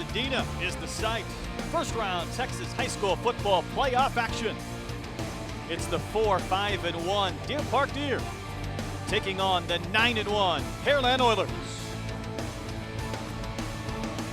Pasadena is the site. First round Texas high school football playoff action. It's the 4-5-1 Deer Park Deer taking on the 9-1 Pearland Oilers.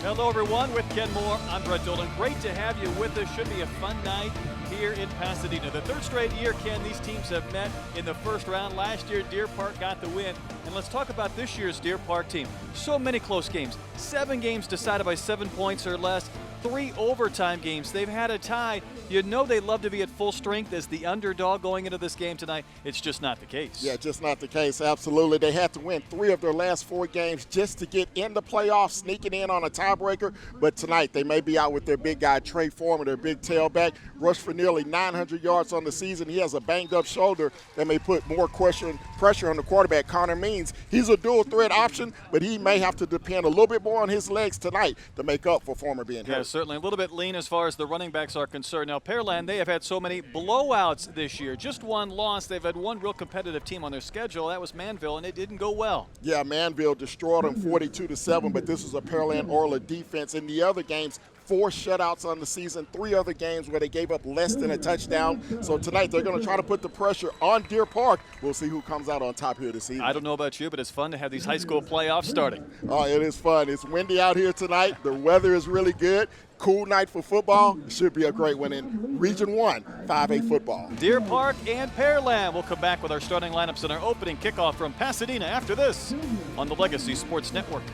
Hello everyone, with Ken Moore, I'm Brett Dolan. Great to have you with us. Should be a fun night here in Pasadena. The third straight year, Ken, these teams have met in the first round. Last year, Deer Park got the win. And let's talk about this year's Deer Park team. So many close games. 7 games decided by 7 points or less. 3 overtime games. They've had a tie. You know they'd love to be at full strength as the underdog going into this game tonight. It's just not the case. Yeah, just not the case. Absolutely. They had to win 3 of their last 4 games just to get in the playoffs, sneaking in on a tiebreaker. But tonight they may be out with their big guy, Trey Foreman, their big tailback. Rushed for nearly 900 yards on the season. He has a banged-up shoulder that may put more pressure on the quarterback, Connor Means. He's a dual-threat option, but he may have to depend a little bit more on his legs tonight to make up for Foreman being hurt. Yeah, certainly a little bit lean as far as the running backs are concerned. Now, Pearland, they have had so many blowouts this year. Just 1 loss. They've had 1 real competitive team on their schedule. That was Manville, and it didn't go well. Yeah, Manville destroyed them 42-7, but this was a Pearland Oiler defense. In the other games, 4 shutouts on the season, 3 other games where they gave up less than a touchdown. So tonight they're going to try to put the pressure on Deer Park. We'll see who comes out on top here this evening. I don't know about you, but it's fun to have these high school playoffs starting. Oh, it is fun. It's windy out here tonight. The weather is really good. Cool night for football. It should be a great one in Region 1, 5A football. Deer Park and Pearland. We'll come back with our starting lineups and our opening kickoff from Pasadena after this on the Legacy Sports Network.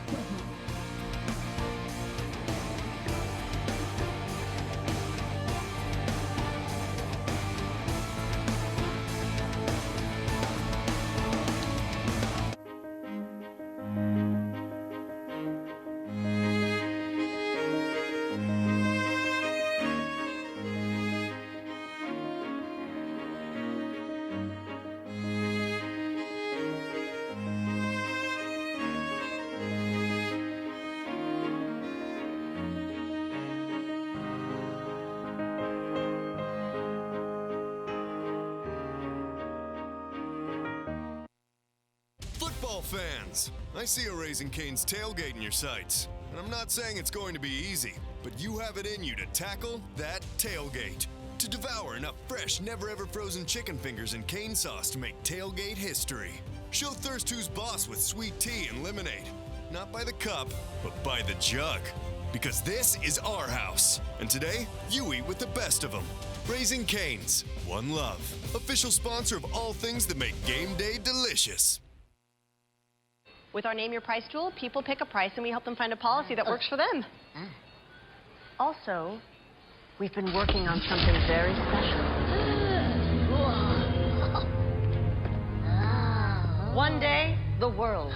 Football fans, I see a Raising Cane's tailgate in your sights. And I'm not saying it's going to be easy, but you have it in you to tackle that tailgate. To devour enough fresh, never-ever frozen chicken fingers and cane sauce to make tailgate history. Show thirst who's boss with sweet tea and lemonade. Not by the cup, but by the jug. Because this is our house. And today, you eat with the best of them. Raising Cane's, one love. Official sponsor of all things that make game day delicious. With our Name Your Price tool, people pick a price and we help them find a policy that works for them. Also, we've been working on something very special. One day, the world,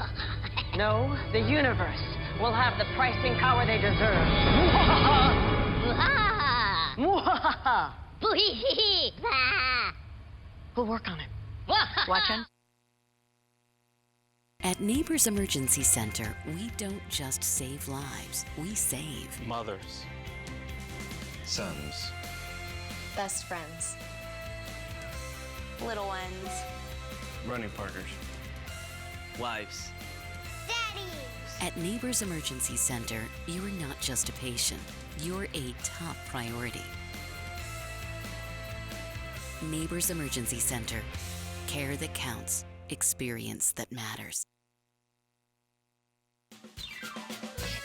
no, the universe, will have the pricing power they deserve. We'll work on it. Watch on. At Neighbors Emergency Center, we don't just save lives, we save mothers, sons, best friends, little ones, running partners, wives. At Neighbors Emergency Center, you're not just a patient, you're a top priority. Neighbors Emergency Center, care that counts, experience that matters.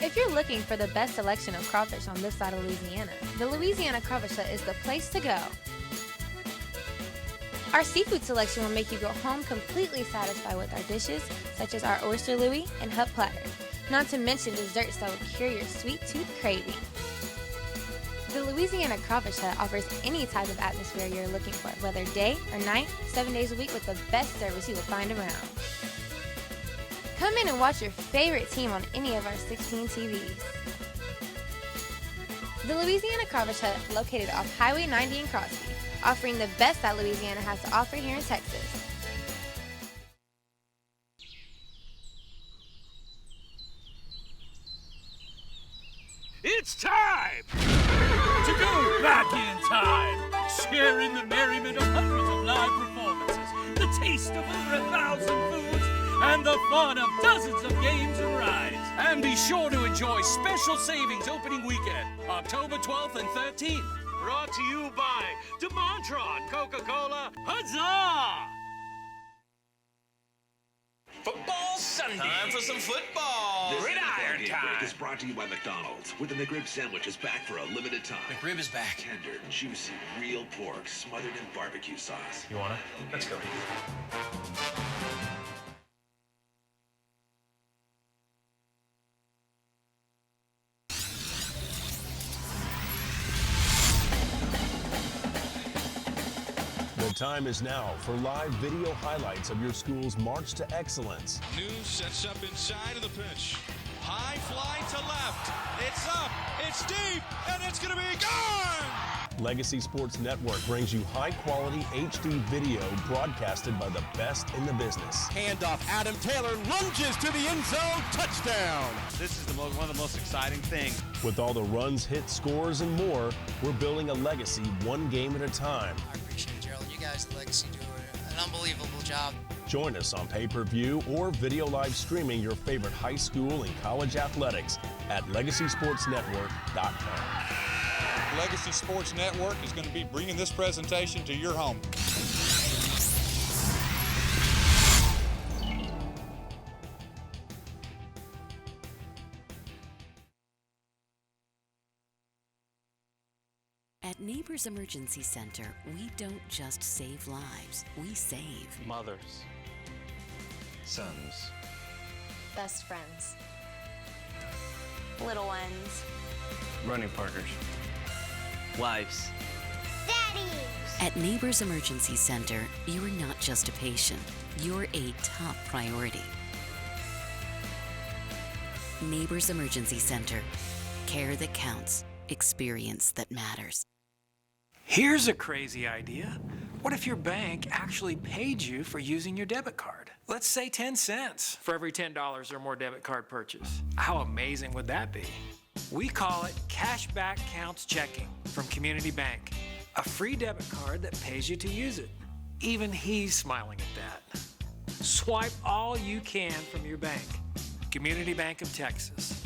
If you're looking for the best selection of crawfish on this side of Louisiana, the Louisiana Crawfish Hut is the place to go. Our seafood selection will make you go home completely satisfied with our dishes, such as our oyster louie and hut platter, not to mention desserts that will cure your sweet tooth craving. The Louisiana Crawfish Hut offers any type of atmosphere you're looking for, whether day or night, 7 days a week with the best service you will find around. Come in and watch your favorite team on any of our 16 TVs. The Louisiana Crawfish Hut, located off Highway 90 in Crosby, offering the best that Louisiana has to offer here in Texas. It's time to go back in time, sharing the merriment of hundreds of live performances, the taste of over 1,000 foods, and the fun of dozens of games and rides. And be sure to enjoy special savings opening weekend, October 12th and 13th. Brought to you by DeMontron Coca-Cola. Huzzah! Football Sunday. Time for some football. Gridiron time. Is brought to you by McDonald's, where the McRib sandwich is back for a limited time. McRib is back. Tender, juicy, real pork smothered in barbecue sauce. You wanna? Let's go. The time is now for live video highlights of your school's march to excellence. News sets up inside of the pitch. High fly to left. It's up. It's deep. And it's going to be gone. Legacy Sports Network brings you high-quality HD video broadcasted by the best in the business. Handoff. Adam Taylor lunges to the end zone. Touchdown. This is one of the most exciting things. With all the runs, hits, scores, and more, we're building a legacy one game at a time. I appreciate it, Gerald. You guys at Legacy do an unbelievable job. Join us on pay-per-view or video live streaming your favorite high school and college athletics at legacysportsnetwork.com. Legacy Sports Network is going to be bringing this presentation to your home. At Neighbors Emergency Center, we don't just save lives, we save mothers, sons, best friends, little ones, running partners, wives. daddies. At Neighbors Emergency Center, you're not just a patient, you're a top priority. Neighbors Emergency Center. Care that counts. Experience that matters. Here's a crazy idea. What if your bank actually paid you for using your debit card? Let's say 10 cents for every $10 or more debit card purchase. How amazing would that be? We call it Cashback Counts Checking from Community Bank. A free debit card that pays you to use it. Even he's smiling at that. Swipe all you can from your bank. Community Bank of Texas.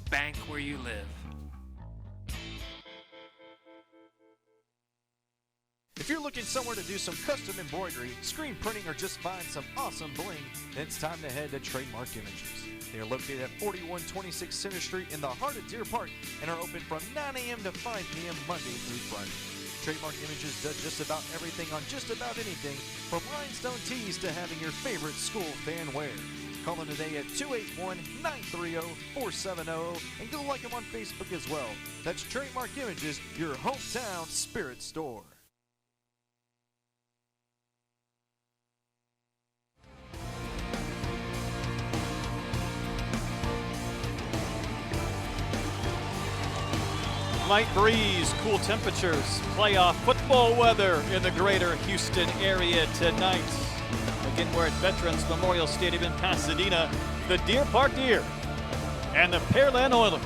Bank where you live. If you're looking somewhere to do some custom embroidery, screen printing, or just find some awesome bling, then it's time to head to Trademark Images. They are located at 4126 Center Street in the heart of Deer Park and are open from 9 a.m. to 5 p.m. Monday through Friday. Trademark Images does just about everything on just about anything, from rhinestone tees to having your favorite school fan wear. Call them today at 281-930-4700 and go like them on Facebook as well. That's Trademark Images, your hometown spirit store. Light breeze, cool temperatures, playoff football weather in the greater Houston area tonight. Again, we're at Veterans Memorial Stadium in Pasadena. The Deer Park Deer and the Pearland Oilers.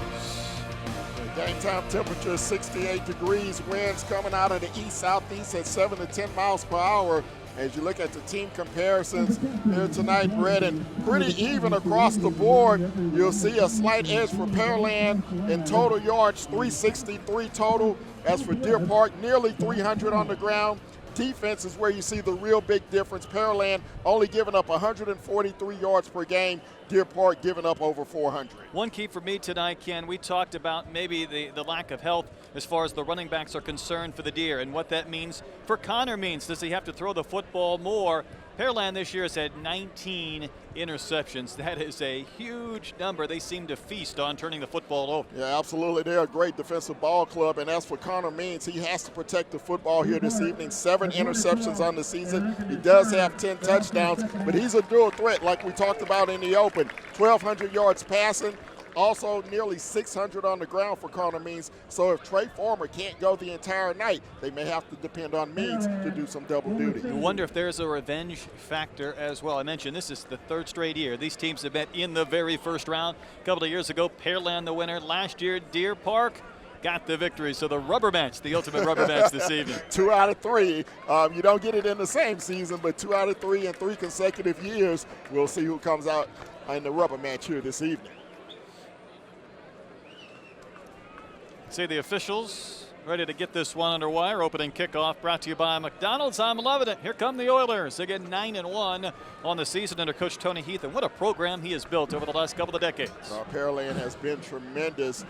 The game time temperature is 68 degrees. Winds coming out of the east-southeast at 7 to 10 miles per hour. As you look at the team comparisons here tonight, Brett, and pretty even across the board. You'll see a slight edge for Pearland in total yards, 363 total. As for Deer Park, nearly 300 on the ground. Defense is where you see the real big difference. Pearland only giving up 143 yards per game. Deer Park giving up over 400. One key for me tonight, Ken, we talked about maybe the lack of health as far as the running backs are concerned for the Deer and what that means for Connor means. Does he have to throw the football more? Pearland this year has had 19 interceptions. That is a huge number. They seem to feast on turning the football over. Yeah, absolutely. They're a great defensive ball club. And as for Connor Means, he has to protect the football here this evening. 7 interceptions on the season. He does have 10 touchdowns, but he's a dual threat like we talked about in the open. 1,200 yards passing. Also nearly 600 on the ground for Connor Means. So if Trey Farmer can't go the entire night, they may have to depend on Means to do some double duty. You wonder if there's a revenge factor as well. I mentioned this is the 3rd straight year. These teams have met in the very first round. A couple of years ago, Pearland the winner. Last year, Deer Park. got the victory. So the rubber match, the ultimate rubber match this evening. 2 out of 3. You don't get it in the same season, but 2 out of 3 in 3 consecutive years. We'll see who comes out in the rubber match here this evening. See the officials ready to get this one underway. Our opening kickoff brought to you by McDonald's. I'm loving it. Here come the Oilers. Again, 9-1 on the season under Coach Tony Heath. And what a program he has built over the last couple of decades. Pearland has been tremendous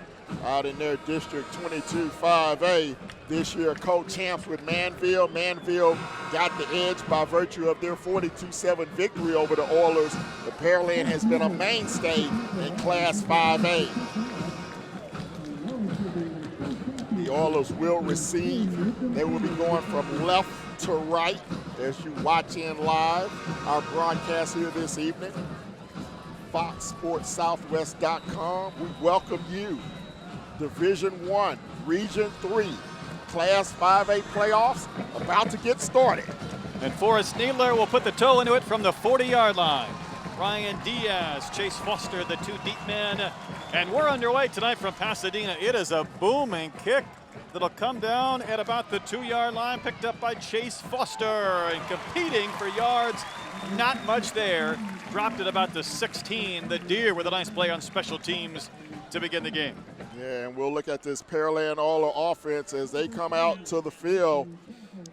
out in their District 22 5A this year. Co-champs with Manville. Manville got the edge by virtue of their 42-7 victory over the Oilers. But Pearland has been a mainstay in Class 5A. The Oilers will receive. They will be going from left to right as you watch in live our broadcast here this evening. FoxSportsSouthwest.com. We welcome you. Division 1, Region 3, Class 5A playoffs about to get started. And Forrest Needler will put the toe into it from the 40-yard line. Ryan Diaz, Chase Foster, the 2 deep men. And we're underway tonight from Pasadena. It is a booming kick that'll come down at about the 2-yard line, picked up by Chase Foster. And competing for yards, not much there. Dropped it about the 16. The Deer with a nice play on special teams to begin the game. Yeah, and we'll look at this Pearland Oiler offense as they come out to the field.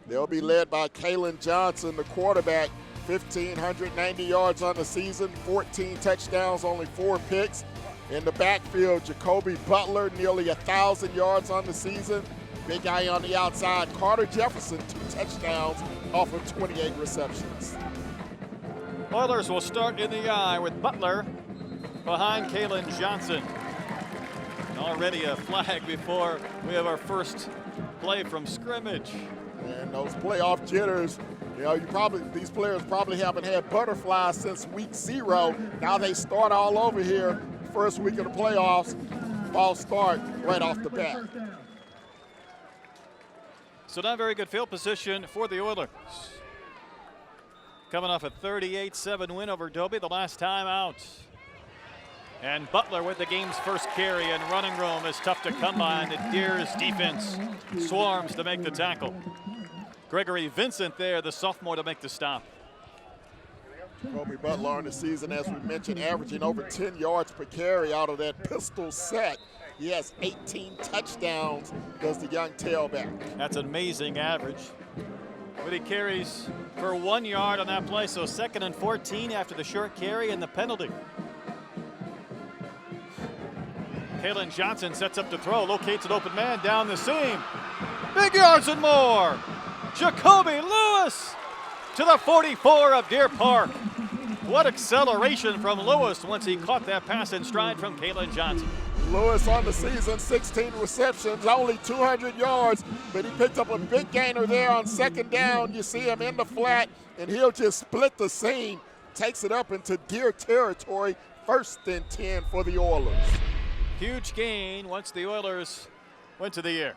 They'll be led by Kalen Johnson, the quarterback. 1,590 yards on the season, 14 touchdowns, only 4 picks. In the backfield, Jacoby Butler, nearly 1,000 yards on the season. Big guy on the outside, Carter Jefferson, 2 touchdowns off of 28 receptions. Oilers will start in the eye with Butler behind Kalen Johnson. And already a flag before we have our first play from scrimmage. And those playoff jitters, you know, these players probably haven't had butterflies since week 0. Now they start all over here. First week of the playoffs, ball start right off the bat. So not very good field position for the Oilers. Coming off a 38-7 win over Dobie the last time out. And Butler with the game's first carry, and running room is tough to come by, and the Deer's defense swarms to make the tackle. Gregory Vincent there, the sophomore, to make the stop. Jacoby Butler on the season, as we mentioned, averaging over 10 yards per carry out of that pistol set. He has 18 touchdowns, does the young tailback. That's an amazing average. But he carries for 1 yard on that play, so 2nd and 14 after the short carry and the penalty. Kalen Johnson sets up to throw, locates an open man down the seam. Big yards and more. Jacoby Lewis to the 44 of Deer Park. What acceleration from Lewis once he caught that pass in stride from Kalen Johnson. Lewis on the season, 16 receptions, only 200 yards, but he picked up a big gainer there on 2nd down. You see him in the flat, and he'll just split the seam, takes it up into Deer territory, 1st and 10 for the Oilers. Huge gain once the Oilers went to the air.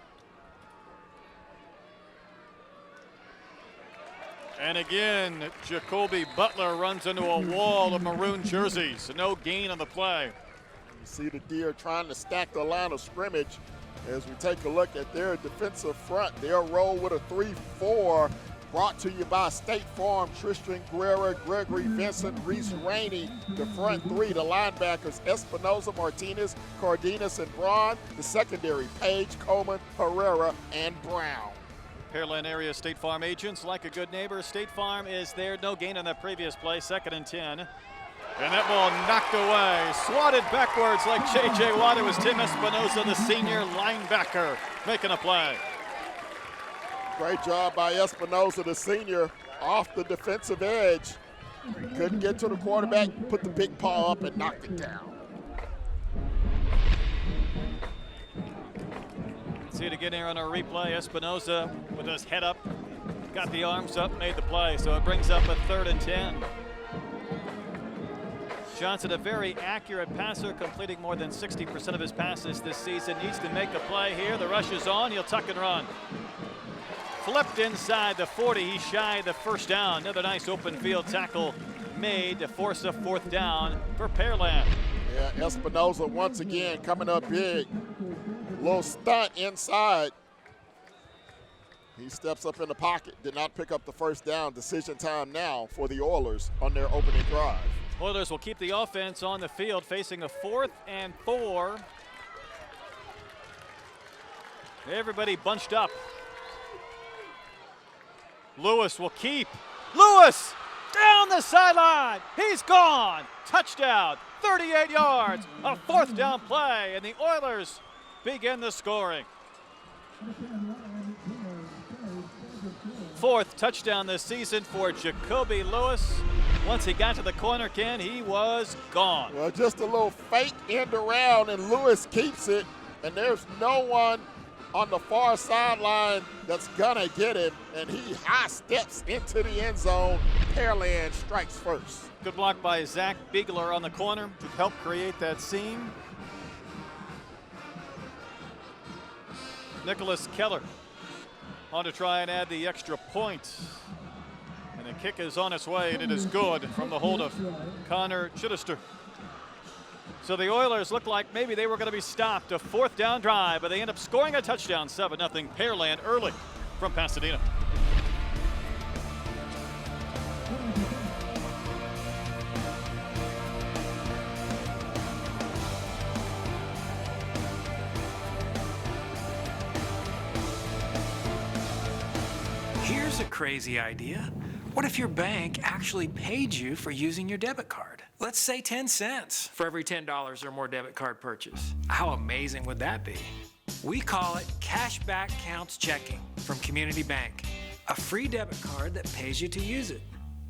And again, Jacoby Butler runs into a wall of maroon jerseys. No gain on the play. You see the Deer trying to stack the line of scrimmage as we take a look at their defensive front. They'll roll with a 3-4, brought to you by State Farm. Tristan Guerra, Gregory Vincent, Reese Rainey. The front 3, the linebackers, Espinoza, Martinez, Cardenas, and Braun. The secondary, Page, Coleman, Herrera, and Brown. Pearland area State Farm agents, like a good neighbor. State Farm is there. No gain on that previous play. 2nd and 10. And that ball knocked away. Swatted backwards like J.J. Watt. It was Tim Espinoza, the senior linebacker, making a play. Great job by Espinoza, the senior, off the defensive edge. Couldn't get to the quarterback, put the big paw up and knocked it down. See it again here on our replay. Espinoza with his head up, got the arms up, made the play. So it brings up a 3rd and 10. Johnson, a very accurate passer, completing more than 60% of his passes this season. Needs to make a play here. The rush is on. He'll tuck and run. Flipped inside the 40. He's shy of the 1st down. Another nice open field tackle made to force a 4th down for Pearland. Yeah, Espinoza once again coming up big. Little stunt inside. He steps up in the pocket, did not pick up the first down. Decision time now for the Oilers on their opening drive. Oilers will keep the offense on the field, facing a 4th and 4. Everybody bunched up. Lewis will keep. Lewis down the sideline. He's gone. Touchdown, 38 yards. A 4th down play, and the Oilers begin the scoring. 4th touchdown this season for Jacoby Lewis. Once he got to the corner, Ken, he was gone. Well, just a little fake end around, and Lewis keeps it, and there's no one on the far sideline that's gonna get him, and he high steps into the end zone. Pearland strikes first. Good block by Zach Biegler on the corner to help create that seam. Nicholas Keller on to try and add the extra point. And the kick is on its way, and it is good from the hold of Connor Chittister. So the Oilers look like maybe they were going to be stopped. A 4th down drive, but they end up scoring a touchdown, 7-0 Pearland early from Pasadena. Here's a crazy idea. What if your bank actually paid you for using your debit card? Let's say 10 cents for every $10 or more debit card purchase. How amazing would that be? We call it Cashback Counts Checking from Community Bank, a free debit card that pays you to use it.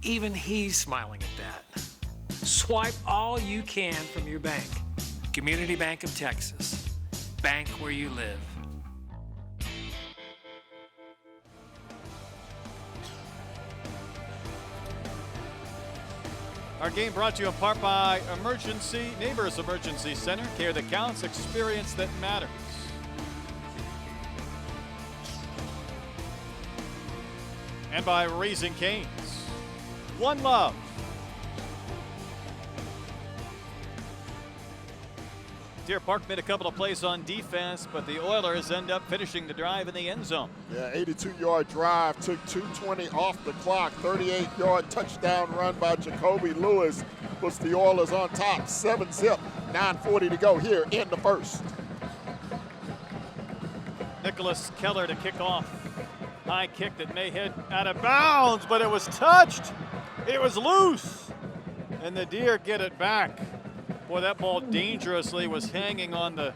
Even he's smiling at that. Swipe all you can from your bank. Community Bank of Texas. Bank where you live. Our game brought to you in part by Neighbors Emergency Center. Care that counts, experience that matters. And by Raising Cane's. One Love. Deer Park made a couple of plays on defense, but the Oilers end up finishing the drive in the end zone. Yeah, 82-yard drive, took 2:20 off the clock. 38-yard touchdown run by Jacoby Lewis puts the Oilers on top. 7-zip, 9:40 to go here in the first. Nicholas Keller to kick off. High kick that may hit out of bounds, but it was touched. It was loose, and the Deer get it back. Boy, that ball dangerously was hanging on the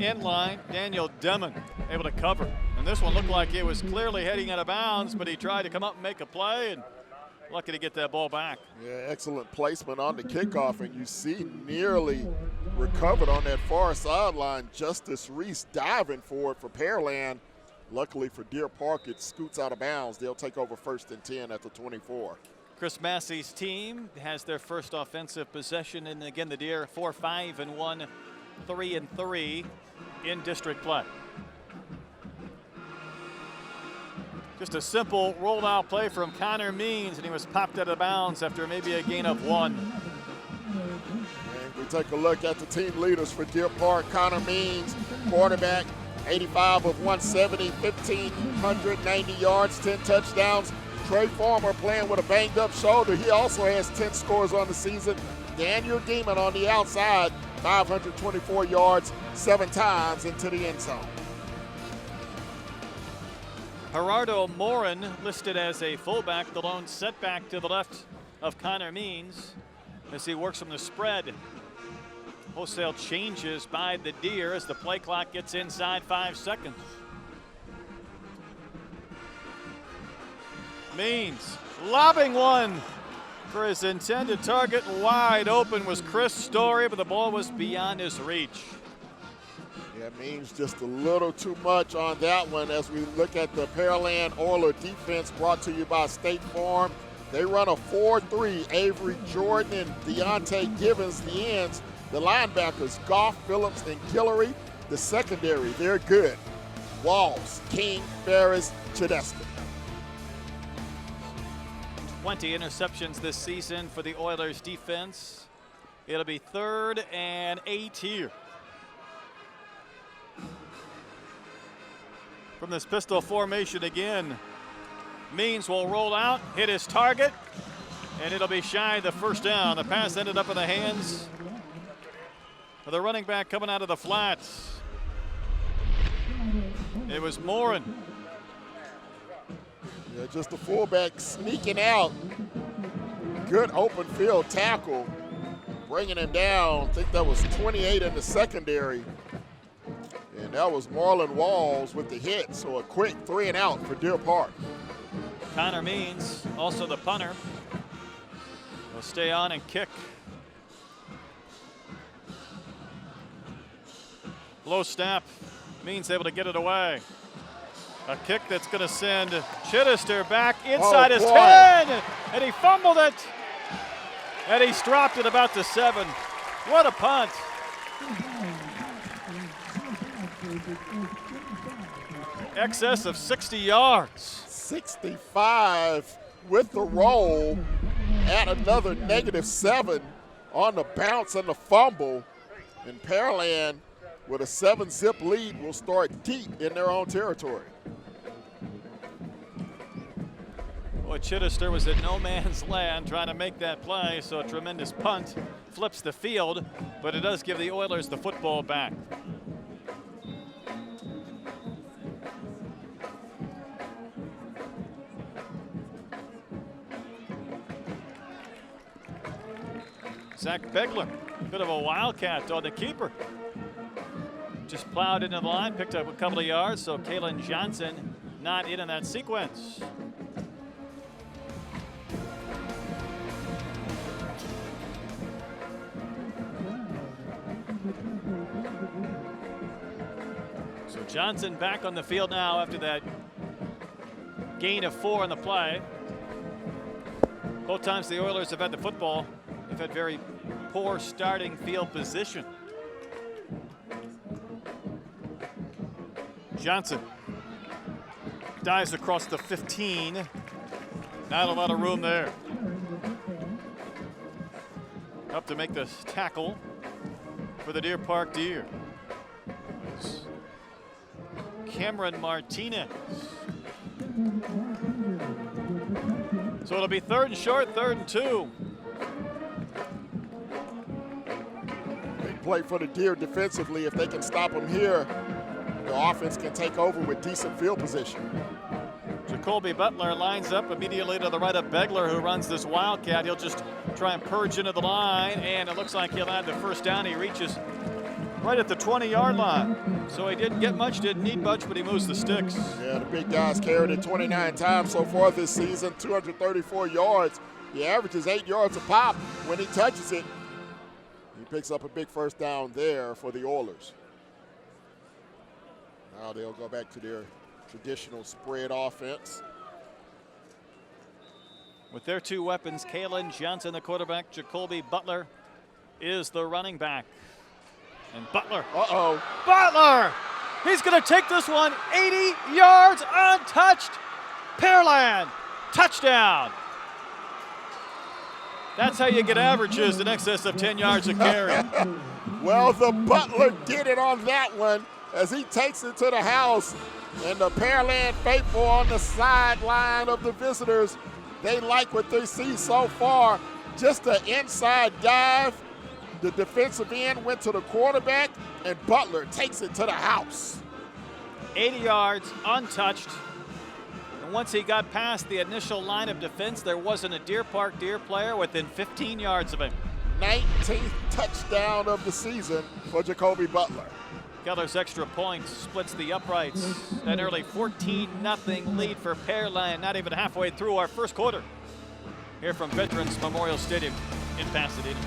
end line. Daniel Demon able to cover. And this one looked like it was clearly heading out of bounds, but he tried to come up and make a play, and lucky to get that ball back. Yeah, excellent placement on the kickoff, and you see nearly recovered on that far sideline. Justice Reese diving for it for Pearland. Luckily for Deer Park, it scoots out of bounds. They'll take over 1st and 10 at the 24. Chris Massey's team has their first offensive possession, and again the Deer 4-5-1, 3-3 in district play. Just a simple rolled out play from Connor Means, and he was popped out of bounds after maybe a gain of 1. And we take a look at the team leaders for Deer Park. Connor Means, quarterback, 85 of 170, 1,590 yards, 10 touchdowns. Trey Farmer playing with a banged up shoulder. He also has 10 scores on the season. Daniel Demon on the outside, 524 yards, 7 times into the end zone. Gerardo Morin listed as a fullback, the lone setback to the left of Connor Means as he works from the spread. Wholesale changes by the Deer as the play clock gets inside 5 seconds. Means lobbing one for his intended target. Wide open was Chris Story, but the ball was beyond his reach. Yeah, Means just a little too much on that one as we look at the Pearland Oiler defense brought to you by State Farm. They run a 4-3. Avery Jordan and Deontay Givens, the ends. The linebackers, Goff, Phillips, and Guillory. The secondary, they're good. Walls, King, Ferris, Chidesta. 20 interceptions this season for the Oilers defense. It'll be 3rd and 8 here. from this pistol formation again. Means will roll out, hit his target, and it'll be shy of the first down. The pass ended up in the hands of the running back coming out of the flats. It was Morin. Yeah, just the fullback sneaking out. Good open field tackle, bringing him down. I think that was 28 in the secondary. And that was Marlon Walls with the hit, so a quick 3 and out for Deer Park. Connor Means, also the punter, will stay on and kick. Low snap. Means able to get it away. A kick that's going to send Chittister back inside his 10, and he fumbled it, and he's dropped it about the 7. What a punt. Excess of 60 yards. 65 with the roll, at another -7 on the bounce and the fumble, and Pearland with a 7-zip lead will start deep in their own territory. Boy, Chittister was at no man's land trying to make that play, so a tremendous punt flips the field, but it does give the Oilers the football back. Zach Begler, bit of a wildcat on the keeper. Just plowed into the line, picked up a couple of yards, so Kalen Johnson not in that sequence. So Johnson back on the field now after that gain of 4 on the play. Both times the Oilers have had the football, they've had very poor starting field position. Johnson dives across the 15. Not a lot of room there. Up to make the tackle for the Deer Park Deer. Cameron Martinez. So it'll be 3rd and short, 3rd and 2. Big play for the Deer defensively. If they can stop them here, the offense can take over with decent field position. Jacoby Butler lines up immediately to the right of Begler, who runs this wildcat. He'll just try and purge into the line, and it looks like he'll have the first down. He reaches right at the 20-yard line. So he didn't get much, didn't need much, but he moves the sticks. Yeah, the big guy's carried it 29 times so far this season, 234 yards. He averages 8 yards a pop when he touches it. He picks up a big first down there for the Oilers. Now they'll go back to their traditional spread offense. With their 2 weapons, Kalen Johnson, the quarterback, Jacoby Butler is the running back. And Butler. Butler! He's going to take this one 80 yards untouched. Pearland, touchdown. That's how you get averages in excess of 10 yards a carry. Well, the Butler did it on that one as he takes it to the house. And the Pearland faithful on the sideline of the visitors, they like what they see so far. Just an inside dive. The defensive end went to the quarterback, and Butler takes it to the house. 80 yards, untouched. And once he got past the initial line of defense, there wasn't a Deer Park Deer player within 15 yards of him. 19th touchdown of the season for Jacoby Butler. Keller's extra point splits the uprights. An early 14-0 lead for Pearland, not even halfway through our first quarter. Here from Veterans Memorial Stadium in Pasadena.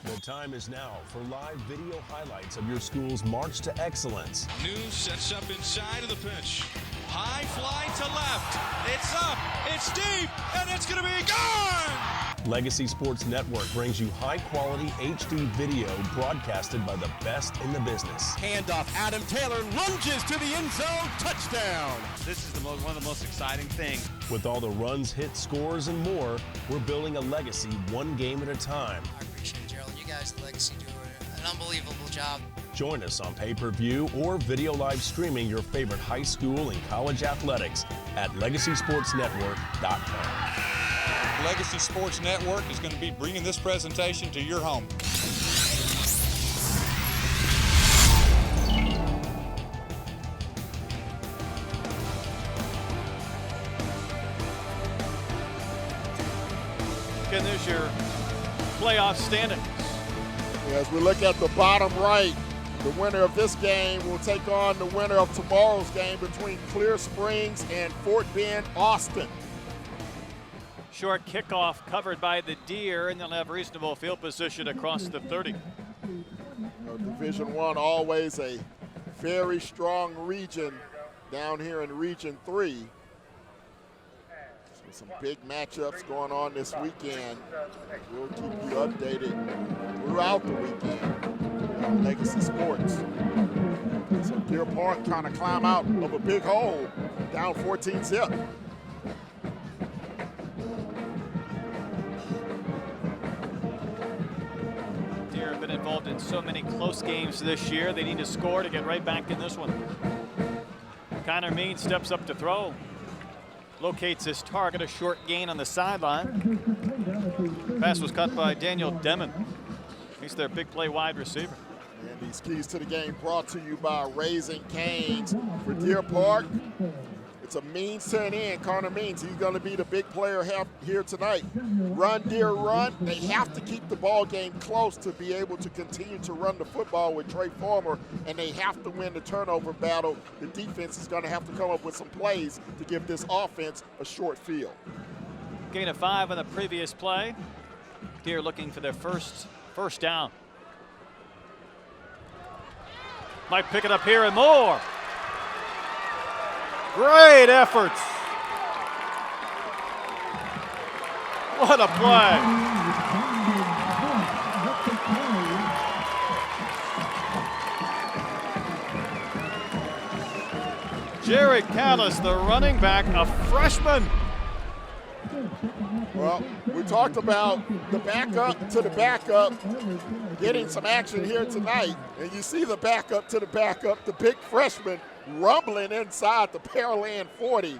The time is now for live video highlights of your school's march to excellence. News sets up inside of the pitch. High fly to left. It's up. It's deep. And it's going to be gone. Legacy Sports Network brings you high-quality HD video broadcasted by the best in the business. Handoff, Adam Taylor lunges to the end zone, touchdown. This is one of the most exciting things. With all the runs, hits, scores, and more, we're building a legacy one game at a time. I appreciate it, Gerald. You guys at Legacy do an unbelievable job. Join us on pay-per-view or video live streaming your favorite high school and college athletics at legacysportsnetwork.com. Legacy Sports Network is going to be bringing this presentation to your home. And there's your playoff standings. As we look at the bottom right, the winner of this game will take on the winner of tomorrow's game between Clear Springs and Fort Bend, Austin. Short kickoff covered by the Deer, and they'll have reasonable field position across the 30. Division I, always a very strong region down here in Region 3. So some big matchups going on this weekend. We'll keep you updated throughout the weekend on Legacy Sports. So Deer Park trying to climb out of a big hole, down 14-zip. Been involved in so many close games this year. They need to score to get right back in this one. Connor Means steps up to throw. Locates his target, a short gain on the sideline. Pass was caught by Daniel Demon. He's their big play wide receiver. And these keys to the game brought to you by Raising Cane's. For Deer Park, it's a means to an end. Connor Means, he's going to be the big player here tonight. Run, Deer, run. They have to keep the ball game close to be able to continue to run the football with Trey Farmer, and they have to win the turnover battle. The defense is going to have to come up with some plays to give this offense a short field. Gain of 5 on the previous play. Deer looking for their first down. Might pick it up here and more. Great efforts. What a play. Jared Callis, the running back, a freshman. Well, we talked about the backup to the backup getting some action here tonight. And you see the backup to the backup, the big freshman, rumbling inside the Pearland 40,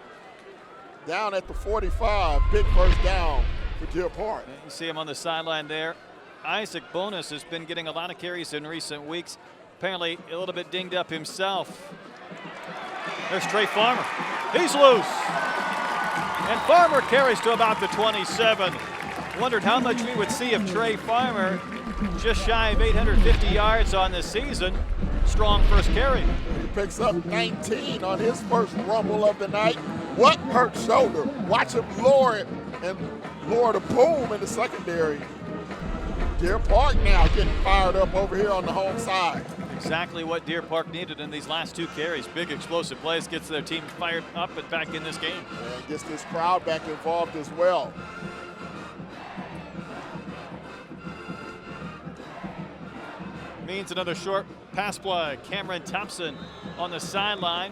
down at the 45. Big first down for Deer Park. You see him on the sideline there. Isaac Bonus has been getting a lot of carries in recent weeks. Apparently a little bit dinged up himself. There's Trey Farmer. He's loose. And Farmer carries to about the 27. Wondered how much we would see of Trey Farmer. Just shy of 850 yards on the season. Strong first carry. He picks up 19 on his first rumble of the night. What hurt shoulder? Watch him lower it and lower the boom in the secondary. Deer Park now getting fired up over here on the home side. Exactly what Deer Park needed in these last 2 carries. Big explosive plays, gets their team fired up and back in this game. And gets this crowd back involved as well. Means another short pass play. Cameron Thompson on the sideline.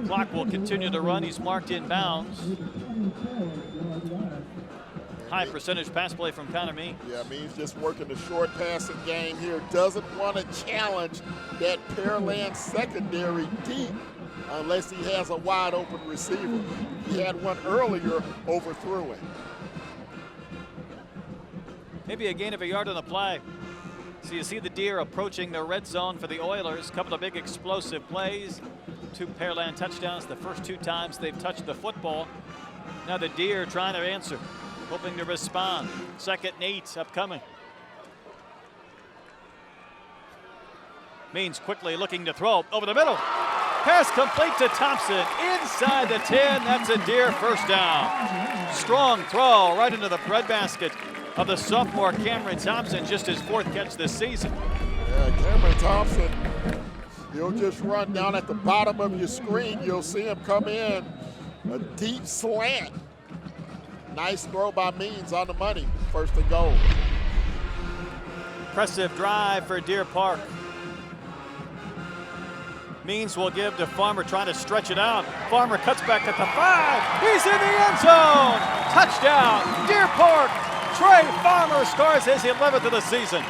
Clock will continue to run. He's marked in bounds. High percentage pass play from Connor Means. Yeah, Means just working the short passing game here. Doesn't want to challenge that Pearland secondary deep unless he has a wide open receiver. He had one earlier, overthrew him. Maybe a gain of a yard on the play. So you see the Deer approaching the red zone for the Oilers. Couple of big explosive plays. 2 Pearland touchdowns the first 2 times they've touched the football. Now the Deer trying to answer, hoping to respond. 2nd and 8 upcoming. Means quickly looking to throw over the middle. Pass complete to Thompson inside the 10. That's a Deer first down. Strong throw right into the breadbasket of the sophomore Cameron Thompson, just his 4th catch this season. Yeah, Cameron Thompson, he'll just run down at the bottom of your screen. You'll see him come in, a deep slant. Nice throw by Means on the money. 1st and goal. Impressive drive for Deer Park. Means will give to Farmer, trying to stretch it out. Farmer cuts back at the 5. He's in the end zone. Touchdown, Deer Park. Trey Farmer scores his 11th of the season.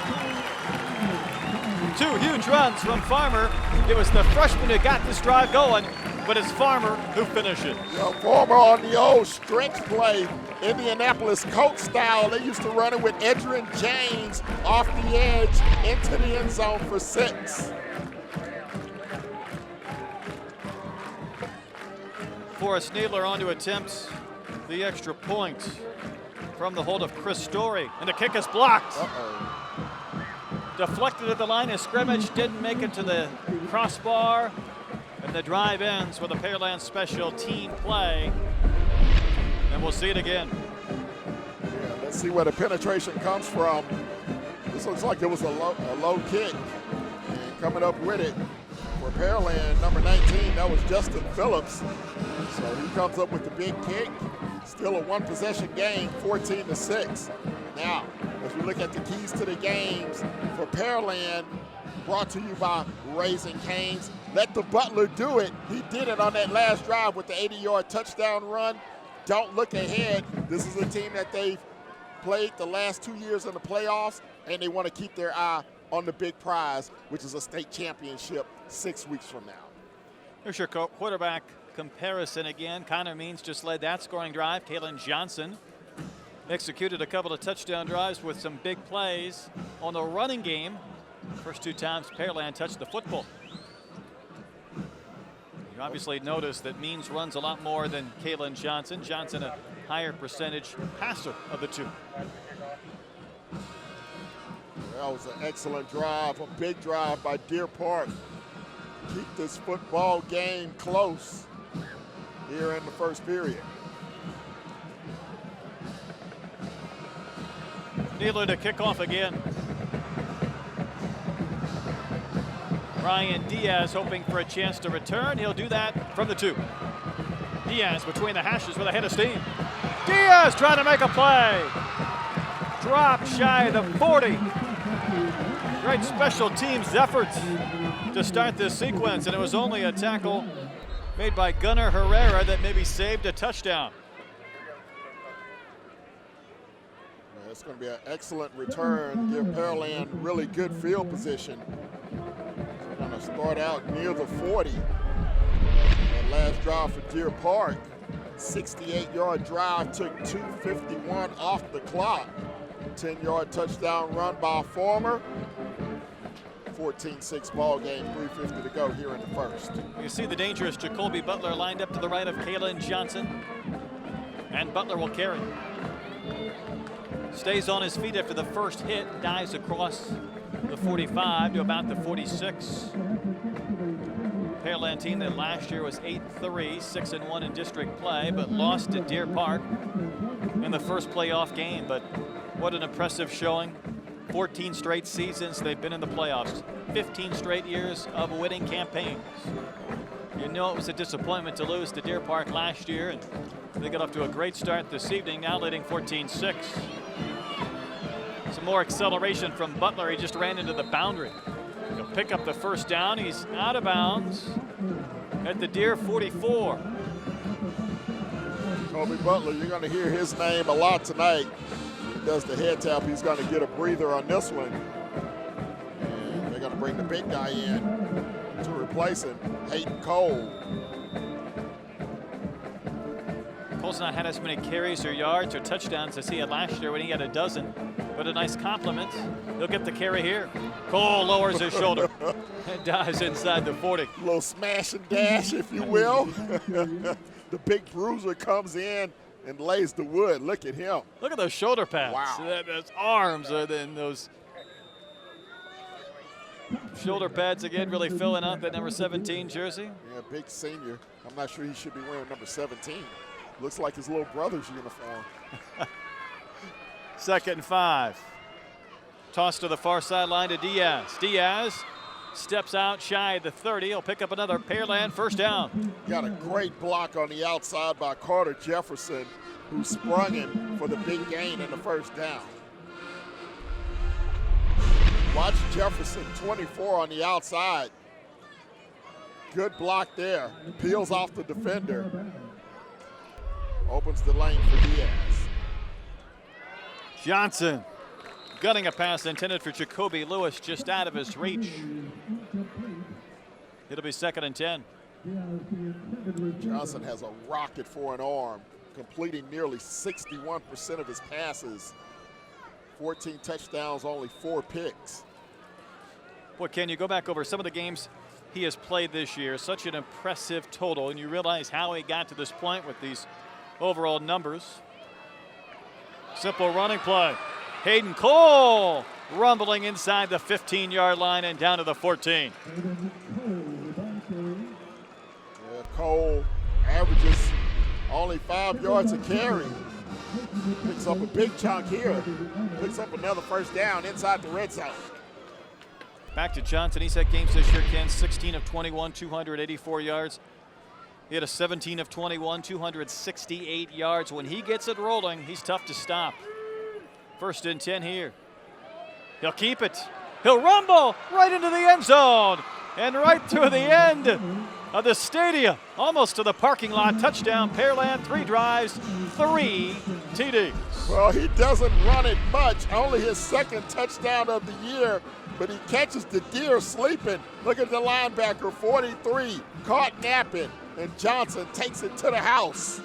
2 huge runs from Farmer. It was the freshman who got this drive going, but it's Farmer who finished it. Farmer on the old stretch play, Indianapolis Colt style. They used to run it with Edgerrin James off the edge into the end zone for 6. Forrest Needler on to attempt the extra point from the hold of Chris Story, and the kick is blocked. Deflected at the line of scrimmage, didn't make it to the crossbar, and the drive ends with a Pearland special team play, and we'll see it again. Yeah, let's see where the penetration comes from. This looks like it was a low kick, and coming up with it for Pearland, number 19, that was Justin Phillips. So he comes up with the big kick. Still a 1-possession game, 14-6. Now, as we look at the keys to the games for Pearland, brought to you by Raising Cane's. Let the Butler do it. He did it on that last drive with the 80-yard touchdown run. Don't look ahead. This is a team that they've played the last 2 years in the playoffs, and they want to keep their eye on the big prize, which is a state championship 6 weeks from now. Here's your quarterback comparison again. Connor Means just led that scoring drive. Kalen Johnson executed a couple of touchdown drives with some big plays on the running game. First 2 times Pearland touched the football. You obviously notice that Means runs a lot more than Kalen Johnson. Johnson a higher percentage passer of the 2. That was an excellent drive, a big drive by Deer Park. Keep this football game close here in the first period. Needler to kick off again. Ryan Diaz hoping for a chance to return. He'll do that from the 2. Diaz between the hashes with a head of steam. Diaz trying to make a play. Drop shy of the 40. Great special teams effort to start this sequence, and it was only a tackle made by Gunnar Herrera that maybe saved a touchdown. It's going to be an excellent return, give Pearland really good field position. They're going to start out near the 40. That last drive for Deer Park, 68-yard drive, took 2:51 off the clock. 10-yard touchdown run by Farmer. 14-6 ball game, 3:50 to go here in the first. You see the dangerous Jacoby Butler lined up to the right of Kalen Johnson, and Butler will carry. Stays on his feet after the first hit, dives across the 45 to about the 46. Pearland team that last year was 8-3, 6-1 in district play, but lost to Deer Park in the first playoff game. But what an impressive showing. 14 straight seasons they've been in the playoffs. 15 straight years of winning campaigns. You know it was a disappointment to lose to Deer Park last year, and they got off to a great start this evening, now leading 14-6. Some more acceleration from Butler. He just ran into the boundary. He'll pick up the first down. He's out of bounds at the Deer 44. Jacoby Butler, you're going to hear his name a lot tonight. He does the head tap. He's going to get a breather on this one. And they're going to bring the big guy in to replace him, Hayden Cole. Cole's not had as many carries or yards or touchdowns as he had last year when he had a dozen. But a nice compliment. He'll get the carry here. Cole lowers his shoulder and dives inside the 40. A little smash and dash, if you will. The big bruiser comes in and lays the wood. Look at him. Look at those shoulder pads. Wow. Those arms are then those shoulder pads again, really filling out that number 17 jersey. Yeah, big senior. I'm not sure he should be wearing number 17. Looks like his little brother's uniform. 2nd and 5. Toss to the far sideline to Diaz. Diaz steps out shy of the 30. He'll pick up another Pearland first down. Got a great block on the outside by Carter Jefferson, who sprung him for the big gain in the first down. Watch Jefferson, 24 on the outside. Good block there. Peels off the defender. Opens the lane for Diaz. Johnson gunning a pass intended for Jacoby Lewis, just out of his reach. It'll be 2nd and 10. Johnson has a rocket for an arm, completing nearly 61% of his passes. 14 touchdowns, only 4 picks. Boy, Ken, you go back over some of the games he has played this year, such an impressive total, and you realize how he got to this point with these overall numbers. Simple running play. Hayden Cole rumbling inside the 15-yard line and down to the 14. Cole averages only 5 yards a carry. Picks up a big chunk here. Picks up another first down inside the red zone. Back to Johnson. He's had games this year, Ken, 16 of 21, 284 yards. He had a 17 of 21, 268 yards. When he gets it rolling, he's tough to stop. 1st and 10 here. He'll keep it. He'll rumble right into the end zone and right through the end of the stadium, almost to the parking lot. Touchdown, Pearland, 3 drives, 3 TDs. Well, he doesn't run it much, only his 2nd touchdown of the year, but he catches the deer sleeping. Look at the linebacker, 43, caught napping, and Johnson takes it to the house.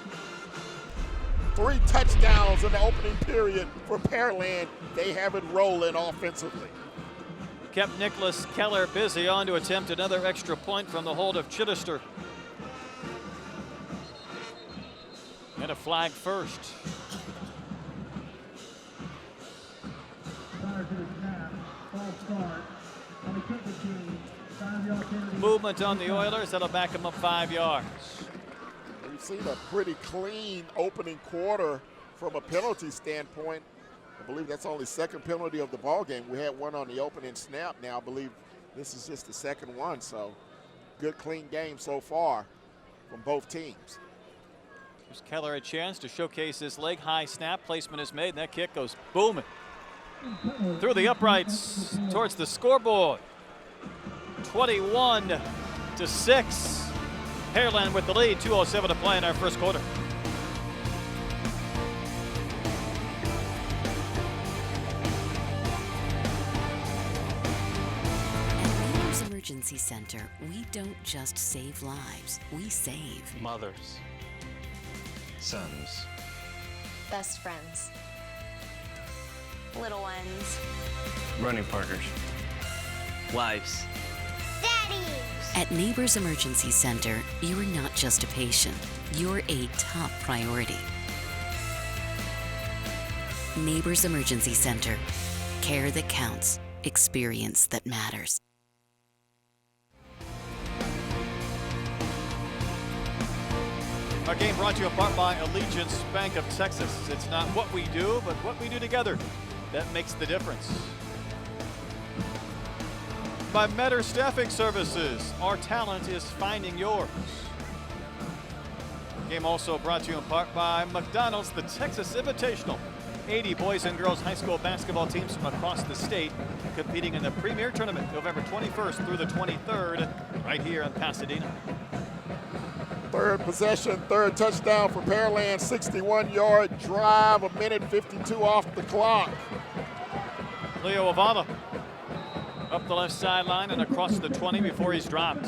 3 touchdowns in the opening period for Pearland. They have it rolling offensively. Kept Nicholas Keller busy on to attempt another extra point from the hold of Chittister. And a flag first. Movement on the Oilers, that'll back them up 5 yards. We've seen a pretty clean opening quarter from a penalty standpoint. I believe that's only 2nd penalty of the ball game. We had one on the opening snap. Now I believe this is just the 2nd one. So good clean game so far from both teams. Gives Keller a chance to showcase his leg. High snap placement is made, and that kick goes booming through the uprights towards the scoreboard. 21-6. Pearland with the lead. 2:07 to play in our first quarter. Emergency Center, we don't just save lives, we save mothers, sons, Best friends. Little ones. running partners, wives. At Neighbors Emergency Center, you're not just a patient, you're a top priority. Neighbors Emergency Center, care that counts, experience that matters. Our game brought to you in part by Allegiance Bank of Texas. It's not what we do, but what we do together that makes the difference. By Metter Staffing Services, our talent is finding yours. Game also brought to you in part by McDonald's, the Texas Invitational. 80 boys and girls high school basketball teams from across the state competing in the Premier Tournament November 21st through the 23rd right here in Pasadena. 3rd possession, 3rd touchdown for Pearland, 61-yard drive, 1:52 off the clock. Leo Avana up the left sideline and across the 20 before he's dropped.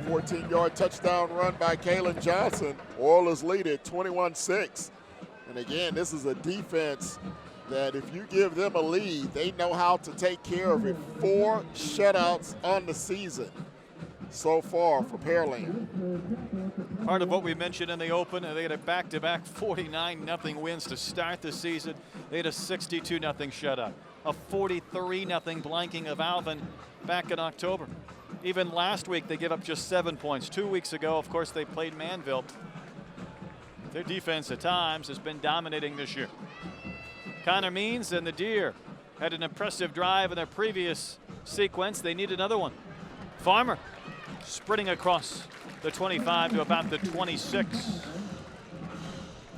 14-yard touchdown run by Kalen Johnson. Oilers lead it 21-6. And again, this is a defense that if you give them a lead, they know how to take care of it. 4 shutouts on the season so far for Pearland. Part of what we mentioned in the open, they had a back-to-back 49-0 wins to start the season. They had a 62-0 shutout, a 43-0 blanking of Alvin back in October. Even last week, they gave up just 7 points. 2 weeks ago, of course, they played Manville. Their defense at times has been dominating this year. Connor Means and the Deer had an impressive drive in their previous sequence. They need another one. Farmer sprinting across the 25 to about the 26.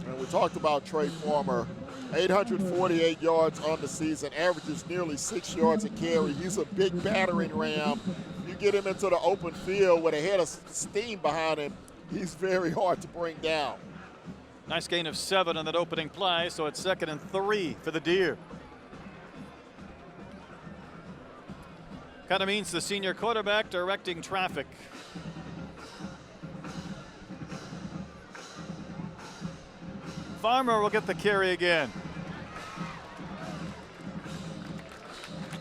And with talked about Trey Farmer. 848 yards on the season, averages nearly 6 yards a carry. He's a big battering ram. You get him into the open field with a head of steam behind him, he's very hard to bring down. Nice gain of 7 on that opening play, so it's 2nd and 3 for the Deer. Kind of means the senior quarterback directing traffic. Farmer will get the carry again.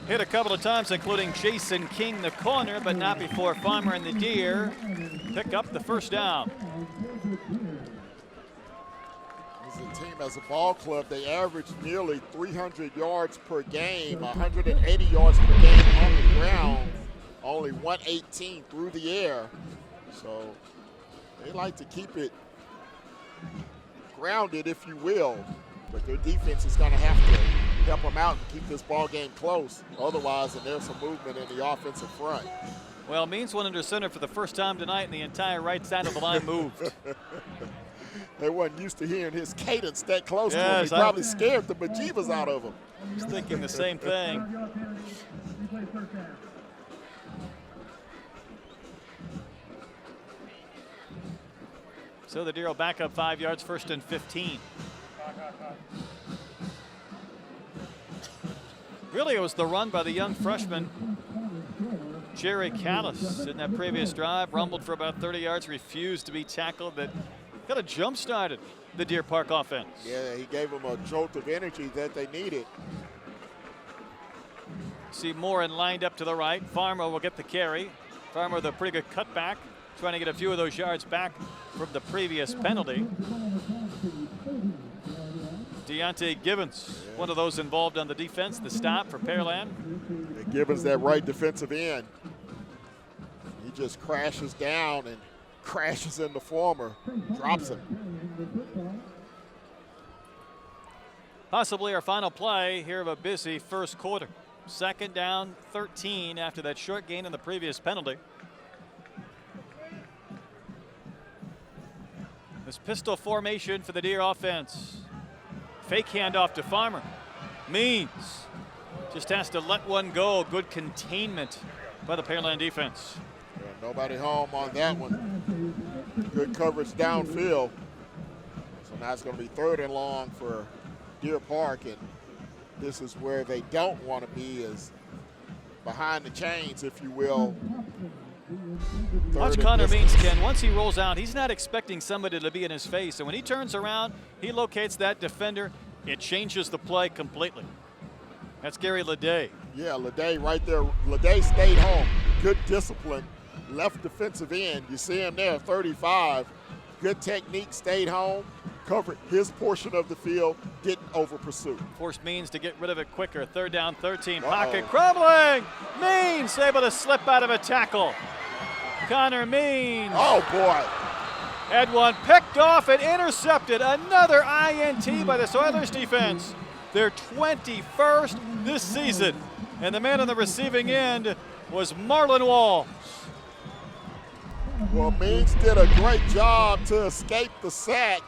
Hit a couple of times, including Jason King, the corner, but not before Farmer and the Deer pick up the first down. As a team, as a ball club, they average nearly 300 yards per game, 180 yards per game on the ground, only 118 through the air. So they like to keep it grounded, if you will, but their defense is going to have to help them out and keep this ball game close. Otherwise, and there's some movement in the offensive front. Well, Means went under center for the first time tonight, and the entire right side of the line moved. They wasn't used to hearing his cadence that close to him. Yes, He probably scared the bejeebus out of him. I was thinking the same thing. So the Deer will back up 5 yards, 1st and 15. Really, it was the run by the young freshman, Jerry Callis, in that previous drive. Rumbled for about 30 yards, refused to be tackled. That kind of jump-started the Deer Park offense. Yeah, he gave them a jolt of energy that they needed. See Morin lined up to the right. Farmer will get the carry. Farmer with a pretty good cutback, trying to get a few of those yards back from the previous penalty. Deontay Gibbons, one of those involved on the defense, the stop for Pearland. And Gibbons, that right defensive end. He just crashes down and crashes into Farmer, drops him. Possibly our final play here of a busy first quarter. 2nd down, 13 after that short gain in the previous penalty. This pistol formation for the Deer offense. Fake handoff to Farmer. Means just has to let one go. Good containment by the Pearland defense. Yeah, nobody home on that one. Good coverage downfield. So now it's going to be 3rd and long for Deer Park, and this is where they don't want to be, is behind the chains, if you will. Watch Connor Means, Ken. Once he rolls out, he's not expecting somebody to be in his face. And when he turns around, he locates that defender. It changes the play completely. That's Gary Leday. Yeah, Leday right there. Leday stayed home. Good discipline. Left defensive end. You see him there, 35. Good technique, stayed home. Covered his portion of the field, didn't over pursue. Forced Means to get rid of it quicker. 3rd down, 13. Pocket crumbling. Means able to slip out of a tackle. Connor Means. Oh, boy. Had one picked off and intercepted. Another INT by this Oilers defense. Their 21st this season. And the man on the receiving end was Marlon Walls. Well, Means did a great job to escape the sack.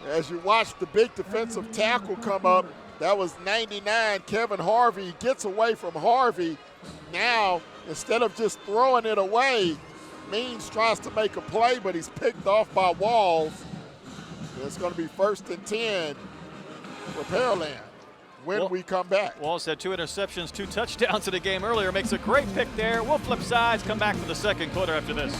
As you watch the big defensive tackle come up, that was 99, Kevin Harvey. Gets away from Harvey. Now, instead of just throwing it away, Means tries to make a play, but he's picked off by Walls. It's going to be 1st and 10 for Pearland when we come back. Walls had 2 interceptions, 2 touchdowns in the game earlier. Makes a great pick there. We'll flip sides, come back for the 2nd quarter after this.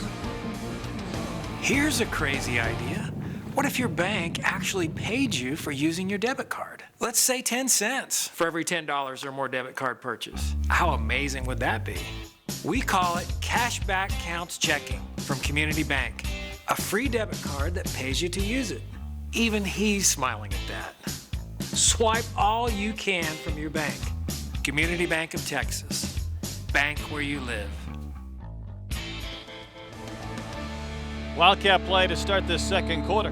Here's a crazy idea. What if your bank actually paid you for using your debit card? Let's say 10 cents for every $10 or more debit card purchase. How amazing would that be? We call it Cashback Counts Checking from Community Bank, a free debit card that pays you to use it. Even he's smiling at that. Swipe all you can from your bank. Community Bank of Texas. Bank where you live. Wildcat play to start this 2nd quarter.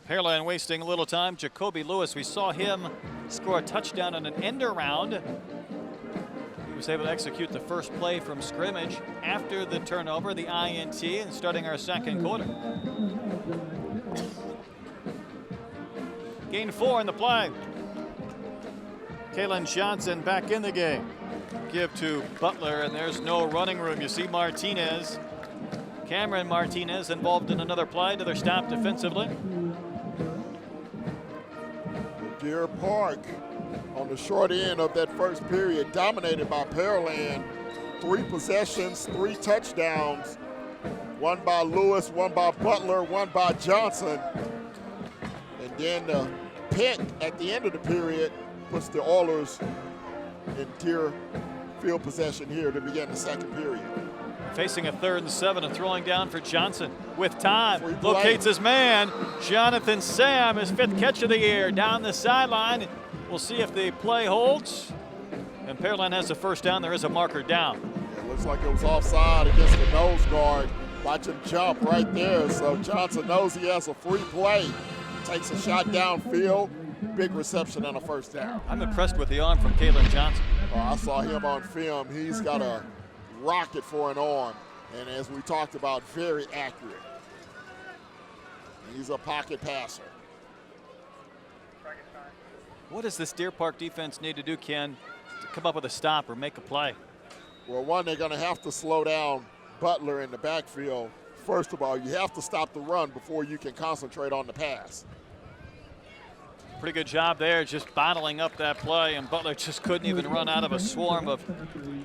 Pearland wasting a little time. Jacoby Lewis, we saw him score a touchdown on an end around. He was able to execute the first play from scrimmage after the turnover, the INT, and starting our 2nd quarter. Gain 4 in the play. Kalen Johnson back in the game. Give to Butler, and there's no running room. You see Martinez, Cameron Martinez, involved in another play. Another stop defensively. Deer Park on the short end of that first period, dominated by Pearland. 3 possessions, 3 touchdowns. 1 by Lewis, 1 by Butler, 1 by Johnson. And then the pick at the end of the period puts the Oilers in Deer field possession here to begin the second period. Facing a 3rd and 7 and throwing down for Johnson with time. Locates his man. Jonathan Sam, his 5th catch of the year, down the sideline. We'll see if the play holds. And Pearland has the first down. There is a marker down. It looks like it was offside against the nose guard. Watch him jump right there. So Johnson knows he has a free play. Takes a shot downfield. Big reception and a first down. I'm impressed with the arm from Kalen Johnson. Oh, I saw him on film. He's got a rocket for an arm. And as we talked about, very accurate. He's a pocket passer. What does this Deer Park defense need to do, Ken, to come up with a stop or make a play? Well, one, they're going to have to slow down Butler in the backfield. First of all, you have to stop the run before you can concentrate on the pass. Pretty good job there, just bottling up that play, and Butler just couldn't even run out of a swarm of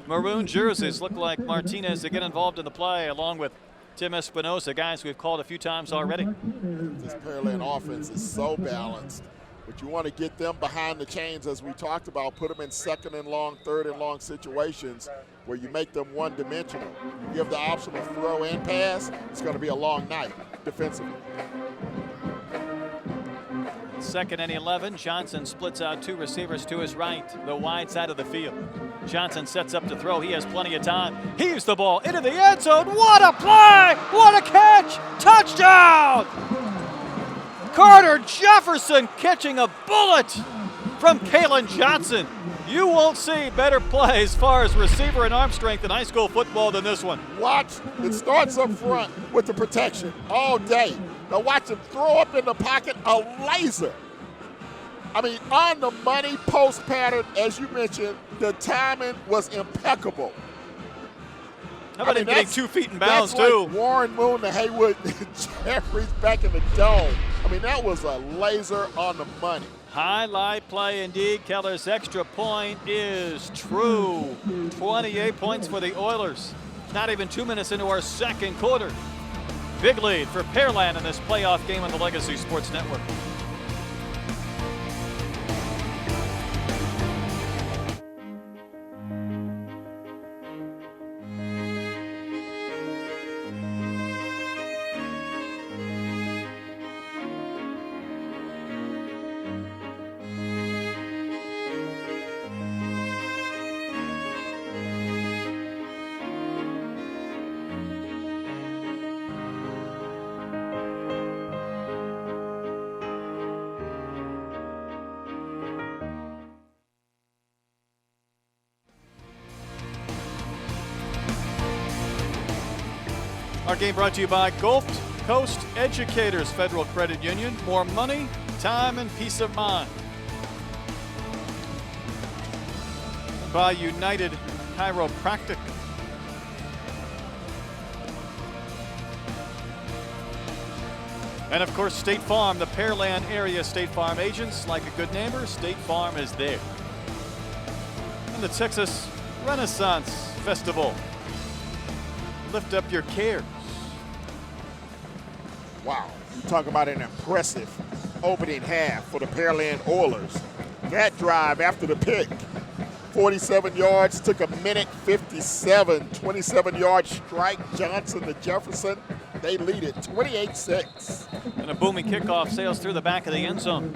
maroon jerseys. Looked like Martinez to get involved in the play, along with Tim Espinosa, guys we've called a few times already. This Pearland offense is so balanced, but you want to get them behind the chains, as we talked about, put them in 2nd and long, 3rd and long situations where you make them one-dimensional. You give the option of throw and pass, it's going to be a long night defensively. 2nd and 11. Johnson splits out 2 receivers to his right, the wide side of the field. Johnson sets up to throw. He has plenty of time. Heaves the ball into the end zone. What a play! What a catch! Touchdown! Carter Jefferson catching a bullet from Kalen Johnson. You won't see better play as far as receiver and arm strength in high school football than this one. Watch, it starts up front with the protection all day. Now watch him throw up in the pocket a laser. I mean, on the money post pattern, as you mentioned, the timing was impeccable. How about him getting 2 feet in bounds, that's too? Like Warren Moon to Haywood Jeffries back in the dome. I mean, that was a laser on the money. Highlight play indeed. Keller's extra point is true. 28 points for the Oilers. Not even 2 minutes into our second quarter. Big lead for Pearland in this playoff game on the Legacy Sports Network. Our game brought to you by Gulf Coast Educators Federal Credit Union. More money, time, and peace of mind. By United Chiropractic. And of course, State Farm, the Pearland area State Farm agents. Like a good neighbor, State Farm is there. And the Texas Renaissance Festival. Lift up your cares. Wow, you talk about an impressive opening half for the Pearland Oilers. That drive after the pick, 47 yards, took a minute 57, 27-yard strike. Johnson to Jefferson, they lead it 28-6. And a booming kickoff sails through the back of the end zone.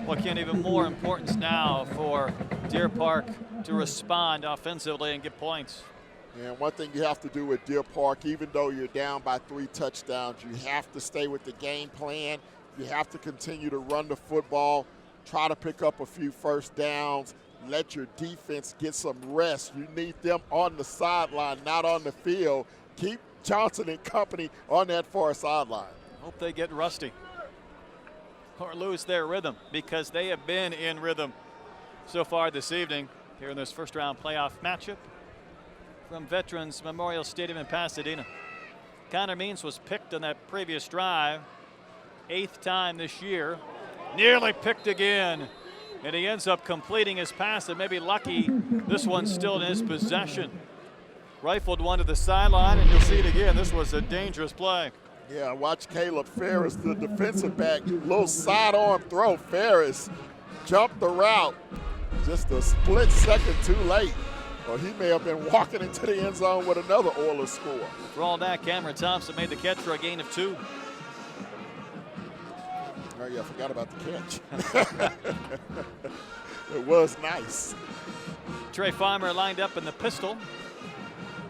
What can even more importance now for Deer Park to respond offensively and get points. And one thing you have to do with Deer Park, even though you're down by 3 touchdowns, you have to stay with the game plan. You have to continue to run the football, try to pick up a few first downs, let your defense get some rest. You need them on the sideline, not on the field. Keep Johnson and company on that far sideline. Hope they get rusty. or lose their rhythm, because they have been in rhythm so far this evening here in this first round playoff matchup from Veterans Memorial Stadium in Pasadena. Connor Means was picked on that previous drive, 8th time this year, nearly picked again, and he ends up completing his pass, and maybe lucky this one's still in his possession. Rifled one to the sideline, and you'll see it again. This was a dangerous play. Yeah, watch Caleb Ferris, the defensive back, little sidearm throw. Ferris jumped the route just a split second too late, or he may have been walking into the end zone with another Oilers score. For all that, Cameron Thompson made the catch for a gain of 2. Oh yeah, I forgot about the catch. It was nice. Trey Farmer lined up in the pistol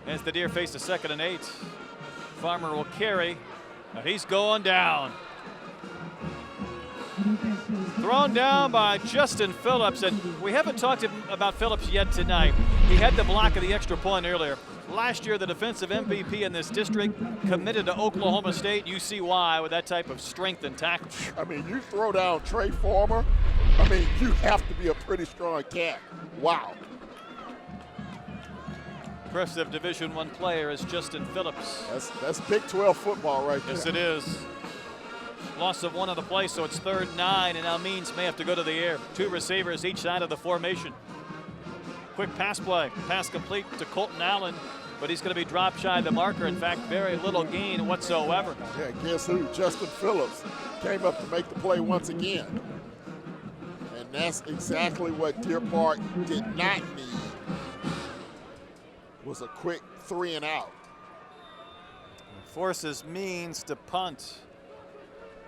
as the Deer face a 2nd and 8. Farmer will carry. Now he's going down. Thrown down by Justin Phillips, and we haven't talked about Phillips yet tonight. He had the block of the extra point earlier. Last year, the defensive MVP in this district, committed to Oklahoma State. You see why with that type of strength and tackle. I mean, you throw down Trey Farmer, I mean, you have to be a pretty strong cat. Wow. Impressive Division I player is Justin Phillips. That's Big 12 football right there. Yes, it is. Loss of 1 on the play, so it's 3rd and 9, and now Means may have to go to the air. 2 receivers each side of the formation. Quick pass play. Pass complete to Colton Allen, but he's going to be dropped shy of the marker. In fact, very little gain whatsoever. Yeah, guess who? Justin Phillips came up to make the play once again. And that's exactly what Deer Park did not need, was a quick 3 and out. Forces Means to punt.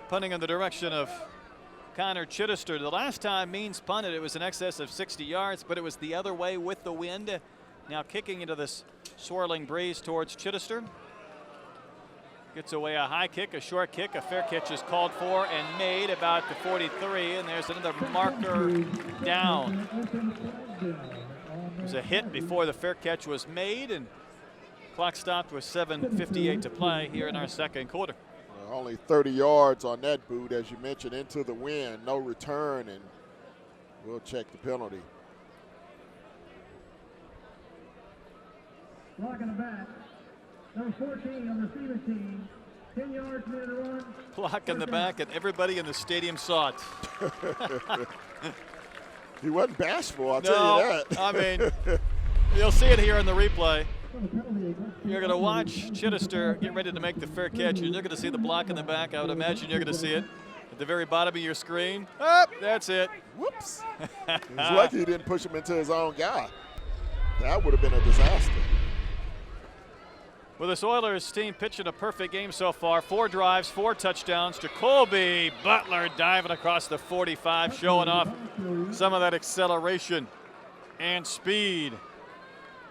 Punting in the direction of Connor Chittister. The last time Means punted, it was in excess of 60 yards, but it was the other way with the wind. Now kicking into this swirling breeze towards Chittister. Gets away a high kick, a short kick, a fair catch is called for and made about the 43, and there's another marker down. It was a hit before the fair catch was made, and clock stopped with 7:58 to play here in our second quarter. Only 30 yards on that boot, as you mentioned, into the wind, no return, and we'll check the penalty. Block in the back. Number 14 on the receiving team. 10 yards, minute to run. Block in the back, and everybody in the stadium saw it. He wasn't bashful, I'll tell you that. I mean, you'll see it here in the replay. You're going to watch Chittister get ready to make the fair catch, and you're going to see the block in the back. I would imagine you're going to see it at the very bottom of your screen. Oh, that's it. Whoops. He's lucky he didn't push him into his own guy. That would have been a disaster. Well, this Oilers team pitching a perfect game so far. 4 drives, 4 touchdowns. Jacoby Butler diving across the 45, showing off some of that acceleration and speed.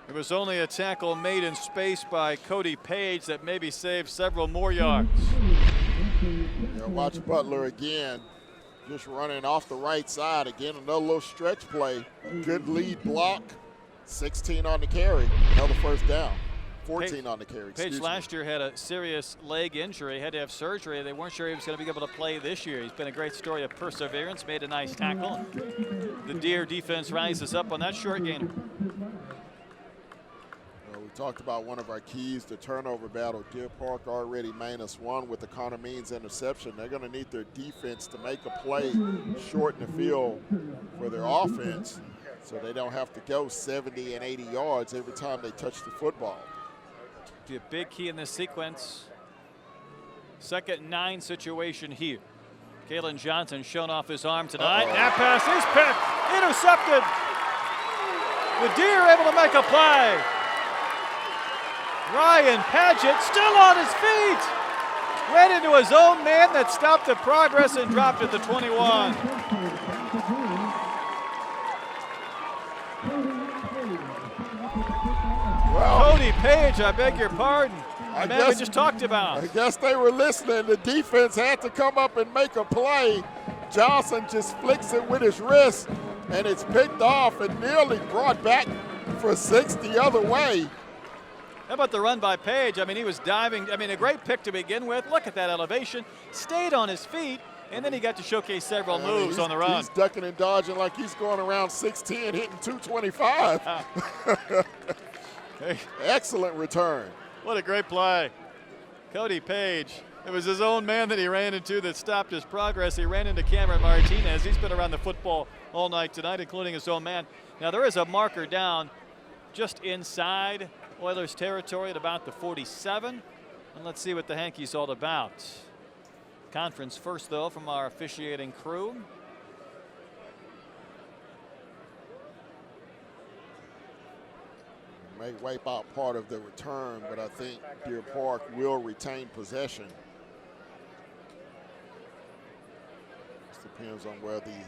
It was only a tackle made in space by Cody Page that maybe saved several more yards. Yeah, watch Butler again, just running off the right side. Again, another little stretch play. Good lead block. 16 on the carry, another first down. 14 on the carry. Page last year had a serious leg injury, had to have surgery. They weren't sure he was going to be able to play this year. He's been a great story of perseverance, made a nice tackle. The Deer defense rises up on that short gainer. We talked about one of our keys, the turnover battle. Deer Park already -1 with the Connor Means interception. They're going to need their defense to make a play, shorten the field for their offense, so they don't have to go 70 and 80 yards every time they touch the football. Be a big key in this sequence. 2nd and 9 situation here. Kalen Johnson showing off his arm tonight. That pass is picked, intercepted. The Deer able to make a play. Ryan Padgett still on his feet. Ran into his own man that stopped the progress and dropped at the 21. Well, Cody Page, I beg your pardon. The man we just talked about. I guess they were listening. The defense had to come up and make a play. Johnson just flicks it with his wrist, and it's picked off and nearly brought back for 6 the other way. How about the run by Page? I mean, he was diving. I mean, a great pick to begin with. Look at that elevation. Stayed on his feet, And then he got to showcase several moves on the run. He's ducking and dodging like he's going around 6'10", hitting 225. Excellent return. What a great play. Cody Page. It was his own man that he ran into that stopped his progress. He ran into Cameron Martinez. He's been around the football all night tonight, including his own man. Now, there is a marker down just inside Oilers territory at about the 47. And let's see what the hanky's all about. Conference first, though, from our officiating crew. May wipe out part of the return, but I think Deer Park will retain possession. Just depends on where the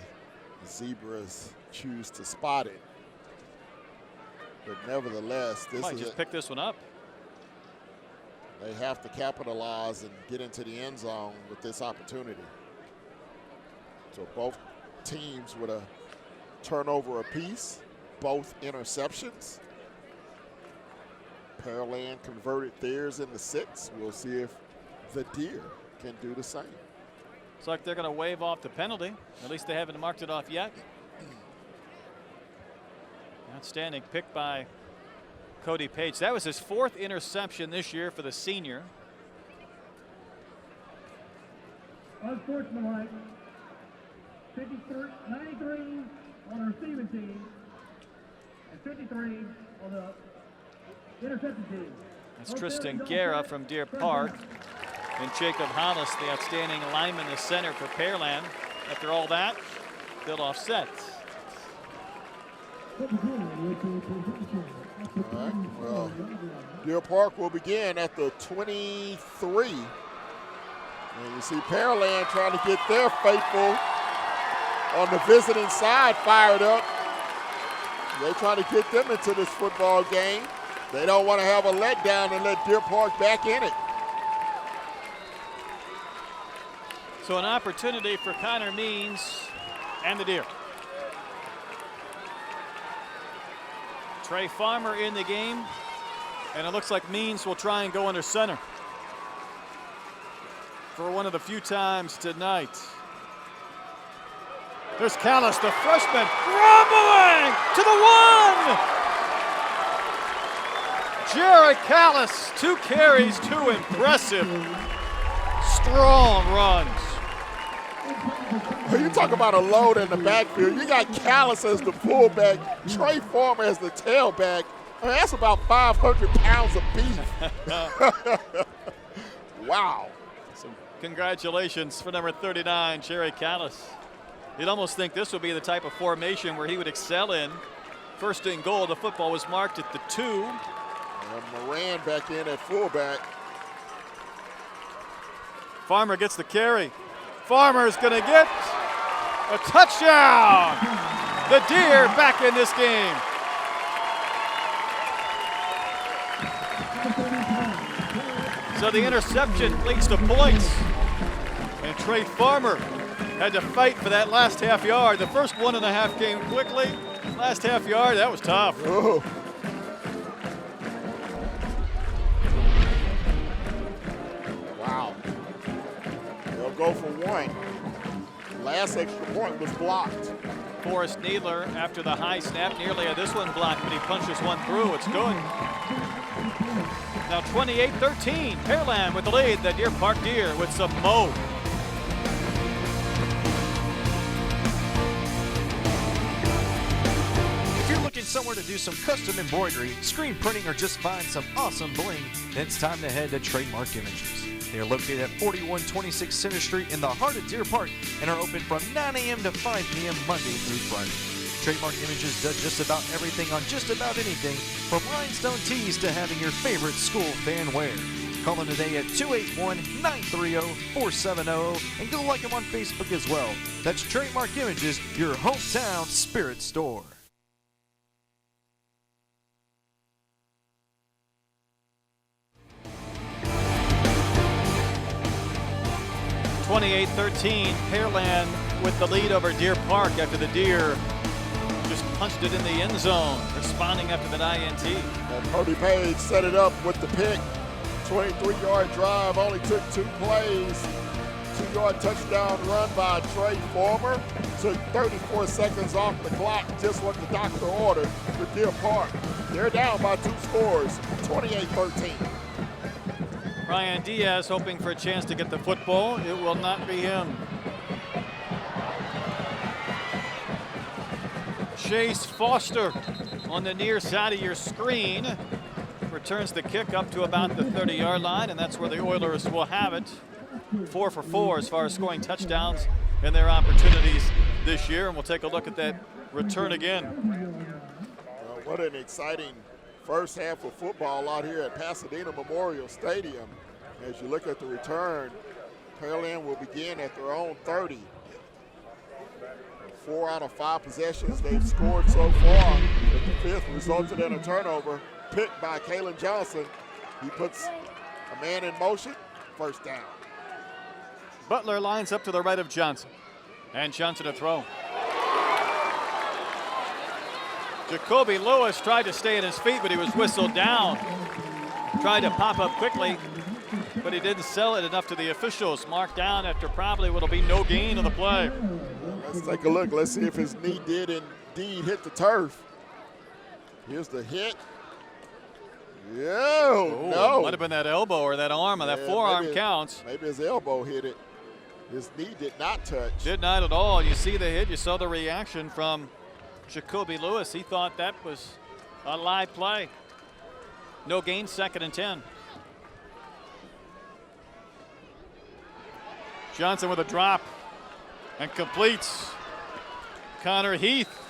Zebras choose to spot it. But nevertheless, this might just pick this one up. They have to capitalize and get into the end zone with this opportunity. So both teams with a turnover apiece, both interceptions. Pearland converted theirs into 6. We'll see if the Deer can do the same. Looks like they're going to wave off the penalty. At least they haven't marked it off yet. Outstanding pick by Cody Page. That was his 4th interception this year for the senior. Unsportsmanlike. 93 on the receiving team and 53 on the interception team. That's Tristan Guerra from Deer Park. And Jacob Hollis, the outstanding lineman, the center for Pearland. After all that, they'll offset. All right, well, Deer Park will begin at the 23. And you see Pearland trying to get their faithful on the visiting side fired up. They're trying to get them into this football game. They don't want to have a letdown and let Deer Park back in it. So an opportunity for Connor Means and the Deer. Trey Farmer in the game, and it looks like Means will try and go under center for one of the few times tonight. There's Callis, the freshman, rumbling to the 1. Jared Callis, 2 carries, 2 impressive, strong runs. You talk about a load in the backfield. You got Callis as the fullback, Trey Farmer as the tailback. I mean, that's about 500 pounds of beef. Wow. So congratulations for number 39, Jerry Callis. You'd almost think this would be the type of formation where he would excel in. First and goal, the football was marked at the 2. And Moran back in at fullback. Farmer gets the carry. Farmer's going to get a touchdown. The Deer back in this game. So the interception leads to points. And Trey Farmer had to fight for that last half yard. The first 1.5 came quickly. Last half yard, that was tough. Oh. Wow. They'll go for 1. Last extra point was blocked. Forrest Needler, after the high snap, nearly had this one blocked, but he punches one through. It's good. Now 28-13, Pearland with the lead. The Deer Park Deer with some mo. If you're looking somewhere to do some custom embroidery, screen printing, or just find some awesome bling, then it's time to head to Trademark Images. They are located at 4126 Center Street in the heart of Deer Park and are open from 9 a.m. to 5 p.m. Monday through Friday. Trademark Images does just about everything on just about anything, from rhinestone tees to having your favorite school fan wear. Call them today at 281-930-4700 and go like them on Facebook as well. That's Trademark Images, your hometown spirit store. (28-13), Pearland with the lead over Deer Park after the Deer just punched it in the end zone, responding after that INT. And Cody Page set it up with the pick. 23-yard drive, only took 2 plays. 2-yard touchdown run by Trey Former. Took 34 seconds off the clock, just what the doctor ordered for Deer Park. They're down by 2 scores, 28-13. Ryan Diaz hoping for a chance to get the football. It will not be him. Chase Foster on the near side of your screen returns the kick up to about the 30-yard line, and that's where the Oilers will have it. 4 for 4 as far as scoring touchdowns in their opportunities this year, and we'll take a look at that return again. What an exciting first half of football out here at Pasadena Memorial Stadium. As you look at the return, Pearland will begin at their own 30. 4 out of 5 possessions they've scored so far, but the 5th resulted in a turnover picked by Kalen Johnson. He puts a man in motion, first down. Butler lines up to the right of Johnson, and Johnson to throw. Jacoby Lewis tried to stay on his feet, but he was whistled down. Tried to pop up quickly, but he didn't sell it enough to the officials. Marked down after probably what'll be no gain on the play. Let's take a look. Let's see if his knee did indeed hit the turf. Here's the hit. Yeah, no. Might have been that elbow or that arm, or that forearm counts. Maybe his elbow hit it. His knee did not touch. Did not at all. You see the hit. You saw the reaction from Jacoby Lewis. He thought that was a live play. No gain, 2nd and 10. Johnson with a drop and completes. Connor Heath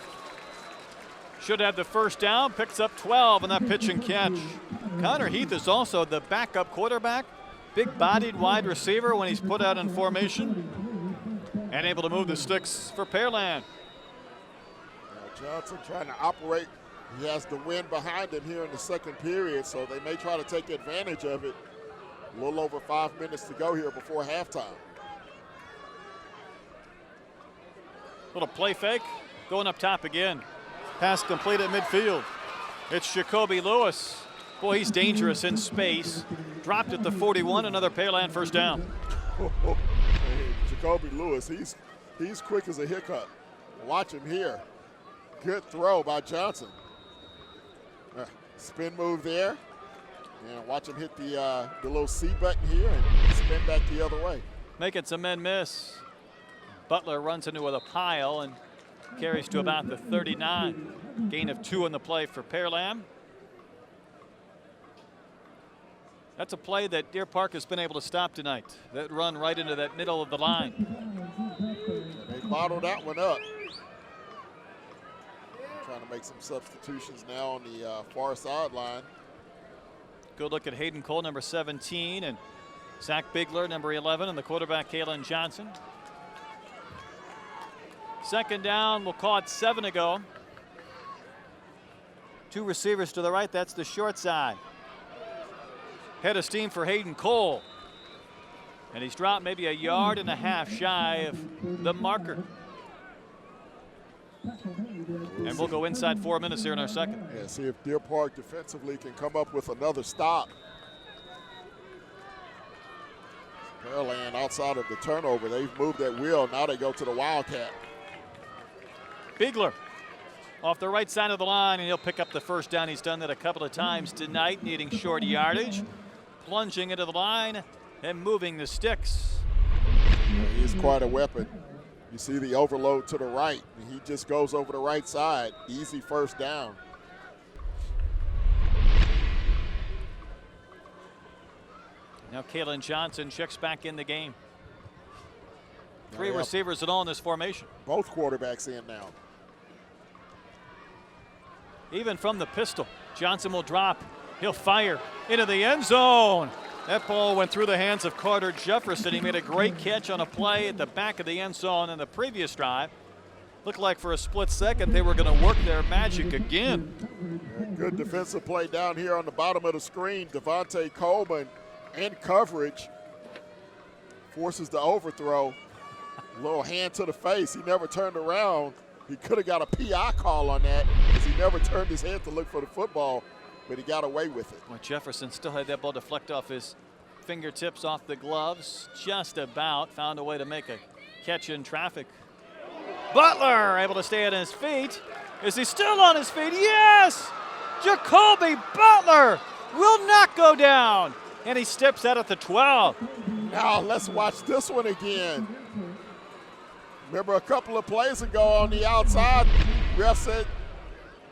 should have the first down, picks up 12 on that pitch and catch. Connor Heath is also the backup quarterback, big-bodied wide receiver when he's put out in formation, and able to move the sticks for Pearland. Johnson trying to operate. He has the wind behind him here in the second period, so they may try to take advantage of it. A little over 5 minutes to go here before halftime. Little play fake, going up top again. Pass complete at midfield. It's Jacoby Lewis. Boy, he's dangerous in space. Dropped at the 41, another Pearland first down. Hey, Jacoby Lewis, he's quick as a hiccup. Watch him here. Good throw by Johnson. Spin move there. And watch him hit the little C button here and spin back the other way. Making some men miss. Butler runs into a pile and carries to about the 39. Gain of 2 on the play for Pearland. That's a play that Deer Park has been able to stop tonight. That run right into that middle of the line. They bottled that one up. Trying to make some substitutions now on the far sideline. Good look at Hayden Cole, number 17, and Zach Bigler, number 11, and the quarterback, Kalen Johnson. 2nd down, we'll call it 7 ago. 2 receivers to the right, that's the short side. Head of steam for Hayden Cole. And he's dropped maybe 1.5 yards shy of the marker. And we'll go inside 4 minutes here in our second. Yeah, see if Deer Park defensively can come up with another stop. Pearland outside of the turnover, they've moved that wheel. Now they go to the Wildcat. Bigler off the right side of the line, and he'll pick up the first down. He's done that a couple of times tonight, needing short yardage. Plunging into the line and moving the sticks. Yeah, he's quite a weapon. You see the overload to the right. He just goes over the right side. Easy first down. Now Kalen Johnson checks back in the game. 3 receivers at all in this formation. Both quarterbacks in now. Even from the pistol, Johnson will drop. He'll fire into the end zone. That ball went through the hands of Carter Jefferson. He made a great catch on a play at the back of the end zone in the previous drive. Looked like for a split second they were going to work their magic again. Good defensive play down here on the bottom of the screen. Devontae Coleman in coverage forces the overthrow. Little hand to the face. He never turned around. He could have got a PI call on that because he never turned his head to look for the football, but he got away with it. Well, Jefferson still had that ball deflect off his fingertips off the gloves. Just about found a way to make a catch in traffic. Butler able to stay on his feet. Is he still on his feet? Yes! Jacoby Butler will not go down. And he steps out at the 12. Now let's watch this one again. Remember a couple of plays ago on the outside, ref said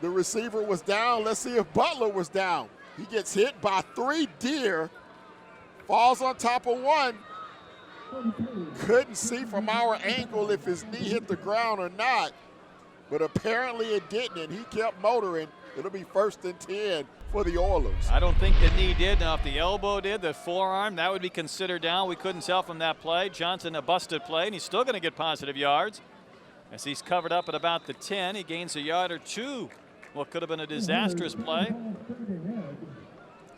the receiver was down. Let's see if Butler was down. He gets hit by 3 deer, falls on top of one. Couldn't see from our angle if his knee hit the ground or not, but apparently it didn't, and he kept motoring. It'll be 1st and 10 for the Oilers. I don't think the knee did. Now, if the elbow did, the forearm, that would be considered down. We couldn't tell from that play. Johnson a busted play, and he's still going to get positive yards. As he's covered up at about the 10, he gains a yard or 2. What could have been a disastrous play.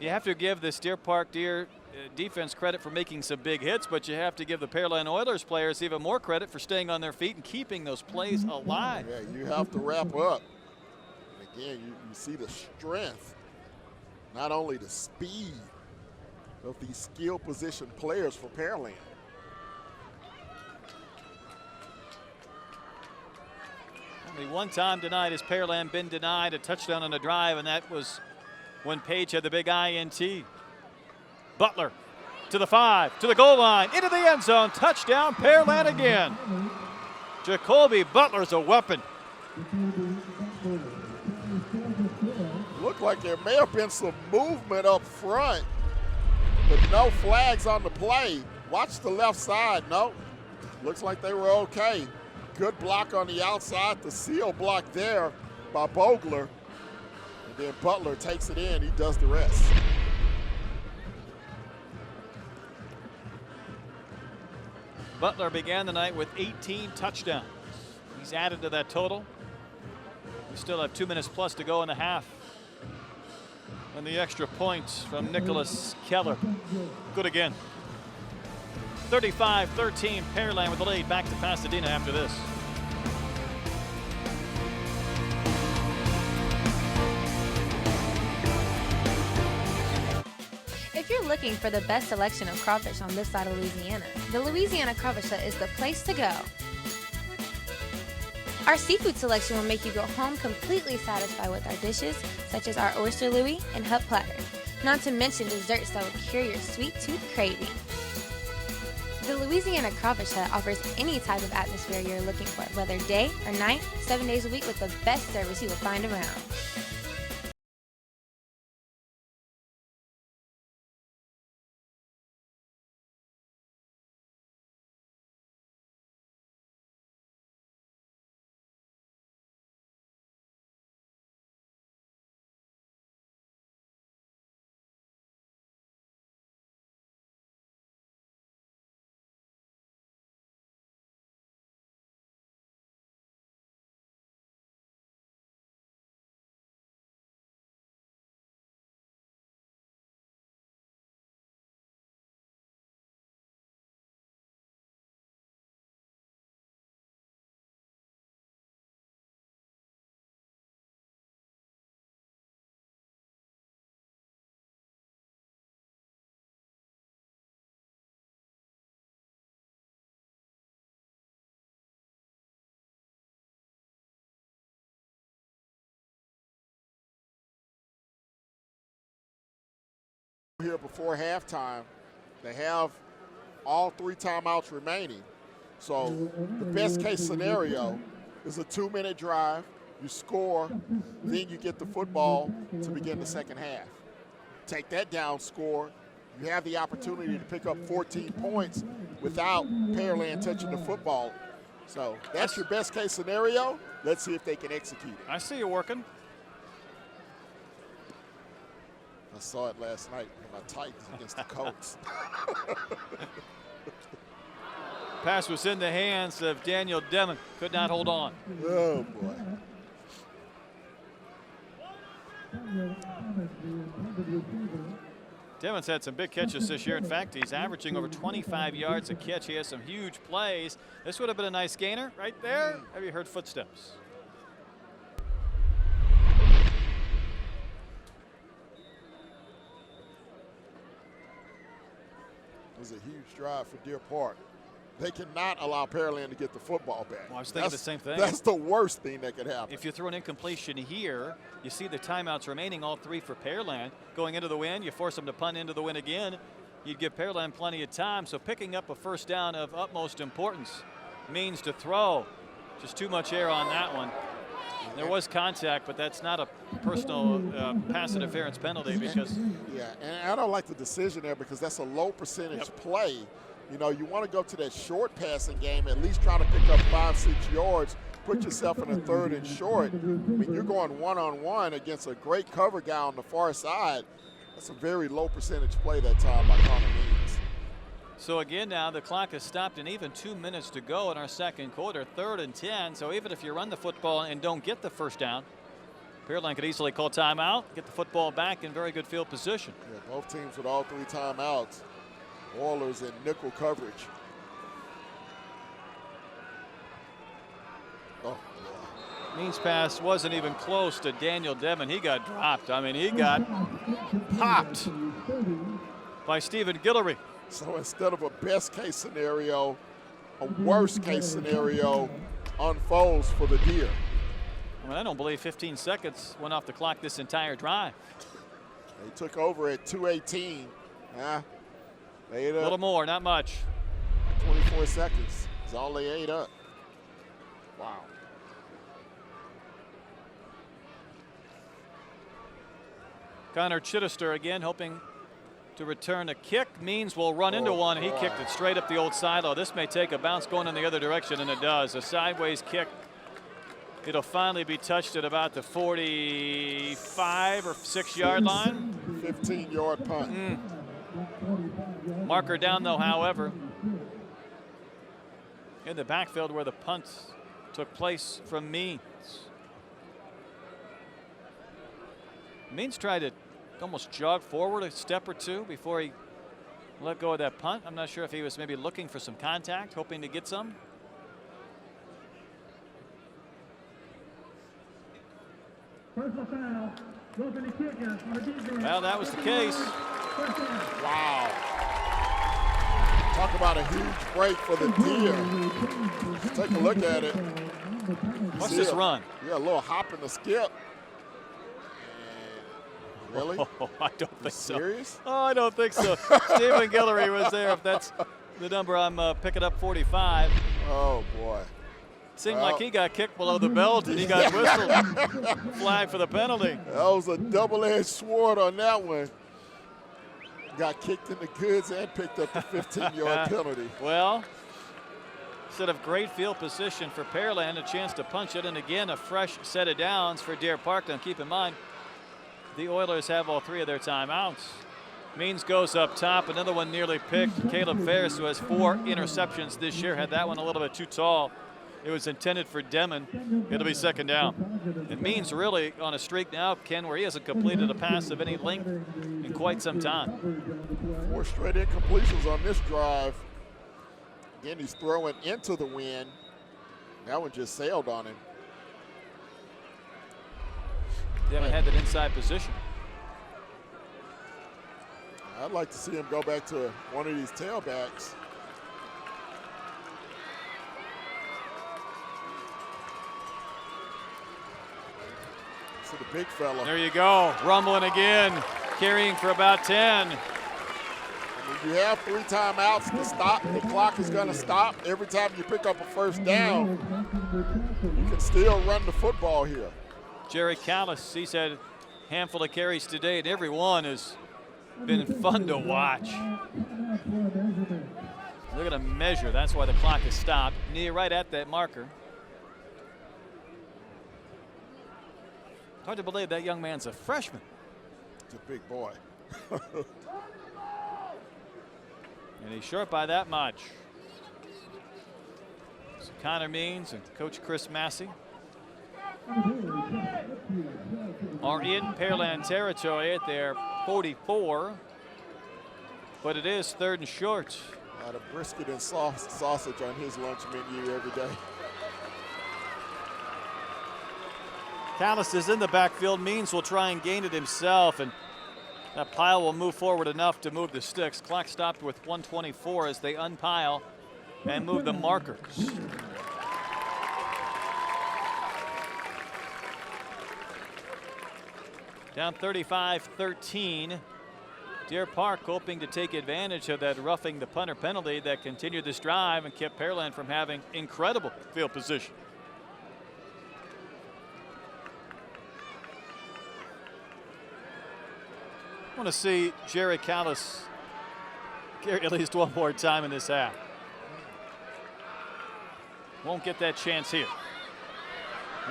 You have to give this Deer Park Deer defense credit for making some big hits, but you have to give the Pearland Oilers players even more credit for staying on their feet and keeping those plays alive. Yeah, you have to wrap up. And again, you see the strength, not only the speed of these skill position players for Pearland. Only one time tonight has Pearland been denied a touchdown on a drive, and that was when Page had the big INT. Butler to the 5, to the goal line, into the end zone, touchdown Pearland again. Jacoby Butler's a weapon. Looked like there may have been some movement up front, but no flags on the play. Watch the left side, no. Looks like they were okay. Good block on the outside, the seal block there by Bogler. And then Butler takes it in, he does the rest. Butler began the night with 18 touchdowns. He's added to that total. We still have 2 minutes plus to go in the half. And the extra points from Nicholas Keller. Good again. 35-13, Pearland with the lead. Back to Pasadena after this. If you're looking for the best selection of crawfish on this side of Louisiana, the Louisiana Crawfish Hut is the place to go. Our seafood selection will make you go home completely satisfied with our dishes, such as our oyster louie and hut platter, not to mention desserts that will cure your sweet tooth craving. The Louisiana Crawfish Hut offers any type of atmosphere you're looking for, whether day or night, 7 days a week with the best service you will find around. Here before halftime, they have all 3 timeouts remaining. So the best case scenario is a 2-minute drive, you score, then you get the football to begin the second half. Take that down, score, you have the opportunity to pick up 14 points without Pearland touching the football. So that's your best case scenario. Let's see if they can execute it. I see you working. I saw it last night in my Titans against the Colts. Pass was in the hands of Daniel Demon. Could not hold on. Oh, boy. Demon's had some big catches this year. In fact, he's averaging over 25 yards a catch. He has some huge plays. This would have been a nice gainer right there. Have you heard footsteps? It was a huge drive for Deer Park. They cannot allow Pearland to get the football back. Well, I was thinking the same thing. That's the worst thing that could happen. If you throw an incompletion here, you see the timeouts remaining, all 3 for Pearland. Going into the win, you force them to punt into the win again. You'd give Pearland plenty of time. So picking up a first down of utmost importance means to throw. Just too much air on that one. There was contact, but that's not a personal pass interference penalty because. Yeah, and I don't like the decision there because that's a low percentage play. You know, you want to go to that short passing game, at least try to pick up 5-6 yards, put yourself in a 3rd and short. I mean, you're going one-on-one against a great cover guy on the far side. That's a very low percentage play that time by Connor Means. So again now the clock has stopped and even 2 minutes to go in our second quarter, 3rd and 10. So even if you run the football and don't get the first down, Pearland could easily call timeout, get the football back in very good field position. Yeah, both teams with all 3 timeouts. Oilers in nickel coverage. Oh, Means pass wasn't even close to Daniel Devon. He got dropped. I mean, he got popped by Stephen Guillory. So instead of a best case scenario, a worst case scenario unfolds for the Deer. I mean, I don't believe 15 seconds went off the clock this entire drive. They took over at 2:18. They ate up. A little more, not much. 24 seconds is all they ate up. Wow. Connor Chittister again hoping to return a kick. Means will run into one, and he kicked it straight up the old silo. This may take a bounce going in the other direction, and it does. A sideways kick. It'll finally be touched at about the 45 or 6 yard line. 15-yard punt. Marker down though, however, in the backfield where the punt took place from Means. Means tried to almost jog forward a step or two before he let go of that punt. I'm not sure if he was maybe looking for some contact, hoping to get some. Well, that was the case. Wow. Talk about a huge break for the Deer. Take a look at it. What's this run? Yeah, a little hop and a skip. Really? Oh, I don't think so. Serious? Oh, I don't think so. Stephen Guillory was there. If that's the number I'm picking up, 45. Oh, boy. Seemed like he got kicked below the belt and he got whistled. Flag for the penalty. That was a double-edged sword on that one. Got kicked in the goods and picked up the 15-yard penalty. Well, instead of great field position for Pearland, a chance to punch it, and again a fresh set of downs for Deer Park. Now keep in mind, the Oilers have all 3 of their timeouts. Means goes up top, another one nearly picked. Caleb Ferris, who has 4 interceptions this year, had that one a little bit too tall. It was intended for Demon. It'll be second down. It Means really on a streak now, Ken, where he hasn't completed a pass of any length in quite some time. 4 straight incompletions on this drive. Again, he's throwing into the wind. That one just sailed on him. They haven't had that inside position. I'd like to see him go back to one of these tailbacks. To the big fella. There you go, rumbling again, carrying for about 10. If you have 3 timeouts to stop, the clock is going to stop. Every time you pick up a first down, you can still run the football here. Jerry Callis, he's had a handful of carries today, and every one has been fun to watch. Look at a measure. That's why the clock is stopped. Knee right at that marker. Hard to believe that young man's a freshman. He's a big boy. And he's short by that much. So Connor Means and Coach Chris Massey are in Pearland territory at their 44. But it is 3rd and short. A lot of brisket and sausage on his lunch menu every day. Callis is in the backfield. Means will try and gain it himself, and That pile will move forward enough to move the sticks. Clock stopped with 1:24 as they unpile and move the markers. Down 35-13. Deer Park hoping to take advantage of that roughing the punter penalty that continued this drive and kept Pearland from having incredible field position. I want to see Jerry Callis carry at least one more time in this half. Won't get that chance here.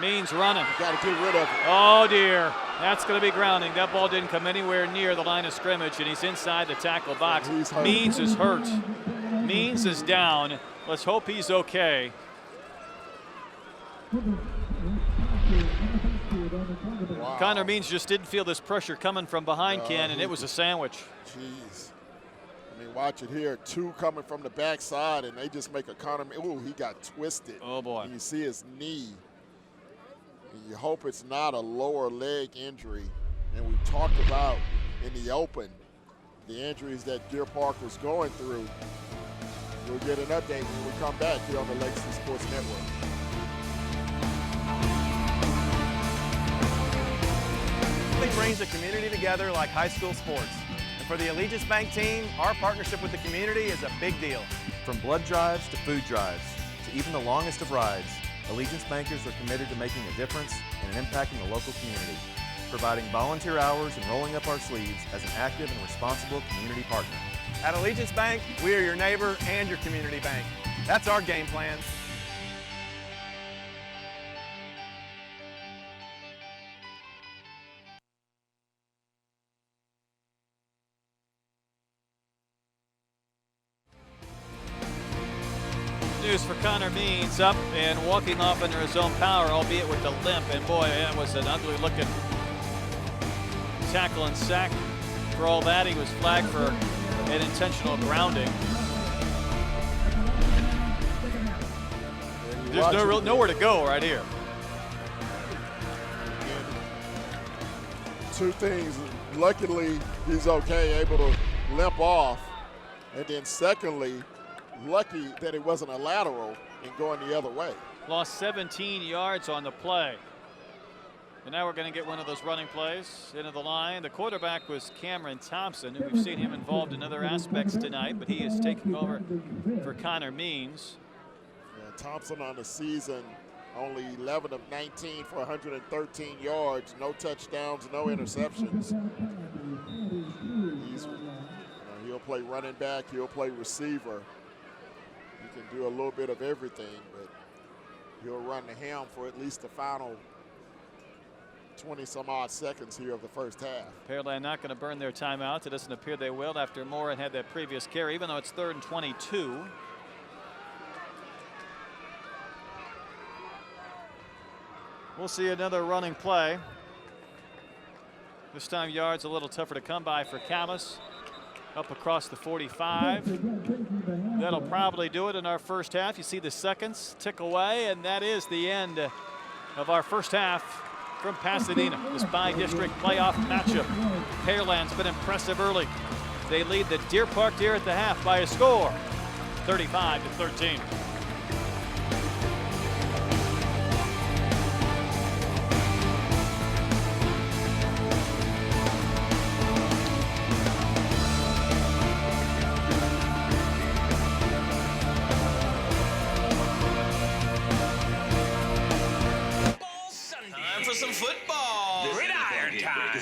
Means running. Got to get rid of it. Oh dear, that's going to be grounding. That ball didn't come anywhere near the line of scrimmage, and he's inside the tackle box. Means is hurt. Means is down. Let's hope he's okay. Wow. Connor Means just didn't feel this pressure coming from behind Ken, and it was a sandwich. Jeez. I mean, watch it here. Two coming from the backside, and they just make a Connor. Ooh, he got twisted. Oh, boy. And you see his knee. And you hope it's not a lower leg injury. And we talked about in the open the injuries that Deer Park was going through. We'll get an update when we come back here on the Legacy Sports Network. Nothing brings the community together like high school sports. And for the Allegiance Bank team, our partnership with the community is a big deal. From blood drives to food drives, to even the longest of rides, Allegiance Bankers are committed to making a difference and impacting the local community, providing volunteer hours and rolling up our sleeves as an active and responsible community partner. At Allegiance Bank, we are your neighbor and your community bank. That's our game plan. News for Connor Means, up and walking off under his own power, albeit with a limp. And boy, that was an ugly looking tackle and sack. For all that, he was flagged for an intentional grounding. There's nowhere to go right here. Two things. Luckily, he's okay, able to limp off. And then secondly, lucky that it wasn't a lateral and going the other way. Lost 17 yards on the play. And now we're going to get one of those running plays into the line. The quarterback was Cameron Thompson, and we've seen him involved in other aspects tonight, but he is taking over for Connor Means. Yeah, Thompson on the season, only 11 of 19 for 113 yards, no touchdowns, no interceptions. He'll play running back, he'll play receiver. He can do a little bit of everything, but he'll run the helm for at least the final 20-some-odd seconds here of the first half. Pearland not going to burn their timeout. It doesn't appear they will after Moore had that previous carry, even though it's 3rd and 22. We'll see another running play. This time yards a little tougher to come by for Callis. Up across the 45. That'll probably do it in our first half. You see the seconds tick away, and that is the end of our first half from Pasadena. This bi-district playoff matchup. Pearland's been impressive early. They lead the Deer Park Deer at the half by a score, 35-13.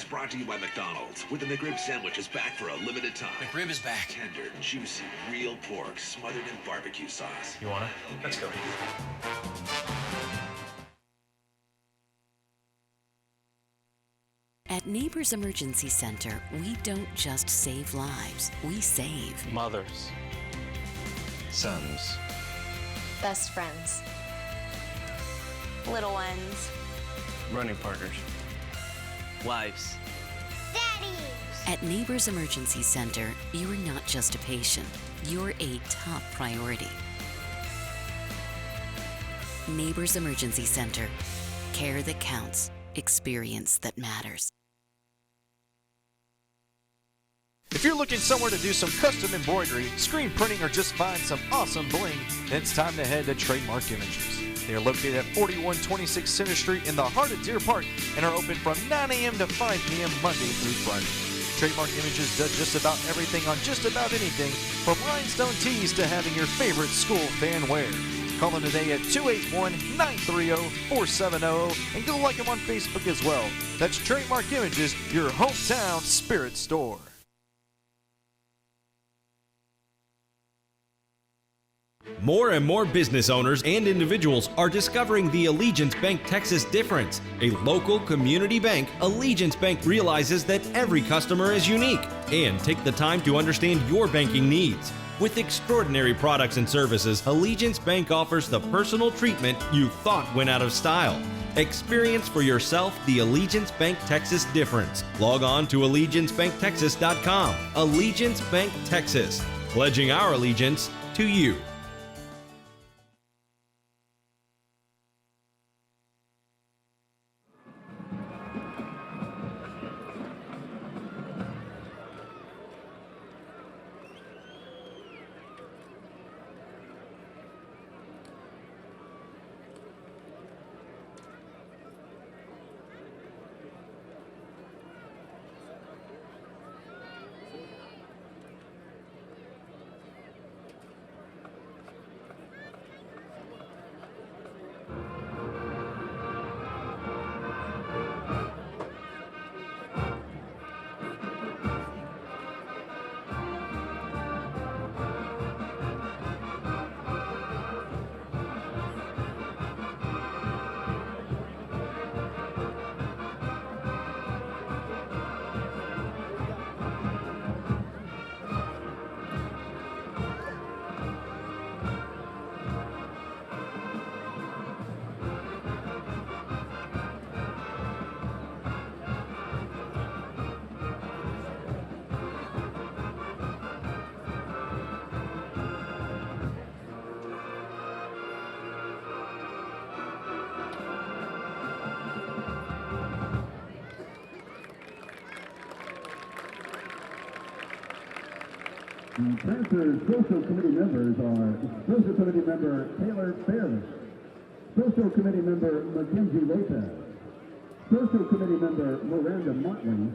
Brought to you by McDonald's, with the McRib sandwich is back for a limited time. McRib is back. Tender, juicy, real pork smothered in barbecue sauce. You want it? Let's go. At Neighbors Emergency Center, we don't just save lives, we save mothers, sons, best friends, little ones, running partners, wives. At Neighbors Emergency Center, you're not just a patient, you're a top priority. Neighbors Emergency Center. Care that counts, experience that matters. If you're looking somewhere to do some custom embroidery, screen printing, or just find some awesome bling, then it's time to head to Trademark Images. They are located at 4126 Center Street in the heart of Deer Park and are open from 9 a.m. to 5 p.m. Monday through Friday. Trademark Images does just about everything on just about anything, from rhinestone tees to having your favorite school fan wear. Call them today at 281-930-4700 and go like them on Facebook as well. That's Trademark Images, your hometown spirit store. More and more business owners and individuals are discovering the Allegiance Bank Texas difference. A local community bank, Allegiance Bank realizes that every customer is unique and take the time to understand your banking needs. With extraordinary products and services, Allegiance Bank offers the personal treatment you thought went out of style. Experience for yourself the Allegiance Bank Texas difference. Log on to AllegianceBankTexas.com. Allegiance Bank Texas, pledging our allegiance to you. The transfer social committee members are social committee member Taylor Pearland, social committee member Mackenzie Lopez, social committee member Miranda Motley,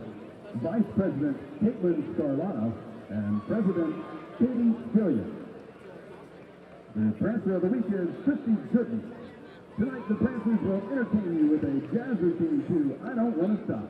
vice president Caitlin Scarlata, and president Katie Fillion. The transfer of the week is Christy Gooden. Tonight the transfers will entertain you with a jazz routine to I Don't Want to Stop.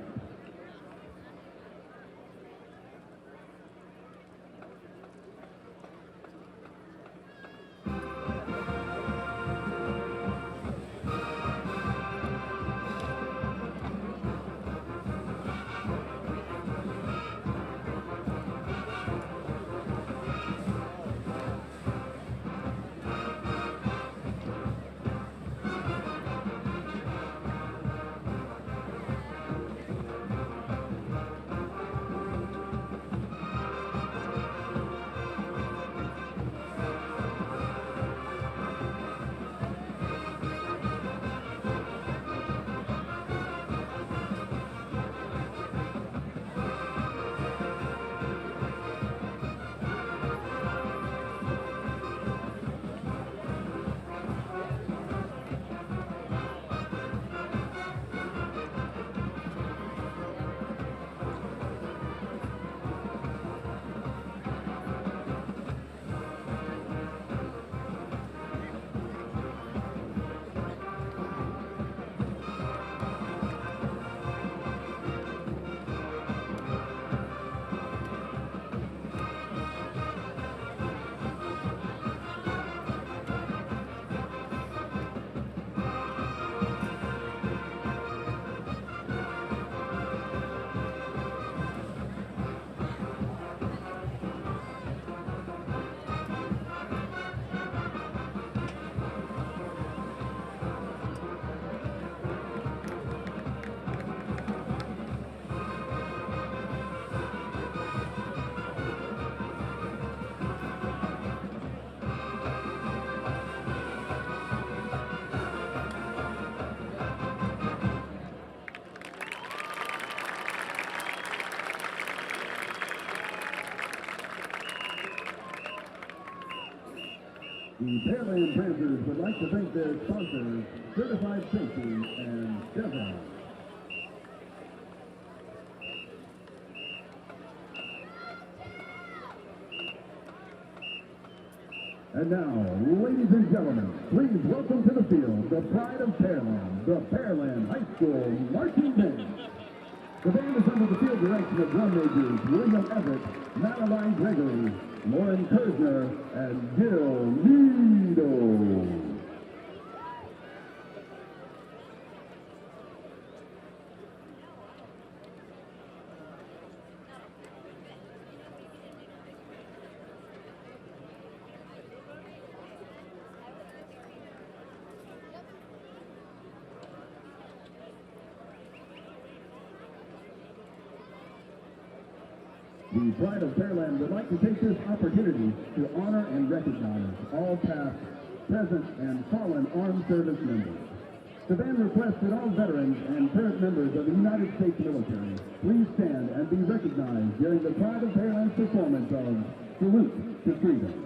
Pearland Panthers would like to thank their sponsors, Certified Safety and Chevron. And now, ladies and gentlemen, please welcome to the field the pride of Pearland, the Pearland High School Marching Band. The band is under the field direction of drum majors William Everett, Madeline Gregory, Lauren Kersner, and Gil Nido. The Pride of Pearland would like to take this opportunity to honor and recognize all past, present, and fallen armed service members. The band requests that all veterans and current members of the United States military please stand and be recognized during the Pride of Pearland's performance of Salute to Freedom.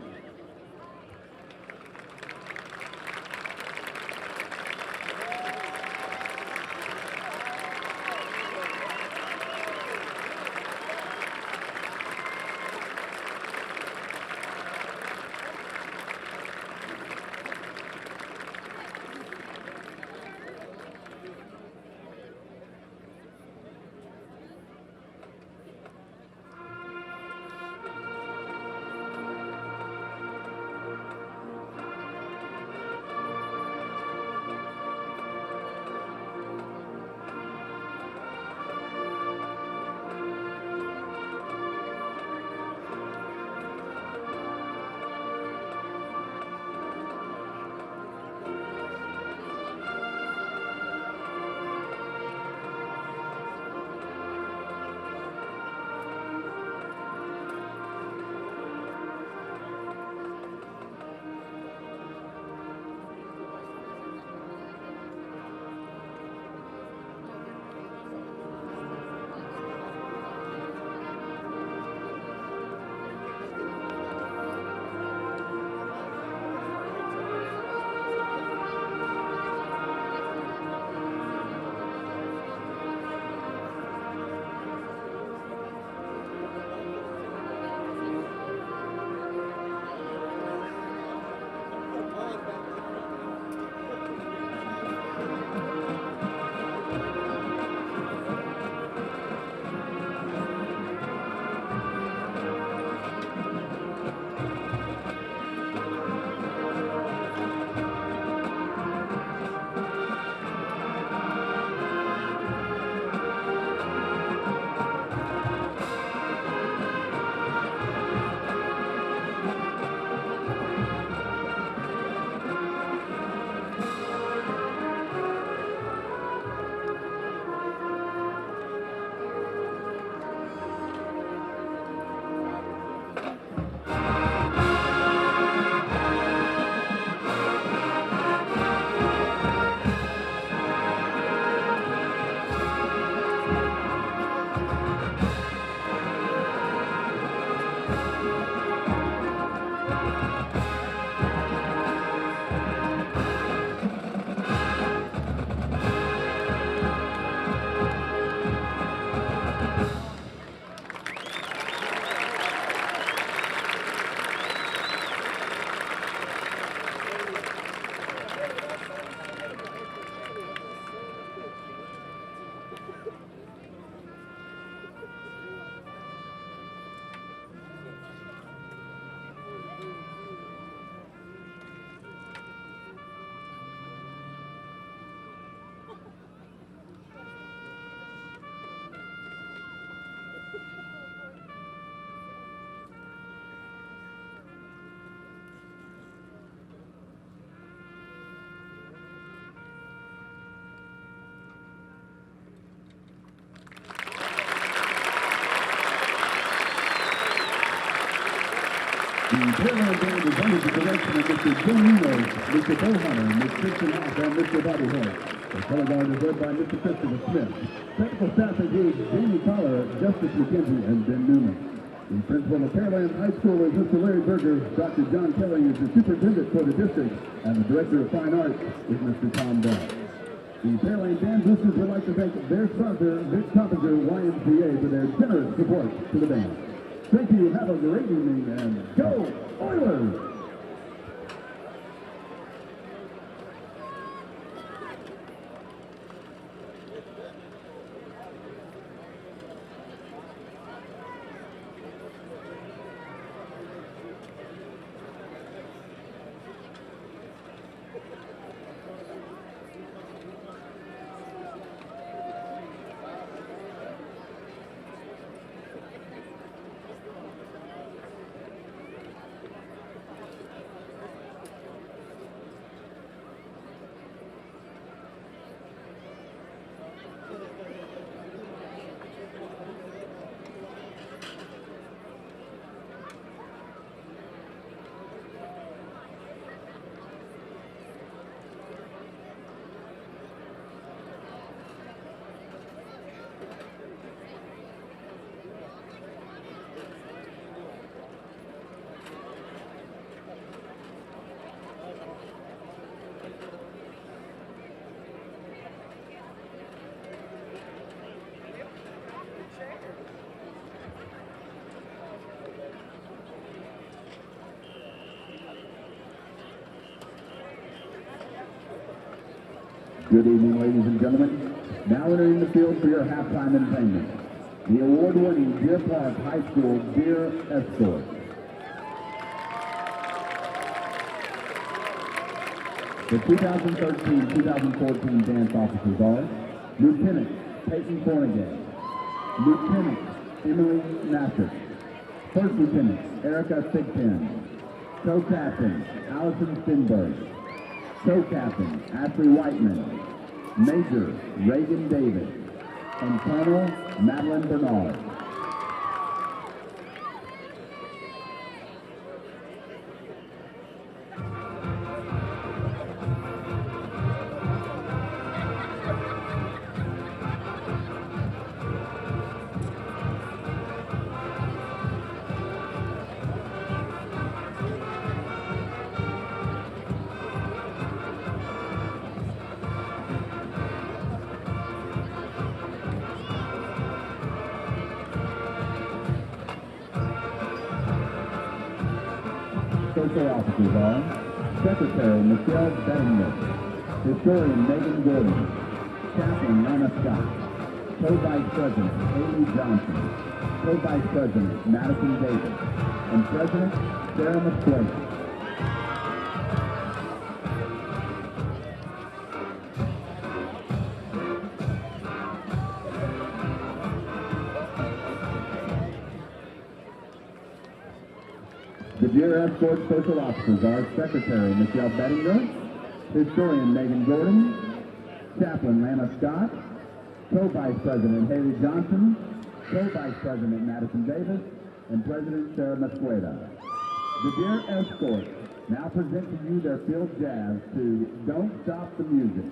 The Perland band is under the direction of Mr. Jim Nino, Mr. Bo Hunter, Ms. Kristen Hoff, and Mr. Bobby Holt. The color guard is led by Mr. Christopher Smith. Technical staff includes Jamie Collar, Justice McKenzie, and Ben Newman. The principal of Pearland High School is Mr. Larry Berger. Dr. John Kelly is the superintendent for the district, and the director of fine arts is Mr. Tom Bell. The Pearland Band Boosters would like to thank their sponsor, Vic Coppinger YMCA, for their generous support to the band. Thank you, have a great evening, and go Oilers! Good evening, ladies and gentlemen. Now entering the field for your halftime entertainment, the award-winning Deer Park High School Deer Escort. The 2013-2014 dance officers are Lieutenant Peyton Fornegay, Lieutenant Emily Nassif, First Lieutenant Erica Thigpen, Co-Captain Allison Stenberg, Co-Captain Ashley Whiteman, Major Reagan Davis, and Colonel Madeline Bernard. Social officers are Secretary Michelle Bettinger, Historian Megan Gordon, Chaplain Lana Scott, Co-Vice President Haley Johnson, Co-Vice President Madison Davis, and President Sarah McQuaid. The Deer Escort Social Officers are Secretary Michelle Bettinger, Historian Megan Gordon, Chaplain Lana Scott, Co-Vice President Haley Johnson, Co-Vice President Madison Davis, and President Sarah Mesqueda. The Deer Escort now present to you their field jazz to Don't Stop the Music.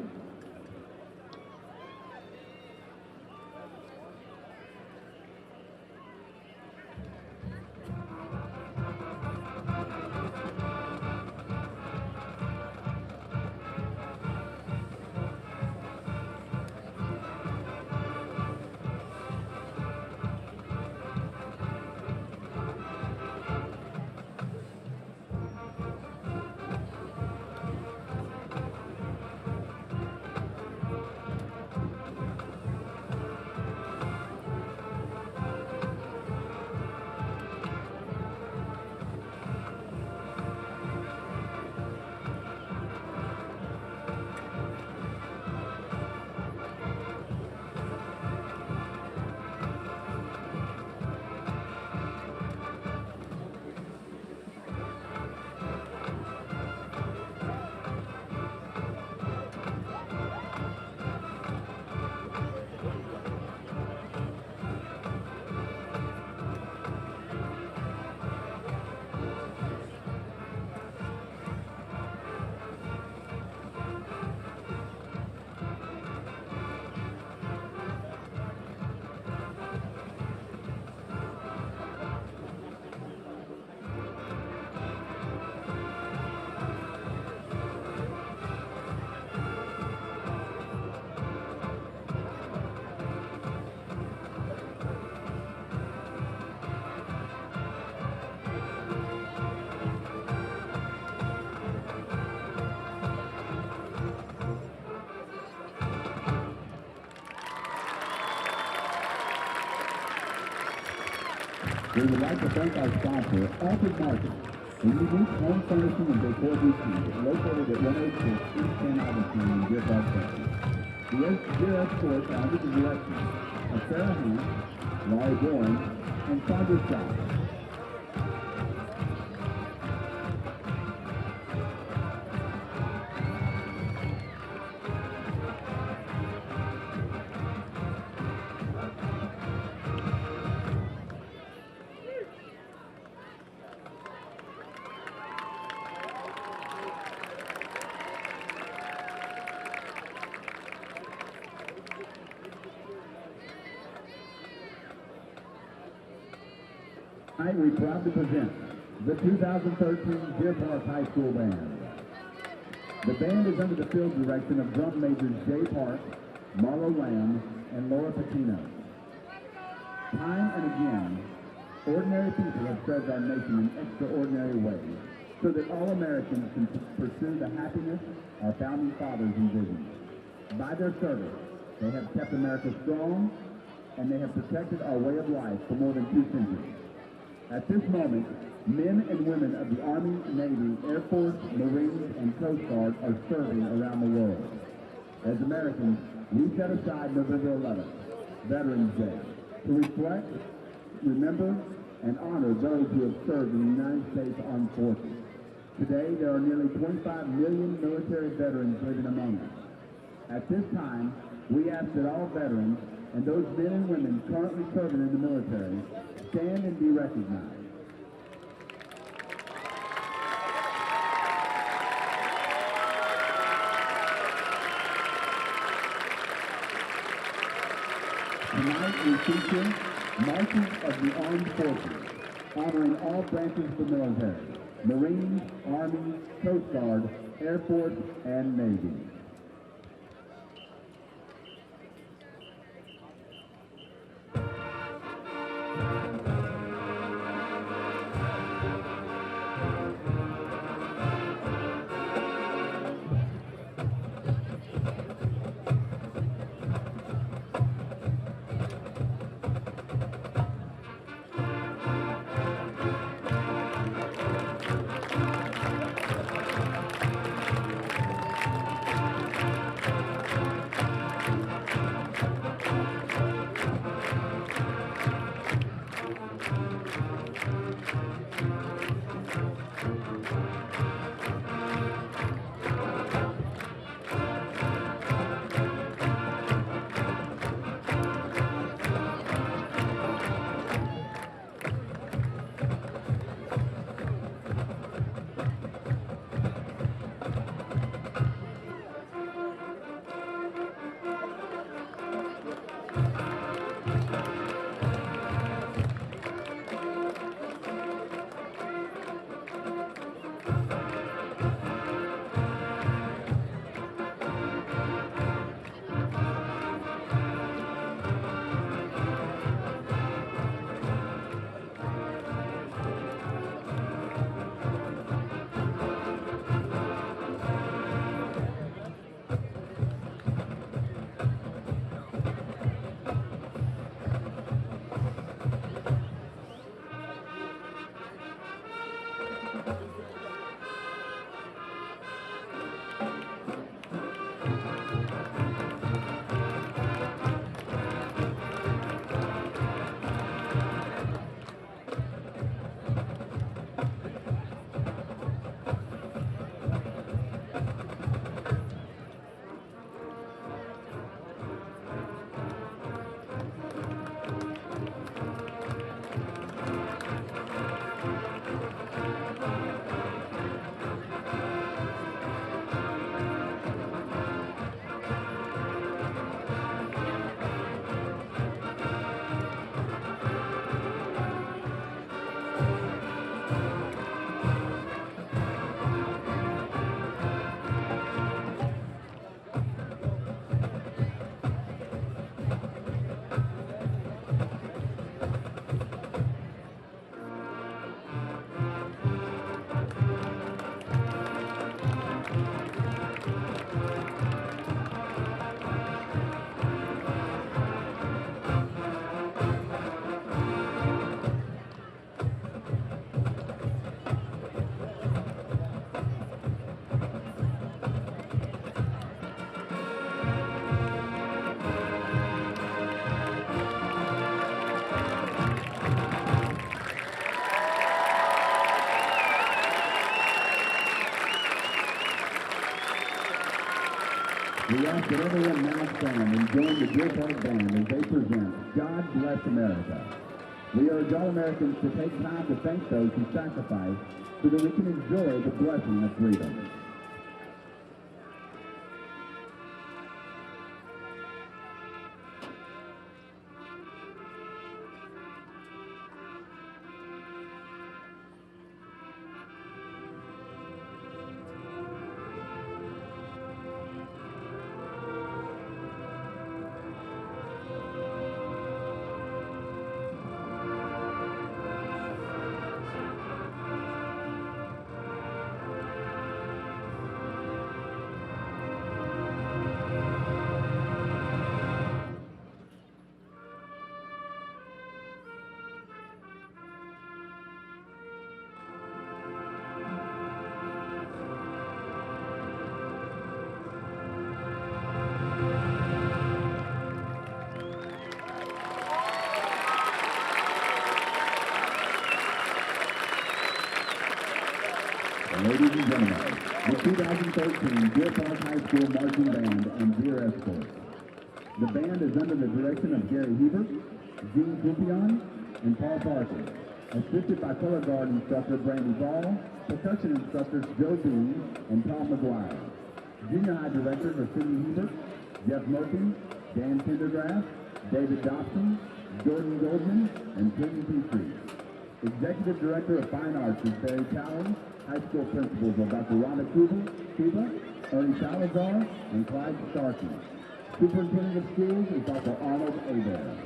We would like to thank our sponsor, Alfred Market, a unique home furnishing and decor boutique located at 106 East San Augustine in Deer Park, Texas. The Deer Escorts are under the direction of Sarah Hunt, Laurie Bourne, and Sandra Scott. Tonight we proudly present the 2013 Deer Park High School Band. The band is under the field direction of drum majors Jay Park, Marlo Lamb, and Laura Patino. Time and again, ordinary people have served our nation in extraordinary ways so that all Americans can pursue the happiness our founding fathers envisioned. By their service, they have kept America strong, and they have protected our way of life for more than 2 centuries. At this moment, men and women of the Army, Navy, Air Force, Marines, and Coast Guard are serving around the world. As Americans, we set aside November 11th, Veterans Day, to reflect, remember, and honor those who have served in the United States Armed Forces. Today, there are nearly 25 million military veterans living among us. At this time, we ask that all veterans and those men and women currently serving in the military stand and be recognized. Tonight we feature Marches of the Armed Forces, honoring all branches of the military: Marines, Army, Coast Guard, Air Force, and Navy. We ask that everyone now stand and join the Deer Park Band as they present God Bless America. We urge all Americans to take time to thank those who sacrificed so that we can enjoy the blessing of freedom. Ladies and gentlemen, the 2013 Deer Park High School Marching Band and Deer Escort. The band is under the direction of Gary Hebert, Gene Coupion, and Paul Parker, assisted by color guard instructor Brandy Ball, percussion instructors Joe Bean and Tom McGuire. Junior high directors are Sidney Hebert, Jeff Murphy, Dan Pendergrass, David Dobson, Jordan Goldman, and Clinton Petrie. Executive Director of Fine Arts is Barry Talley. High school principals are Dr. Rhonda Cuba, Ernie Salazar, and Clyde Starkey. Superintendent of Schools is Dr. Arnold Adair.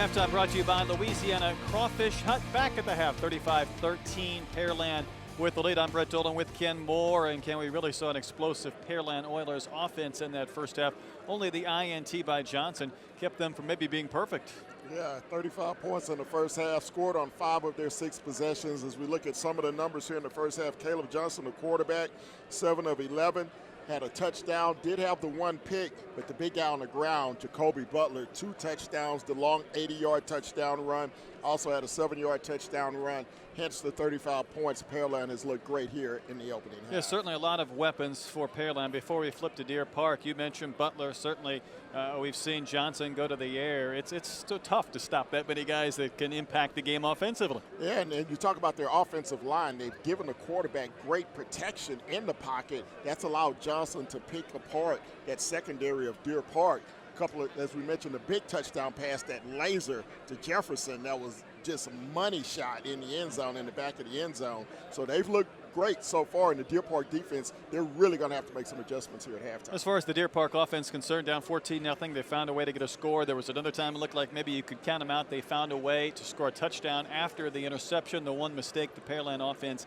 halftime brought to you by Louisiana Crawfish Hut. Back at the half, 35-13, Pearland with the lead. I'm Brett Dolan with Ken Moore, and Ken, we really saw an explosive Pearland Oilers offense in that first half. Only the INT by Johnson kept them from maybe being perfect. Yeah, 35 points in the first half, scored on 5 of their 6 possessions. As we look at some of the numbers here in the first half, Caleb Johnson, the quarterback, 7 of 11. Had a touchdown, did have the 1 pick, but the big guy on the ground, Jacoby Butler, 2 touchdowns, the long 80-yard touchdown run, also had a 7-yard touchdown run, hence the 35 points. Pearland has looked great here in the opening half. Yeah, certainly a lot of weapons for Pearland. Before we flip to Deer Park, you mentioned Butler. Certainly we've seen Johnson go to the air. It's so tough to stop that many guys that can impact the game offensively. Yeah, and you talk about their offensive line. They've given the quarterback great protection in the pocket. That's allowed Johnson to pick apart that secondary of Deer Park. A couple of, as we mentioned, a big touchdown pass, that laser to Jefferson, that was just a money shot in the end zone, in the back of the end zone. So they've looked great so far in the Deer Park defense. They're really going to have to make some adjustments here at halftime. As far as the Deer Park offense concerned, down 14-0, they found a way to get a score. There was another time it looked like maybe you could count them out. They found a way to score a touchdown after the interception, the one mistake the Pearland offense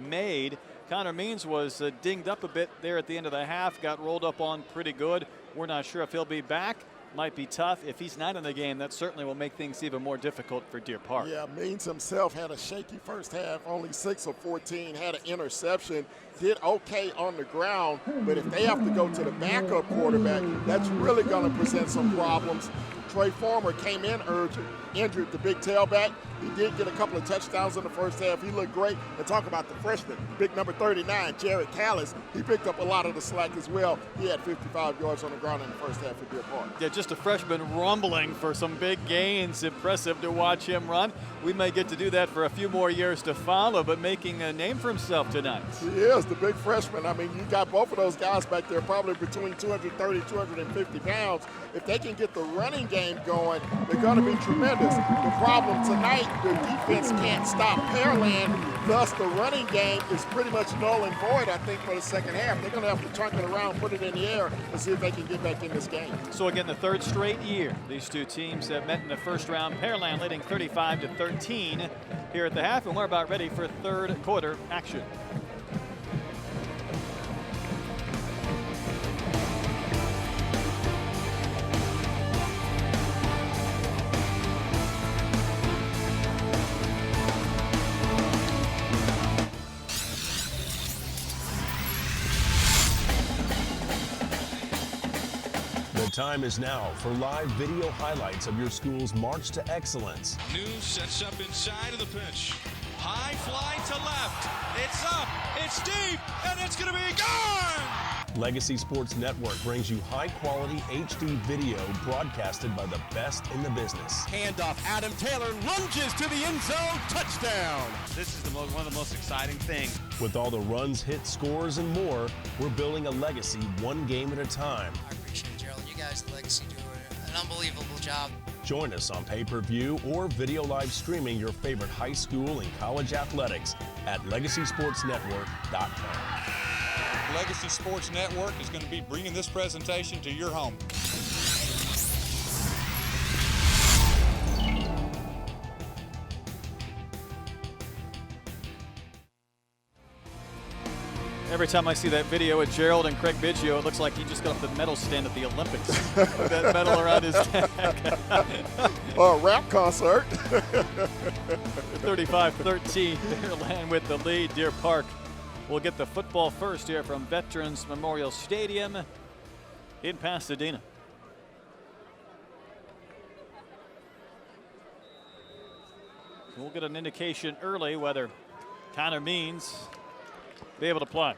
made. Connor Means was dinged up a bit there at the end of the half, got rolled up on pretty good. We're not sure if he'll be back. Might be tough. If he's not in the game, that certainly will make things even more difficult for Deer Park. Yeah, Means himself had a shaky first half, only 6 of 14, had an interception, did okay on the ground, but if they have to go to the backup quarterback, that's really going to present some problems. Trey Farmer came in injured, the big tailback. He did get a couple of touchdowns in the first half. He looked great. And talk about the freshman, big number 39, Jared Callis. He picked up a lot of the slack as well. He had 55 yards on the ground in the first half for Deer Park. Yeah, just a freshman rumbling for some big gains. Impressive to watch him run. We may get to do that for a few more years to follow, but making a name for himself tonight. He is the big freshman. I mean, you got both of those guys back there probably between 230, 250 pounds. If they can get the running game going, they're going to be tremendous. The problem tonight, the defense can't stop Pearland. Thus, the running game is pretty much null and void, I think, for the second half. They're going to have to turn it around, put it in the air, and see if they can get back in this game. So again, the third straight year these two teams have met in the first round. Pearland leading 35-13 here at the half, and we're about ready for third quarter action. The time is now for live video highlights of your school's march to excellence. News sets up inside of the pitch. High fly to left. It's up. It's deep. And it's going to be gone. Legacy Sports Network brings you high-quality HD video broadcasted by the best in the business. Handoff, Adam Taylor lunges to the end zone, touchdown. This is one of the most exciting things. With all the runs, hits, scores, and more, we're building a legacy one game at a time. I appreciate it, Gerald. You guys at Legacy do an unbelievable job. Join us on pay-per-view or video live streaming your favorite high school and college athletics at legacysportsnetwork.com. Legacy Sports Network is going to be bringing this presentation to your home. Every time I see that video with Gerald and Craig Biggio, it looks like he just got off the medal stand at the Olympics with that medal around his neck. Rap concert. 35-13, Pearland with the lead. Deer Park will get the football first here from Veterans Memorial Stadium in Pasadena. We'll get an indication early whether Connor Means be able to play.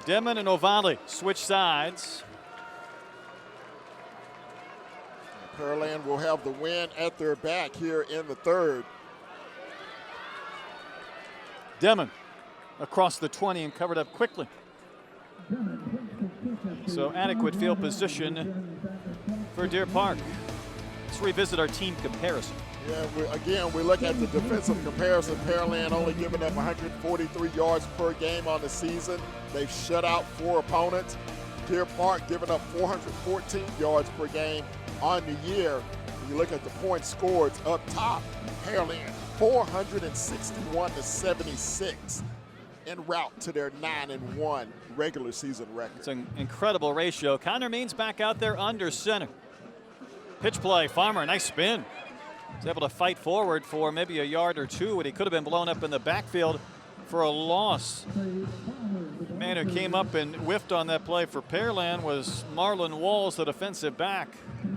Demon and Ovali switch sides. Pearland will have the win at their back here in the third. Demon across the 20 and covered up quickly. So adequate field position for Deer Park. Let's revisit our team comparison. Yeah, we look at the defensive comparison. Pearland only giving up 143 yards per game on the season. They've shut out 4 opponents. Deer Park giving up 414 yards per game on the year. When you look at the points scored up top, Pearland 461-76 en route to their 9-1 regular season record. It's an incredible ratio. Connor Means back out there under center. Pitch play, Farmer, nice spin. He's able to fight forward for maybe a yard or two, and he could have been blown up in the backfield for a loss. The man who came up and whiffed on that play for Pearland was Marlon Walls, the defensive back. Yeah,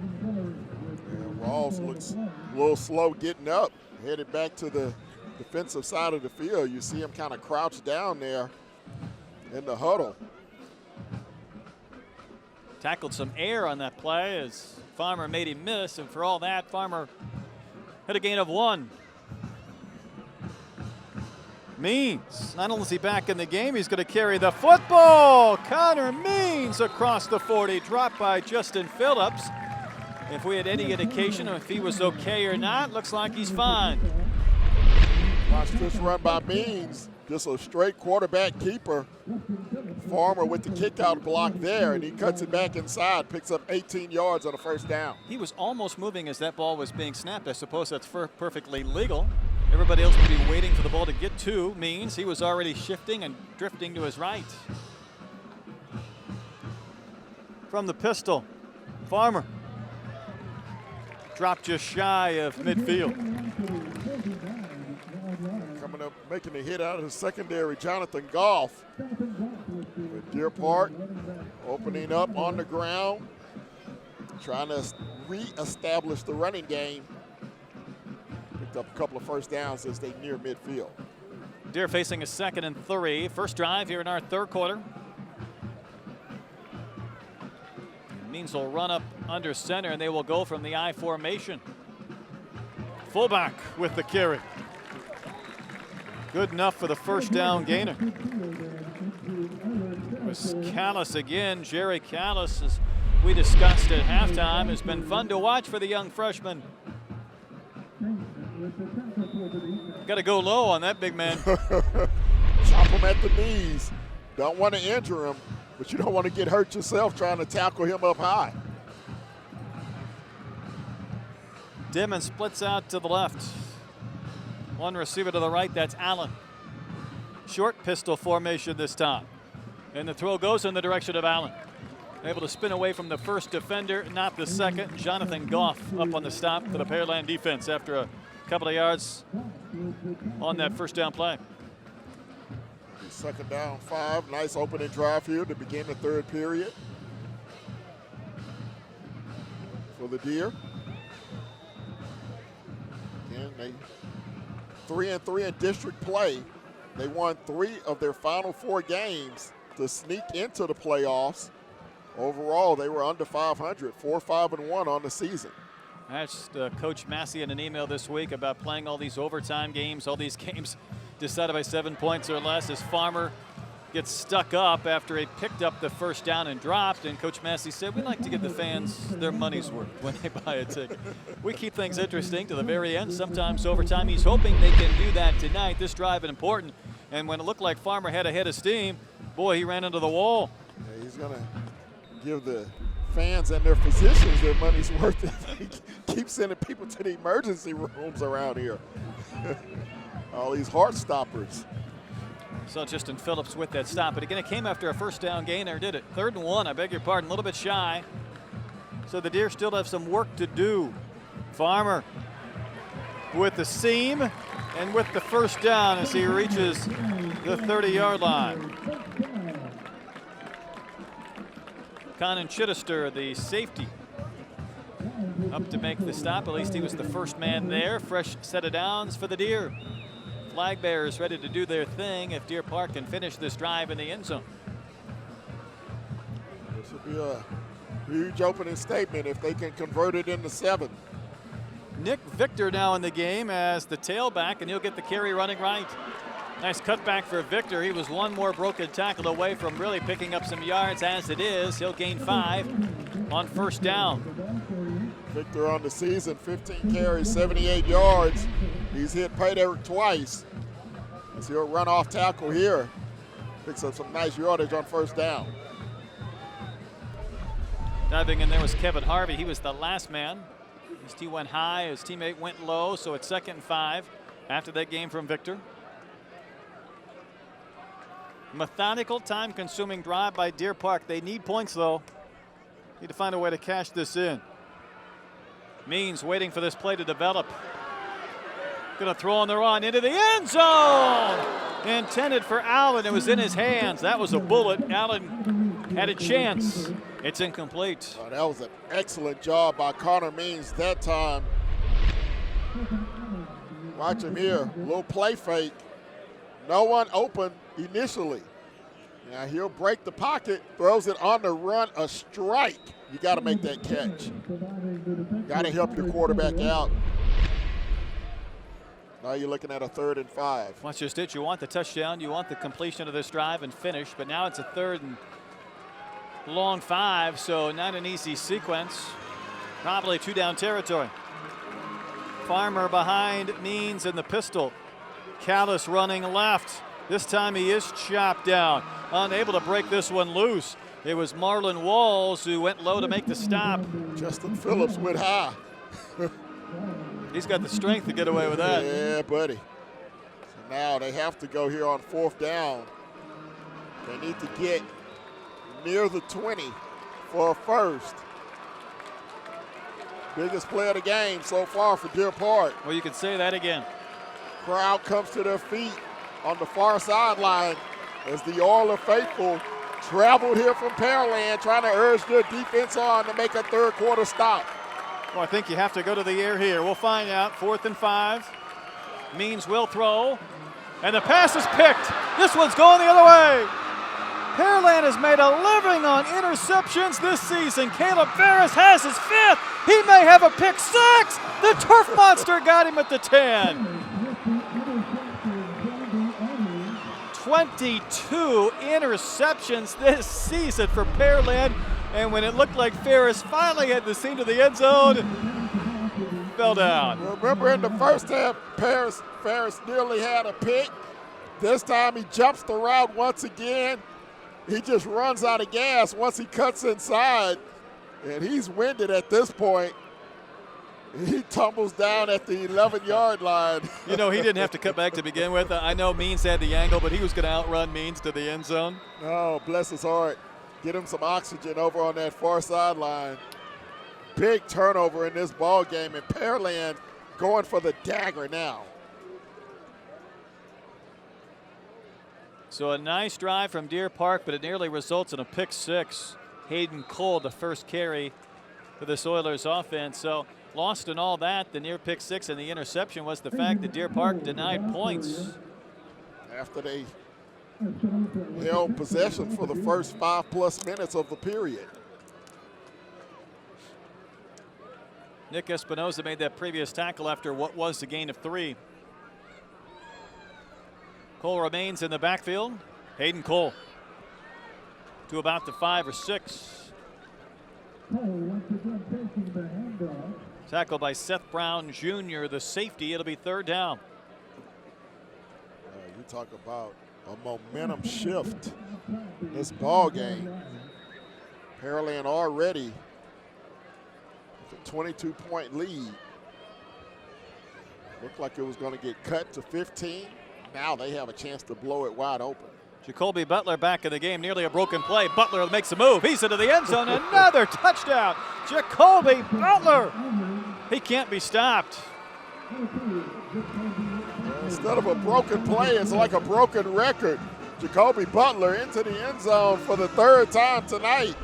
Walls looks a little slow getting up, headed back to the defensive side of the field. You see him kind of crouched down there in the huddle. Tackled some air on that play as Farmer made him miss, and for all that, Farmer had a gain of 1. Means, not only is he back in the game, he's going to carry the football. Connor Means across the 40, dropped by Justin Phillips. If we had any indication of if he was okay or not, looks like he's fine. Watch this run by Means, just a straight quarterback keeper. Farmer with the kick out block there, and he cuts it back inside, picks up 18 yards on a first down. He was almost moving as that ball was being snapped. I suppose that's perfectly legal. Everybody else would be waiting for the ball to get to Means. He was already shifting and drifting to his right. From the pistol, Farmer dropped just shy of midfield. Coming up, making a hit out of the secondary, Jonathan Goff. With Deer Park opening up on the ground, trying to reestablish the running game. Picked up a couple of first downs as they near midfield. Deer facing a 2nd and 3. First drive here in our third quarter. Means will run up under center, and they will go from the I formation. Fullback with the carry. Good enough for the first down gainer. It was Callis again. Jerry Callis, as we discussed at halftime, has been fun to watch for the young freshman. Got to go low on that big man. Chop him at the knees. Don't want to injure him, but you don't want to get hurt yourself trying to tackle him up high. Dimon splits out to the left. One receiver to the right, that's Allen. Short pistol formation this time. And the throw goes in the direction of Allen. Able to spin away from the first defender, not the second. Jonathan Goff up on the stop for the Pearland defense after a couple of yards on that first down play. 2nd down, 5. Nice opening drive here to begin the third period for the Deer. Again, they 3-3 in district play. They won 3 of their final 4 games to sneak into the playoffs. Overall, they were under 500, 4-5-1 on the season. I asked Coach Massey in an email this week about playing all these overtime games, all these games decided by 7 points or less, as Farmer gets stuck up after he picked up the first down and dropped. And Coach Massey said, we like to give the fans their money's worth when they buy a ticket. We keep things interesting to the very end, sometimes overtime. He's hoping they can do that tonight. This drive is important. And when it looked like Farmer had a head of steam, boy, he ran into the wall. Yeah, he's going to give the fans and their physicians their money's worth if they keep sending people to the emergency rooms around here. All these heart stoppers. So Justin Phillips with that stop. But again, it came after a first down gainer, did it? 3rd and 1, I beg your pardon, a little bit shy. So the Deer still have some work to do. Farmer with the seam and with the first down as he reaches the 30-yard line. Conan Chittister, the safety, up to make the stop. At least he was the first man there. Fresh set of downs for the Deer. Flag bearers ready to do their thing if Deer Park can finish this drive in the end zone. This will be a huge opening statement if they can convert it into 7. Nick Victor now in the game as the tailback, and he'll get the carry running right. Nice cutback for Victor. He was one more broken tackle away from really picking up some yards. As it is, he'll gain 5 on first down. Victor on the season, 15 carries, 78 yards. He's hit Pate Eric twice. So he'll run off tackle here. Picks up some nice yardage on first down. Diving in there was Kevin Harvey. He was the last man. His tee went high, his teammate went low, so it's 2nd and 5 after that game from Victor. Methodical, time-consuming drive by Deer Park. They need points, though. Need to find a way to cash this in. Means waiting for this play to develop. Going to throw on the run into the end zone. Intended for Allen. It was in his hands. That was a bullet. Allen had a chance. It's incomplete. Oh, that was an excellent job by Connor Means that time. Watch him here. Little play fake. No one open initially. Now he'll break the pocket, throws it on the run, a strike. You got to make that catch. Got to help your quarterback out. Now you're looking at a 3rd and 5. Watch this stitch. You want the touchdown. You want the completion of this drive and finish. But now it's a 3rd and long 5, so not an easy sequence. Probably 2-down territory. Farmer behind Means in the pistol. Callis running left. This time he is chopped down. Unable to break this one loose. It was Marlon Walls who went low to make the stop. Justin Phillips went high. He's got the strength to get away with that. Yeah, buddy. So now they have to go here on 4th down. They need to get near the 20 for a first. Biggest play of the game so far for Deer Park. Well, you could say that again. Crowd comes to their feet on the far sideline as the Oiler faithful traveled here from Pearland trying to urge their defense on to make a 3rd quarter stop. Well, I think you have to go to the air here. We'll find out. 4th and 5. Means will throw. And the pass is picked. This one's going the other way. Pearland has made a living on interceptions this season. Caleb Ferris has his 5th. He may have a pick 6. The Turf Monster got him at the 10. 22 interceptions this season for Pearland. And when it looked like Ferris finally had the seam to the end zone, fell down. Remember in the first half, Ferris nearly had a pick. This time he jumps the route once again. He just runs out of gas once he cuts inside. And he's winded at this point. He tumbles down at the 11-yard line. You know, he didn't have to cut back to begin with. I know Means had the angle, but he was going to outrun Means to the end zone. Oh, bless his heart. Get him some oxygen over on that far sideline. Big turnover in this ball game, and Pearland going for the dagger now. So a nice drive from Deer Park, but it nearly results in a pick 6. Hayden Cole, the first carry for this Oilers offense. So lost in all that, the near pick 6 and the interception was the fact that Deer Park denied points. After they held possession for the first 5+ minutes of the period. Nick Espinoza made that previous tackle after what was the gain of 3. Cole remains in the backfield. Hayden Cole to about the 5 or 6. Tackled by Seth Brown Jr., the safety. It'll be 3rd down. You talk about a momentum shift in this ball game. Pearland already with a 22-point lead. Looked like it was going to get cut to 15. Now they have a chance to blow it wide open. Jacoby Butler back in the game, nearly a broken play. Butler makes a move. He's into the end zone. Another touchdown. Jacoby Butler. He can't be stopped. Instead of a broken play, it's like a broken record. Jacoby Butler into the end zone for the 3rd time tonight.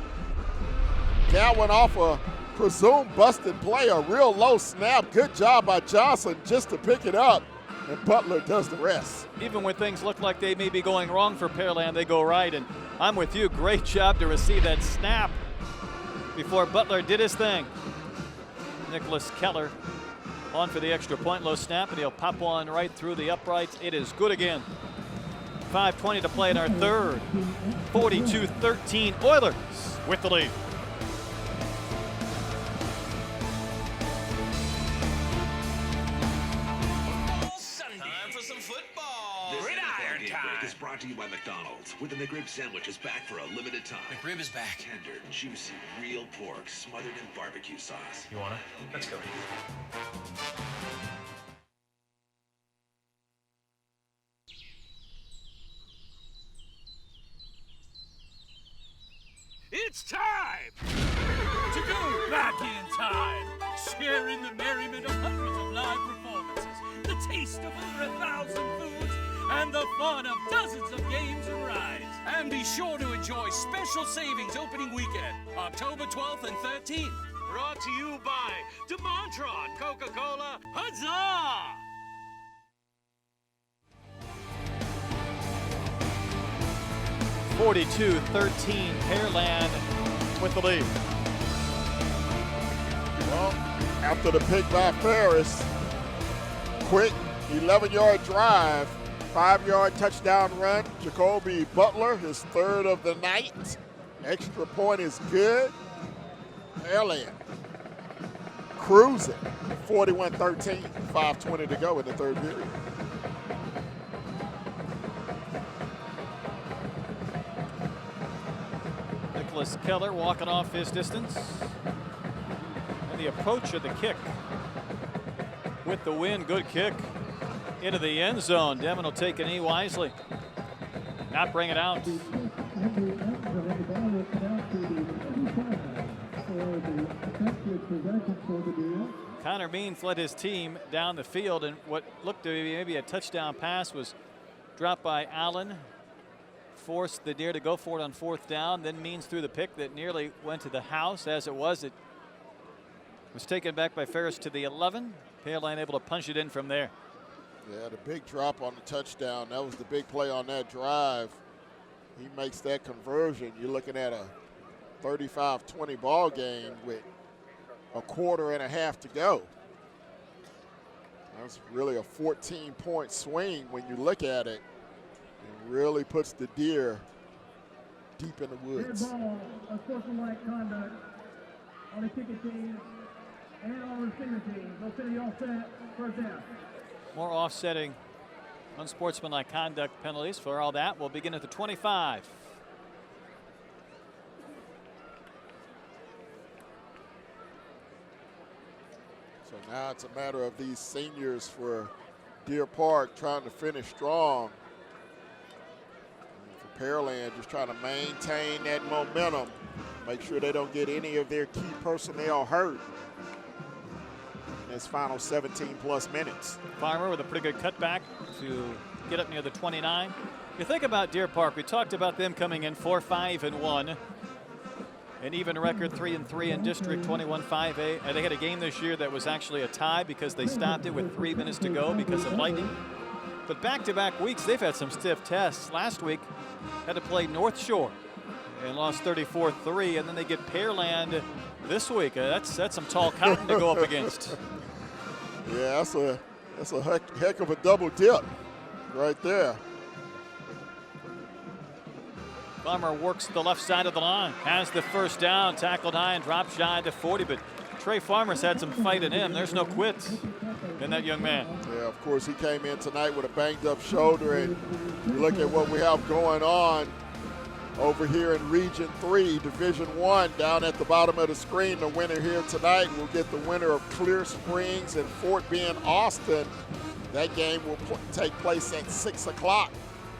That went off a presumed busted play, a real low snap. Good job by Johnson just to pick it up, and Butler does the rest. Even when things look like they may be going wrong for Pearland, they go right, and I'm with you. Great job to receive that snap before Butler did his thing. Nicholas Keller on for the extra point, low snap, and he'll pop one right through the uprights. It is good again. 5:20 to play in our 3rd. 42-13 Oilers with the lead. Time for some football. Gridiron time. Break is brought to you by McDonald's, where the McRib sandwich is back for a limited time. McRib is back. Tender, juicy, real pork smothered in barbecue sauce. You wanna? Let's go. It's time to go back in time, sharing the merriment of hundreds of live performances, the taste of over 1,000 foods, and the fun of dozens of games and rides. And be sure to enjoy special savings opening weekend, October 12th and 13th. Brought to you by DeMontron Coca-Cola. Huzzah! (42-13) Pearland with the lead. Well, after the pick by Ferris, quick 11-yard drive, 5-yard touchdown run. Jacoby Butler, his third of the night. Extra point is good. Pearland cruising, 41-13, 5:20 to go in the third period. Nicholas Keller walking off his distance. And the approach of the kick with the win. Good kick into the end zone. Devin will take a knee wisely. Not bring it out. Connor Means led his team down the field, and what looked to be maybe a touchdown pass was dropped by Allen. Forced the Deer to go for it on 4th down. Then Means threw the pick that nearly went to the house. As it was taken back by Ferris to the 11. Pearland able to punch it in from there. Yeah, the big drop on the touchdown. That was the big play on that drive. He makes that conversion. You're looking at a 35-20 ball game with a quarter and a half to go. That's really a 14-point swing when you look at it. It really puts the Deer deep in the woods. Ball, unsportsmanlike conduct on the kicking team and on the receiver team. No penalty offset, first down. More offsetting unsportsmanlike conduct penalties. For all that, we'll begin at the 25. So now it's a matter of these seniors for Deer Park trying to finish strong. And for Pearland, just trying to maintain that momentum, make sure they don't get any of their key personnel hurt in this final 17+ minutes. Farmer with a pretty good cutback to get up near the 29. You think about Deer Park, we talked about them coming in 4-5-1. An even record 3-3 in District 21-5A. And they had a game this year that was actually a tie because they stopped it with 3 minutes to go because of lightning. But back-to-back weeks, they've had some stiff tests. Last week, had to play North Shore and lost 34-3. And then they get Pearland this week. That's some tall cotton to go up against. Yeah, that's a heck of a double dip right there. Farmer works the left side of the line, has the first down, tackled high and dropped shy to 40, but Trey Farmer's had some fight in him. There's no quits in that young man. Yeah, of course, he came in tonight with a banged-up shoulder, and you look at what we have going on over here in Region 3, Division 1, down at the bottom of the screen. The winner here tonight will get the winner of Clear Springs and Fort Bend, Austin. That game will take place at 6 o'clock.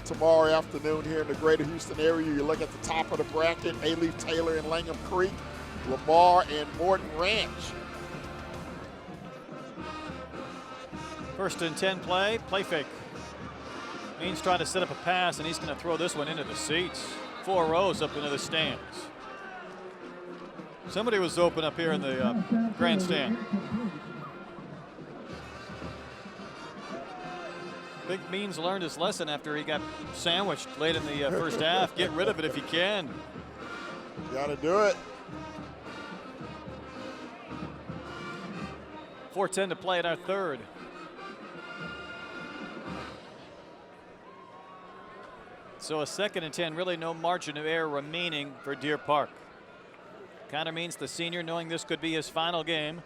Tomorrow afternoon here in the greater Houston area. You look at the top of the bracket, A-Leaf Taylor and Langham Creek, Lamar and Morton Ranch. 1st and 10 play fake. Means trying to set up a pass, and he's going to throw this one into the seats. 4 rows up into the stands. Somebody was open up here in the grandstand. I think Means learned his lesson after he got sandwiched late in the first half. Get rid of it if you can. Got to do it. 4:10 to play in our third. So a 2nd and 10, really no margin of error remaining for Deer Park. Connor Means, the senior, knowing this could be his final game.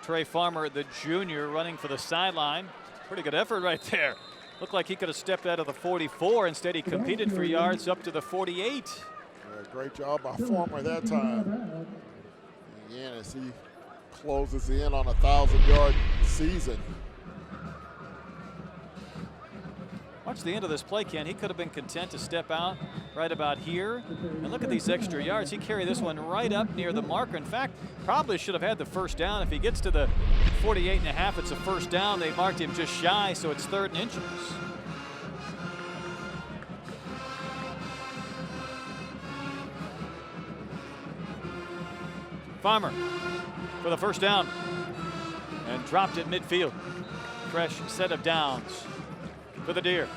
Trey Farmer, the junior, running for the sideline. Pretty good effort right there. Looked like he could have stepped out of the 44. Instead, he competed for yards up to the 48. Yeah, great job by Farmer that time. Again, as he closes in on a 1,000-yard season. Watch the end of this play, Ken. He could have been content to step out right about here. And look at these extra yards. He carried this one right up near the marker. In fact, probably should have had the first down. If he gets to the 48.5, it's a first down. They marked him just shy, so it's 3rd and inches. Farmer for the first down and dropped it midfield. Fresh set of downs for the Deer.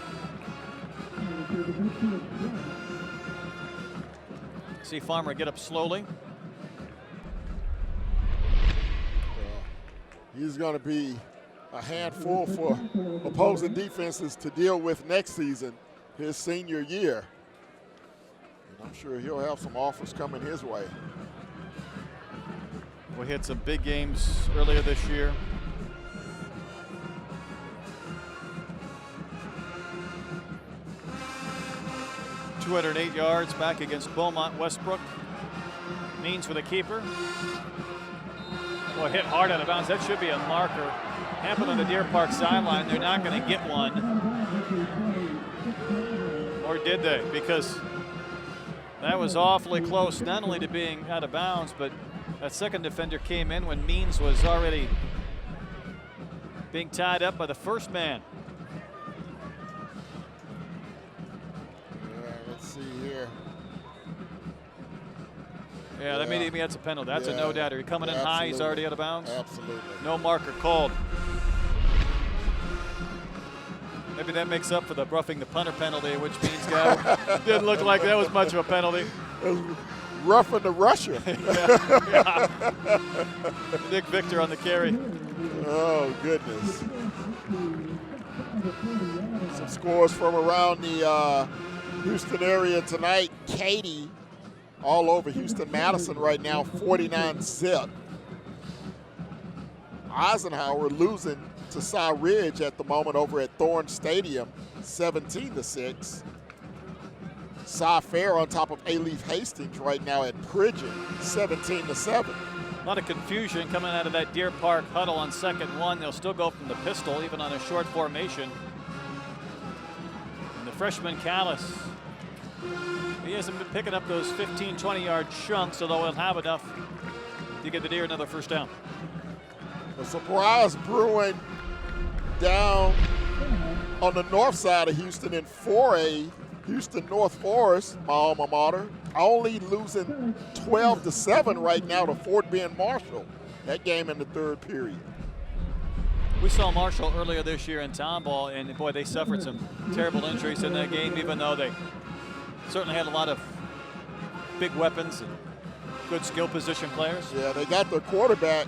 See Farmer get up slowly. He's going to be a handful for opposing defenses to deal with next season, his senior year. And I'm sure he'll have some offers coming his way. We hit some big games earlier this year. .208 yards back against Beaumont Westbrook. Means for the keeper. Boy, hit hard out of bounds. That should be a marker. Happened on the Deer Park sideline. They're not going to get one. Or did they? Because that was awfully close, not only to being out of bounds, but that second defender came in when Means was already being tied up by the first man. Yeah, let's see here. Yeah, that maybe that's a penalty. That's a no-doubter. You're coming in high, he's already out of bounds. Absolutely. No marker called. Maybe that makes up for the roughing the punter penalty, which means didn't look like that was much of a penalty. Roughing the rusher. Yeah. Nick Victor on the carry. Oh, goodness. Some scores from around the Houston area tonight. Katy all over Houston-Madison right now, 49-zip. Eisenhower losing to Cy Ridge at the moment over at Thorne Stadium, 17-6. Cy Fair on top of A-Leaf Hastings right now at Pridgeon, 17-7. A lot of confusion coming out of that Deer Park huddle on 2nd 1. They'll still go from the pistol, even on a short formation. And the freshman Callis, he hasn't been picking up those 15, 20-yard chunks, although he'll have enough to get the Deer another first down. A surprise brewing down on the north side of Houston in 4A. Houston North Forest, my alma mater, only losing 12-7 right now to Fort Bend Marshall. That game in the 3rd period. We saw Marshall earlier this year in town ball, and boy, they suffered some terrible injuries in that game, even though they certainly had a lot of big weapons and good skill position players. Yeah, they got their quarterback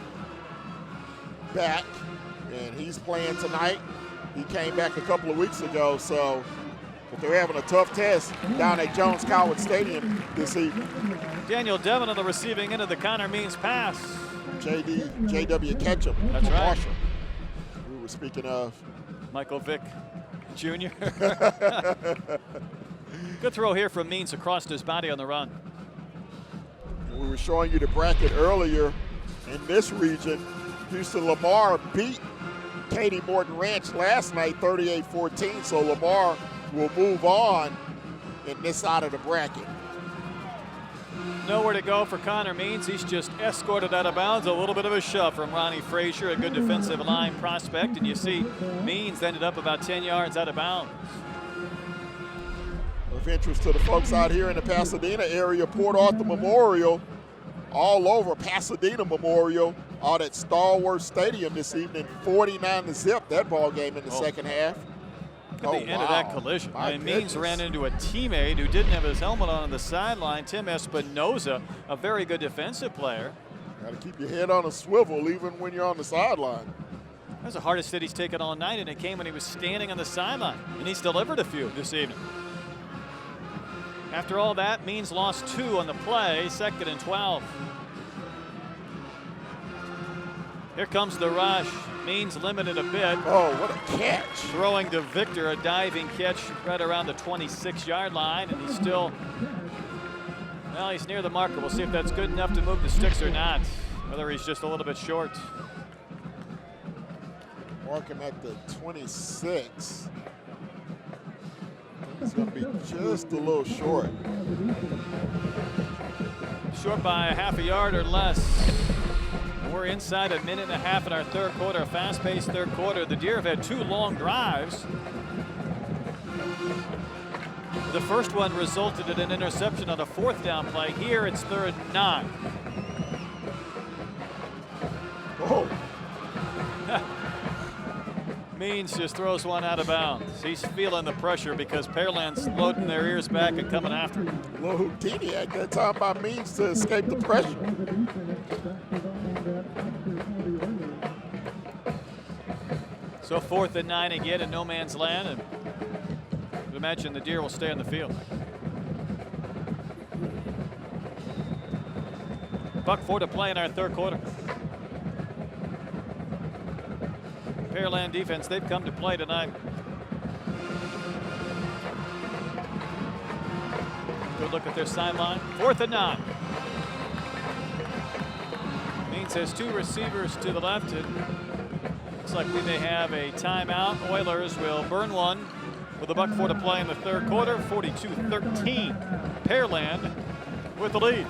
back, and he's playing tonight. He came back a couple of weeks ago, so but they're having a tough test down at Jones Coward Stadium this evening. Daniel Devon on the receiving end of the Connor Means pass. J.W. Ketchum. That's right. Marshall. We were speaking of Michael Vick Jr. Good throw here from Means across his body on the run. We were showing you the bracket earlier in this region. Houston Lamar beat Katy Morton Ranch last night 38-14, so Lamar will move on in this side of the bracket. Nowhere to go for Connor Means. He's just escorted out of bounds. A little bit of a shove from Ronnie Frazier, a good defensive line prospect. And you see Means ended up about 10 yards out of bounds. Of interest to the folks out here in the Pasadena area, Port Arthur Memorial, all over Pasadena Memorial, out at Star Wars Stadium this evening, 49-zip, that ball game in the second half. At the end of that collision. And Means ran into a teammate who didn't have his helmet on the sideline, Tim Espinoza, a very good defensive player. Got to keep your head on a swivel even when you're on the sideline. That's the hardest hit he's taken all night, and it came when he was standing on the sideline. And he's delivered a few this evening. After all that, Means lost 2 on the play, 2nd and 12. Here comes the rush. Means limited a bit. Oh, what a catch. Throwing to Victor, a diving catch right around the 26-yard line, and he's still, well, he's near the marker. We'll see if that's good enough to move the sticks or not, whether he's just a little bit short. Mark him at the 26. It's going to be just a little short. Short by a half a yard or less. We're inside a minute and a half in our third quarter, a fast-paced third quarter. The Deer have had 2 long drives. The first one resulted in an interception on a 4th down play. Here it's 3rd and 9. Oh. Means just throws one out of bounds. He's feeling the pressure because Pearland's loading their ears back and coming after him. Little Houdini at that time by Means to escape the pressure. So 4th and 9 again in no man's land, and I would imagine the Deer will stay on the field. $1:04 to play in our third quarter. Pearland defense, they've come to play tonight. Good look at their sideline. 4th and 9. Means has 2 receivers to the left. It looks like we may have a timeout. Oilers will burn one with $1:04 to play in the third quarter. 42-13. Pearland with the lead.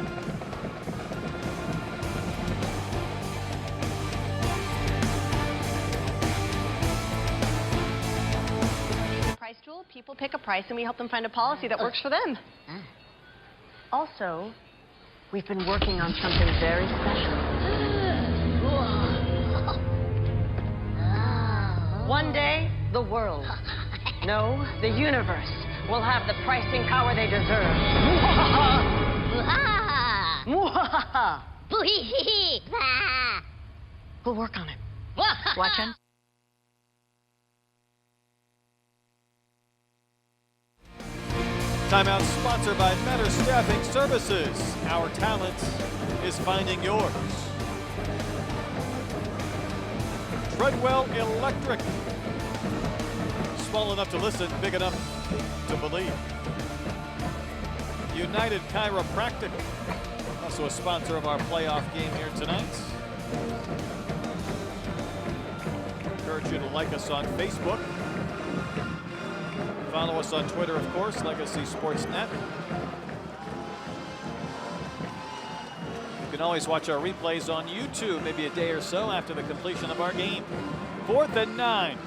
People pick a price and we help them find a policy that works for them. Also, we've been working on something very special. One day, the world, no, the universe, will have the pricing power they deserve. We'll work on it. Watch on. Timeout sponsored by Better Staffing Services. Our talent is finding yours. Treadwell Electric. Small enough to listen, big enough to believe. United Chiropractic, also a sponsor of our playoff game here tonight. Encourage you to like us on Facebook. Follow us on Twitter, of course, Legacy Sportsnet. You can always watch our replays on YouTube, maybe a day or so after the completion of our game. 4th and 9.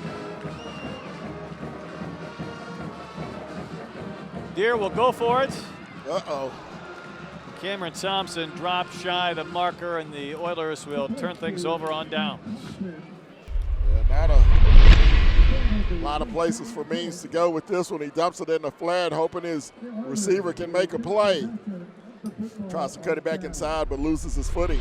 Deer will go for it. Uh-oh. Cameron Thompson dropped shy of the marker, and the Oilers will turn things over on downs. Yeah, not a lot of places for Means to go with this one. He dumps it in the flat, hoping his receiver can make a play. Tries to cut it back inside, but loses his footing.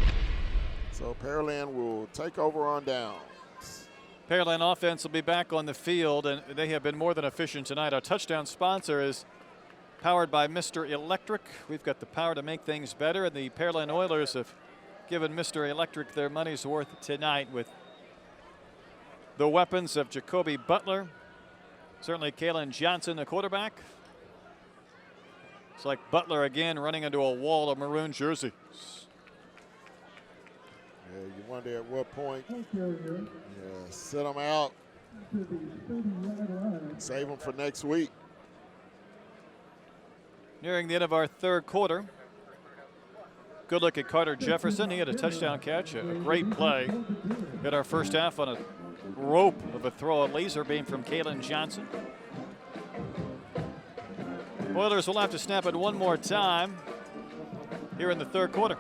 So Pearland will take over on downs. Pearland offense will be back on the field, and they have been more than efficient tonight. Our touchdown sponsor is powered by Mr. Electric. We've got the power to make things better, and the Pearland Oilers have given Mr. Electric their money's worth tonight with the weapons of Jacoby Butler. Certainly Kalen Johnson, the quarterback. It's like Butler again running into a wall of maroon jerseys. Yeah, you wonder at what point sit them out, save them for next week. Nearing the end of our third quarter. Good look at Carter Jefferson. He had a touchdown catch, a great play. Hit our first half on a rope of a throw, a laser beam from Kalen Johnson. Oilers will have to snap it one more time here in the third quarter.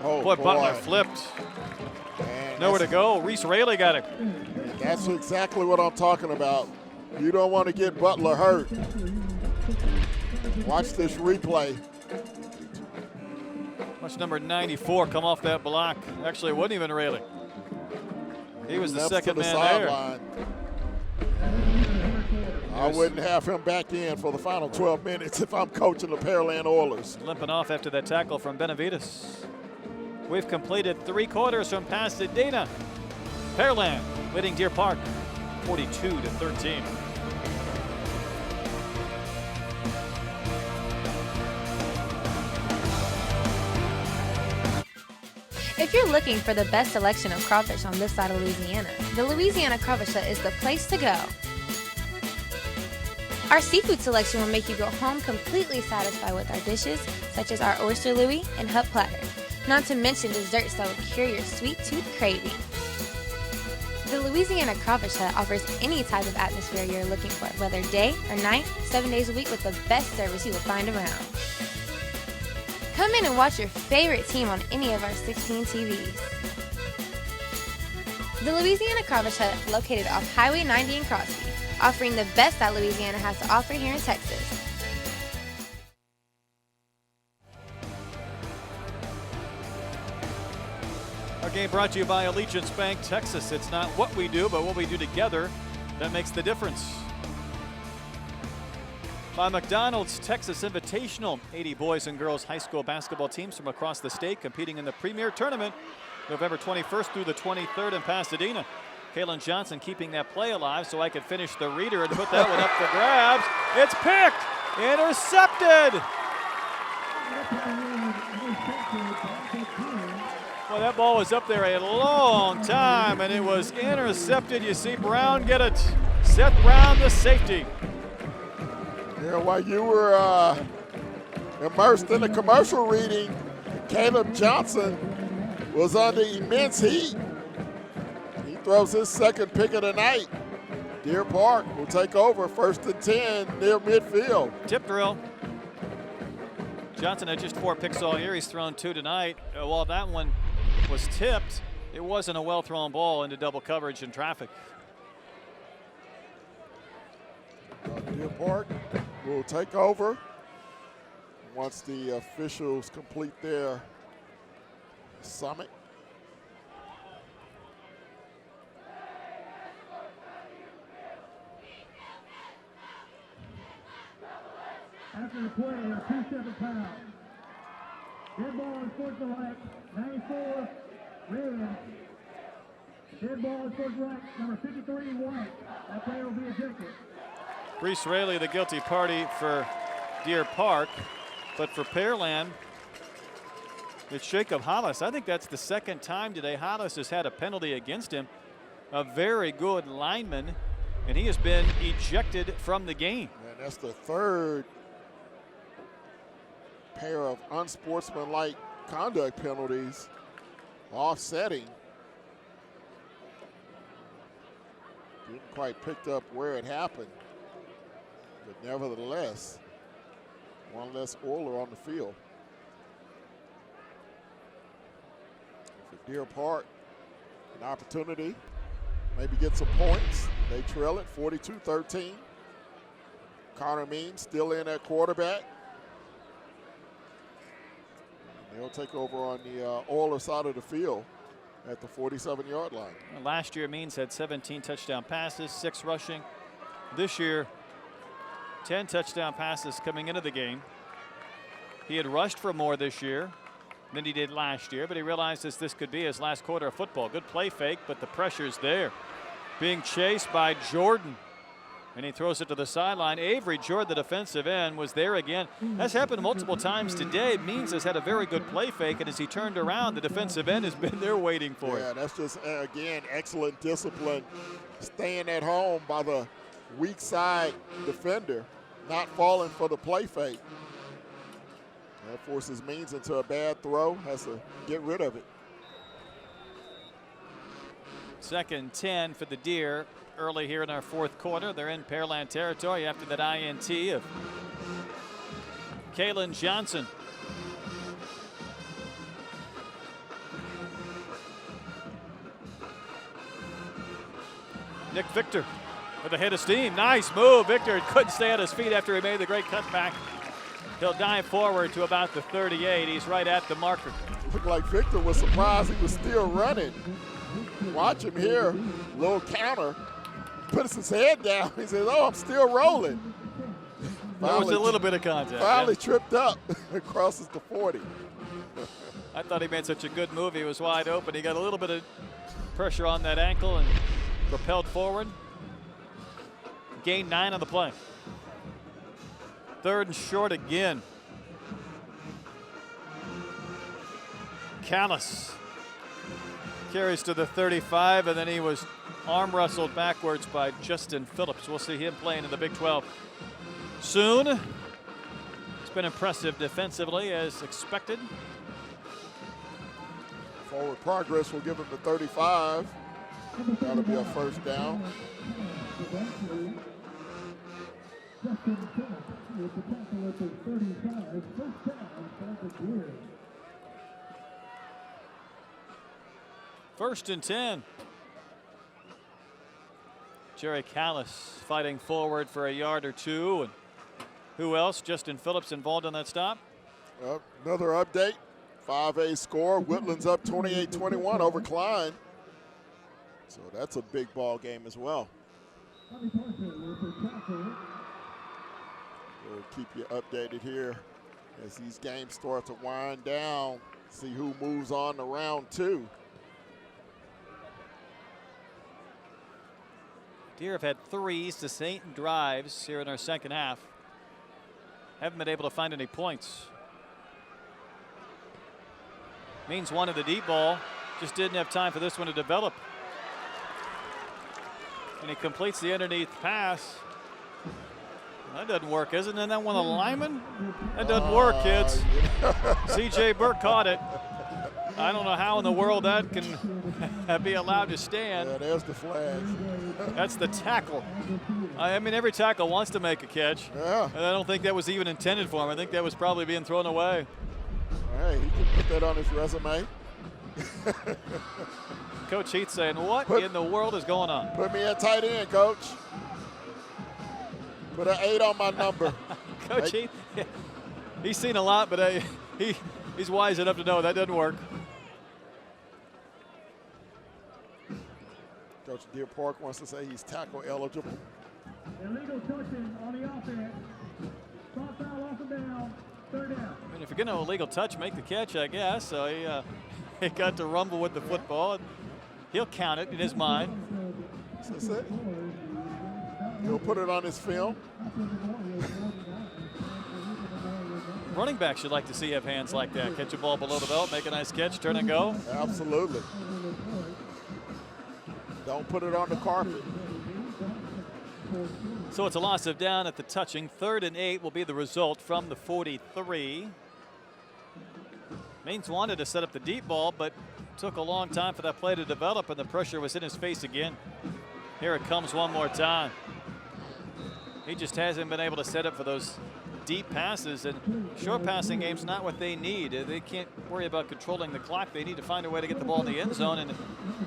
Oh, boy, Butler flipped. Man, nowhere to go. Reese Raley got it. That's exactly what I'm talking about. You don't want to get Butler hurt. Watch this replay. Watch number 94 come off that block. Actually, it wasn't even Raley. He was the second man there. All I wouldn't have him back in for the final 12 minutes if I'm coaching the Pearland Oilers. Limping off after that tackle from Benavides. We've completed 3 quarters from Pasadena. Pearland leading Deer Park 42-13. If you're looking for the best selection of crawfish on this side of Louisiana, the Louisiana Crawfish Hut is the place to go. Our seafood selection will make you go home completely satisfied with our dishes, such as our oyster louie and hut platter. Not to mention desserts that will cure your sweet tooth craving. The Louisiana Crawfish Hut offers any type of atmosphere you're looking for, whether day or night, 7 days a week with the best service you will find around. Come in and watch your favorite team on any of our 16 TVs. The Louisiana Crawfish Hut, located off Highway 90 in Crosby, offering the best that Louisiana has to offer here in Texas. Our game brought to you by Allegiance Bank, Texas. It's not what we do, but what we do together that makes the difference. By McDonald's Texas Invitational, 80 boys and girls high school basketball teams from across the state competing in the Premier Tournament November 21st through the 23rd in Pasadena. Kalen Johnson keeping that play alive so I could finish the reader and put that one up for grabs. It's picked, intercepted. Well, that ball was up there a long time and it was intercepted. You see Brown get it. Seth Brown, the safety. Yeah, while you were immersed in the commercial reading, Caleb Johnson was under immense heat. He throws his second pick of the night. Deer Park will take over 1st and 10 near midfield. Tip drill. Johnson had just 4 picks all year. He's thrown 2 tonight. While that one was tipped, it wasn't a well-thrown ball into double coverage and traffic. Deer Park will take over once the officials complete their summit. After the play, a 2-7 foul. Dead ball is towards the right, 94, red. Dead ball is towards right, number 53, white. That player will be ejected. Reese Raley, the guilty party for Deer Park, but for Pearland, it's Jacob Hollis. I think that's the second time today Hollis has had a penalty against him. A very good lineman, and he has been ejected from the game. And that's the third pair of unsportsmanlike conduct penalties offsetting. Didn't quite pick up where it happened. But nevertheless, one less Oiler on the field. For Deer Park, an opportunity, maybe get some points. They trail it 42-13. Connor Means still in at quarterback. And they'll take over on the Oiler side of the field at the 47-yard line. Last year, Means had 17 touchdown passes, 6 rushing. This year, 10 touchdown passes coming into the game. He had rushed for more this year than he did last year, but he realizes this could be his last quarter of football. Good play fake, but the pressure's there. Being chased by Jordan, and he throws it to the sideline. Avery Jordan, the defensive end, was there again. That's happened multiple times today. Means has had a very good play fake, and as he turned around, the defensive end has been there waiting for him. Yeah, that's just, again, excellent discipline. Staying at home by the weak side defender, not falling for the play fake. That forces Means into a bad throw, has to get rid of it. 2nd and 10 for the Deer early here in our 4th quarter. They're in Pearland territory after that INT of Kalen Johnson. Nick Victor with a hit of steam. Nice move. Victor couldn't stay on his feet after he made the great cutback. He'll dive forward to about the 38. He's right at the marker. Looked like Victor was surprised he was still running. Watch him here. Little counter. puts his head down. He says, "Oh, I'm still rolling." There was a little bit of contact. Finally tripped up, crosses the 40. I thought he made such a good move. He was wide open. He got a little bit of pressure on that ankle and propelled forward. Gained 9 on the play. 3rd and short again. Callis carries to the 35, and then he was arm wrestled backwards by Justin Phillips. We'll see him playing in the Big 12 soon. It's been impressive defensively as expected. Forward progress will give him the 35. That'll be a first down. First and 10. Jerry Callis fighting forward for a yard or two. And who else? Justin Phillips involved in that stop. Another update. 5A score. Woodlands up 28-21 over Klein. So that's a big ball game as well. We'll keep you updated here as these games start to wind down. See who moves on to round 2. Deer have had 3 sustained drives here in our second half. Haven't been able to find any points. Means wanted the deep ball, just didn't have time for this one to develop. And he completes the underneath pass. That doesn't work, isn't it? Isn't that one of the linemen? That doesn't work, kids. C.J. Burke caught it. I don't know how in the world that can be allowed to stand. Yeah, there's the flag. That's the tackle. I mean, every tackle wants to make a catch. Yeah. And I don't think that was even intended for him. I think that was probably being thrown away. Hey, he can put that on his resume. Coach Heath saying, what in the world is going on? Put me at tight end, Coach. Put an 8 on my number. Coach Heath, he's seen a lot, but he's wise enough to know that doesn't work. Coach Deer Park wants to say he's tackle eligible. Illegal touching on the offense. Stop foul off and down. 3rd down. I mean, if you're going to illegal touch, make the catch, I guess. So he got to rumble with the football. He'll count it in his mind. That's it. He'll put it on his film. Running backs should like to see have hands like that. Catch a ball below the belt, make a nice catch, turn and go. Absolutely. Don't put it on the carpet. So it's a loss of down at the touching. 3rd and 8 will be the result from the 43. Maines wanted to set up the deep ball, but took a long time for that play to develop, and the pressure was in his face again. Here it comes one more time. He just hasn't been able to set up for those deep passes, and short passing game's not what they need. They can't worry about controlling the clock. They need to find a way to get the ball in the end zone, and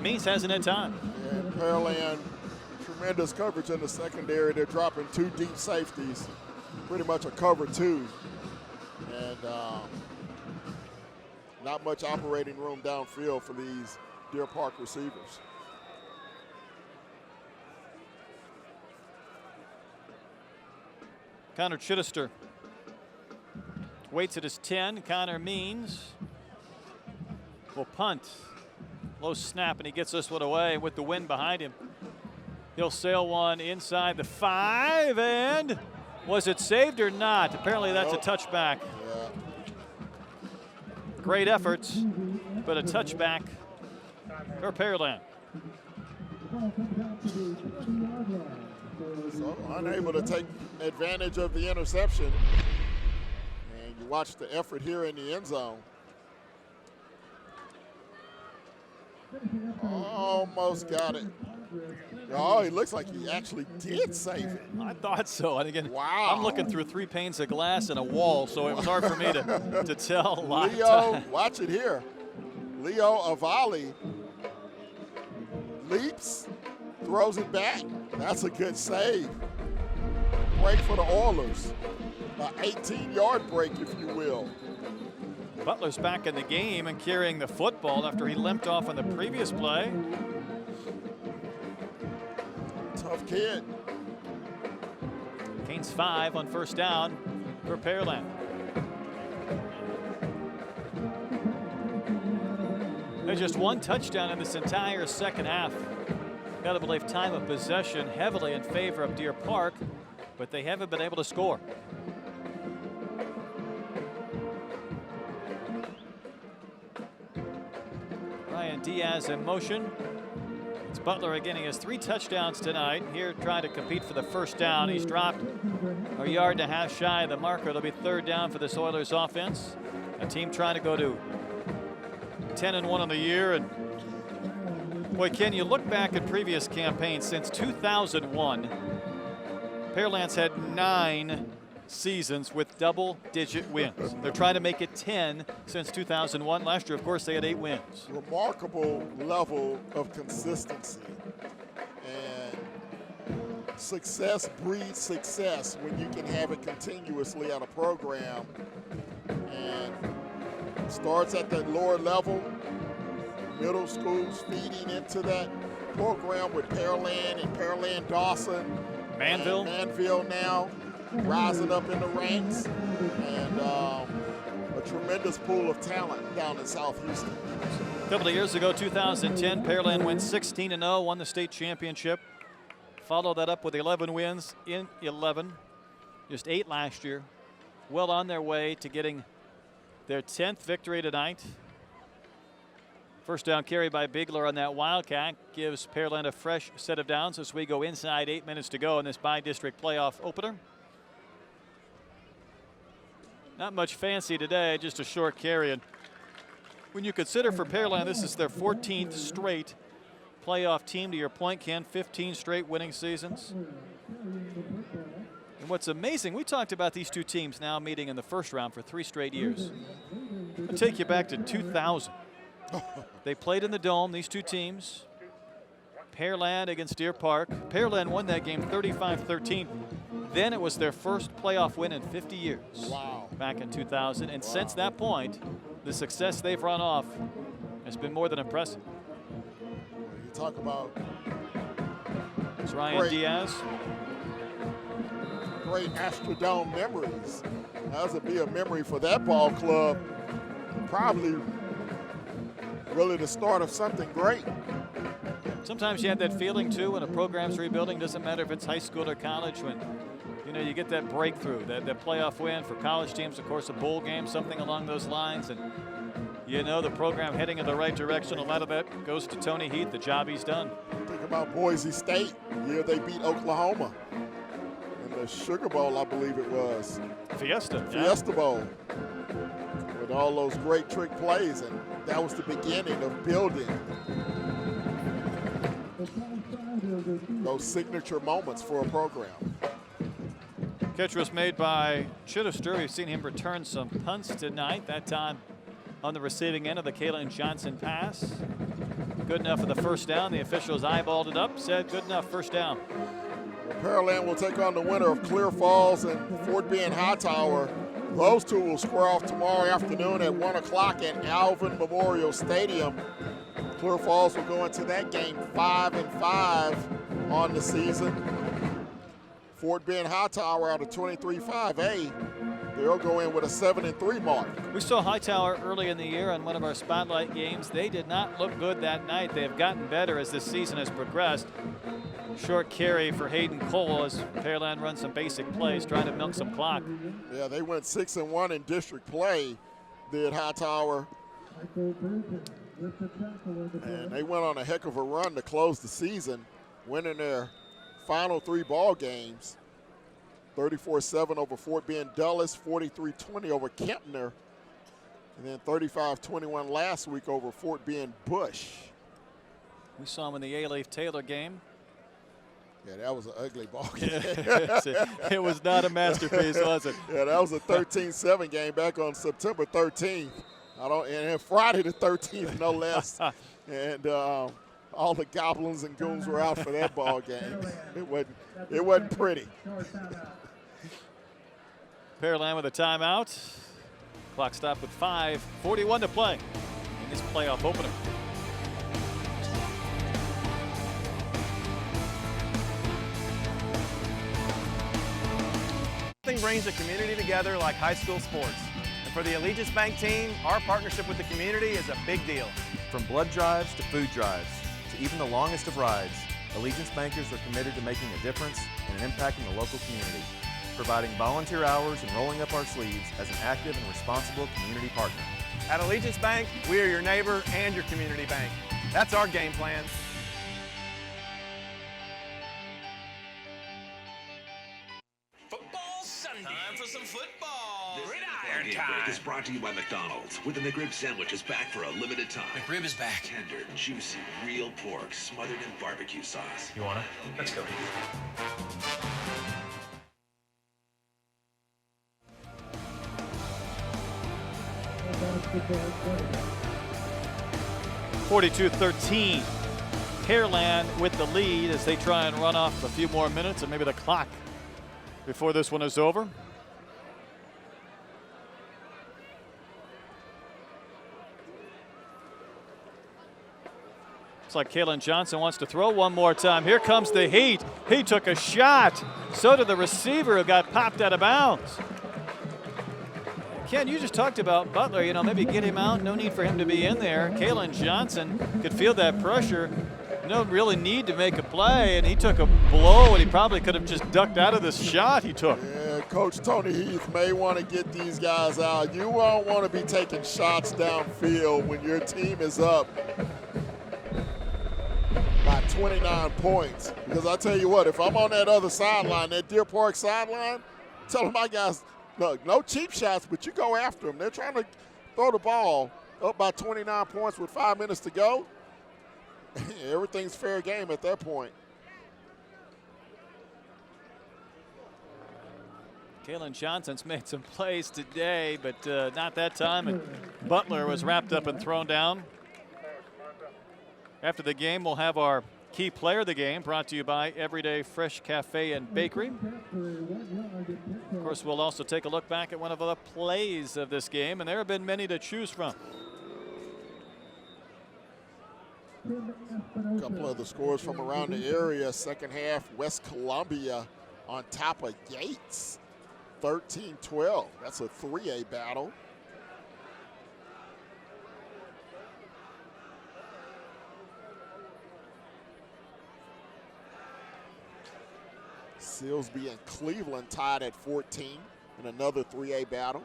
Maines hasn't had time. And Pearland, tremendous coverage in the secondary. They're dropping 2 deep safeties, pretty much a cover 2. And not much operating room downfield for these Deer Park receivers. Connor Chittister waits at his 10. Connor Means will punt. Low snap, and he gets this one away with the wind behind him. He'll sail one inside the 5, and was it saved or not? Apparently that's a touchback. Yeah. Great efforts, but a touchback for Pearland. So unable to take advantage of the interception. And you watch the effort here in the end zone. Almost got it. Oh, he looks like he actually did save it. I thought so. And again, wow. I'm looking through 3 panes of glass and a wall, so it was hard for me to tell live Leo, time. watch it here. Leo Avali leaps, throws it back. That's a good save. Break for the Oilers. An 18-yard break, if you will. Butler's back in the game and carrying the football after he limped off on the previous play. Tough kid. Gains 5 on first down for Pearland. There's just one touchdown in this entire second half. Got to believe time of possession heavily in favor of Deer Park, but they haven't been able to score. Ryan Diaz in motion. It's Butler again. He has 3 touchdowns tonight. Here trying to compete for the first down. He's dropped a yard and a half shy of the marker. It'll be third down for this Oilers offense. A team trying to go to 10-1 on the year. And boy, Ken, you look back at previous campaigns since 2001. Pearland's had 9 seasons with double-digit wins. They're trying to make it 10 since 2001. Last year, of course, they had 8 wins. Remarkable level of consistency. And success breeds success when you can have it continuously at a program. And starts at the lower level, middle schools feeding into that program with Pearland and Pearland Dawson. Manville now rising up in the ranks, and a tremendous pool of talent down in South Houston. A couple of years ago, 2010, Pearland went 16-0, won the state championship. Followed that up with 11 wins in 11, just 8 last year. Well on their way to getting their 10th victory tonight. First down carry by Bigler on that Wildcat gives Pearland a fresh set of downs as we go inside 8 minutes to go in this bi-district playoff opener. Not much fancy today, just a short carry. And when you consider for Pearland, this is their 14th straight playoff team. To your point, Ken, 15 straight winning seasons. And what's amazing, we talked about these two teams now meeting in the first round for 3 straight years. I'll take you back to 2000. They played in the Dome, these two teams. Pearland against Deer Park. Pearland won that game 35-13. Then it was their first playoff win in 50 years. Wow. Back in 2000. And since that point, the success they've run off has been more than impressive. You talk about it's Ryan Diaz. Great Astrodome memories. That would be a memory for that ball club. Probably really the start of something great. Sometimes you have that feeling too when a program's rebuilding. Doesn't matter if it's high school or college, when you get that breakthrough, that playoff win. For college teams, of course, a bowl game, something along those lines, and the program heading in the right direction. A lot of that goes to Tony Heath, the job he's done. Think about Boise State, the year they beat Oklahoma in the Sugar Bowl, I believe it was. Fiesta Bowl, with all those great trick plays, and that was the beginning of building those signature moments for a program. Catch was made by Chittister. We've seen him return some punts tonight, that time on the receiving end of the Kalen Johnson pass. Good enough for the first down. The officials eyeballed it up, said good enough, first down. Well, Pearland will take on the winner of Clear Falls and Fort Bend Hightower. Those two will square off tomorrow afternoon at 1 o'clock at Alvin Memorial Stadium. Clear Falls will go into that game 5-5 on the season. Fort Bend Hightower out of 23-5A, they'll go in with a 7-3 mark. We saw Hightower early in the year on one of our spotlight games. They did not look good that night. They have gotten better as this season has progressed. Short carry for Hayden Cole as Pearland runs some basic plays, trying to milk some clock. Yeah, they went 6-1 in district play, did Hightower. And they went on a heck of a run to close the season, winning their final 3 ball games. 34-7 over Fort Bend Dulles, 43-20 over Kempner, and then 35-21 last week over Fort Bend Bush. We saw him in the A-Leaf Taylor game. Yeah, that was an ugly ball game. It was not a masterpiece, was it? Yeah, that was a 13-7 game back on September 13th. And Friday the 13th, no less. And all the goblins and goons were out for that ball game. It wasn't pretty. Pearland with a timeout. Clock stopped with 5:41 to play in this playoff opener. Nothing brings the community together like high school sports. And for the Allegiance Bank team, our partnership with the community is a big deal. From blood drives to food drives to even the longest of rides, Allegiance bankers are committed to making a difference and impacting the local community, providing volunteer hours and rolling up our sleeves as an active and responsible community partner. At Allegiance Bank, we are your neighbor and your community bank. That's our game plan. Football Sunday. Time for some football. Gridiron time is brought to you by McDonald's, with the McRib sandwich is back for a limited time. McRib is back. Tender, juicy, real pork smothered in barbecue sauce. You wanna? Let's go. 42-13. Pearland with the lead as they try and run off a few more minutes and maybe the clock before this one is over. Looks like Kalen Johnson wants to throw one more time. Here comes the heat. He took a shot. So did the receiver who got popped out of bounds. Ken, you just talked about Butler, you know, maybe get him out. No need for him to be in there. Kalen Johnson could feel that pressure. No really need to make a play, and he took a blow, and he probably could have just ducked out of this shot he took. Yeah, Coach Tony Heath may want to get these guys out. You won't want to be taking shots downfield when your team is up by 29 points. Because I tell you what, if I'm on that other sideline, that Deer Park sideline, tell my guys, look, no cheap shots, but you go after them. They're trying to throw the ball up by 29 points with 5 minutes to go. Everything's fair game at that point. Kalen Johnson's made some plays today, but not that time. And Butler was wrapped up and thrown down. After the game, we'll have our key player of the game, brought to you by Everyday Fresh Cafe and Bakery. Of course, we'll also take a look back at one of the plays of this game, and there have been many to choose from. A couple of the scores from around the area. Second half, West Columbia on top of Yates, 13-12. That's a 3A battle. Silsbee and Cleveland tied at 14 in another 3A battle.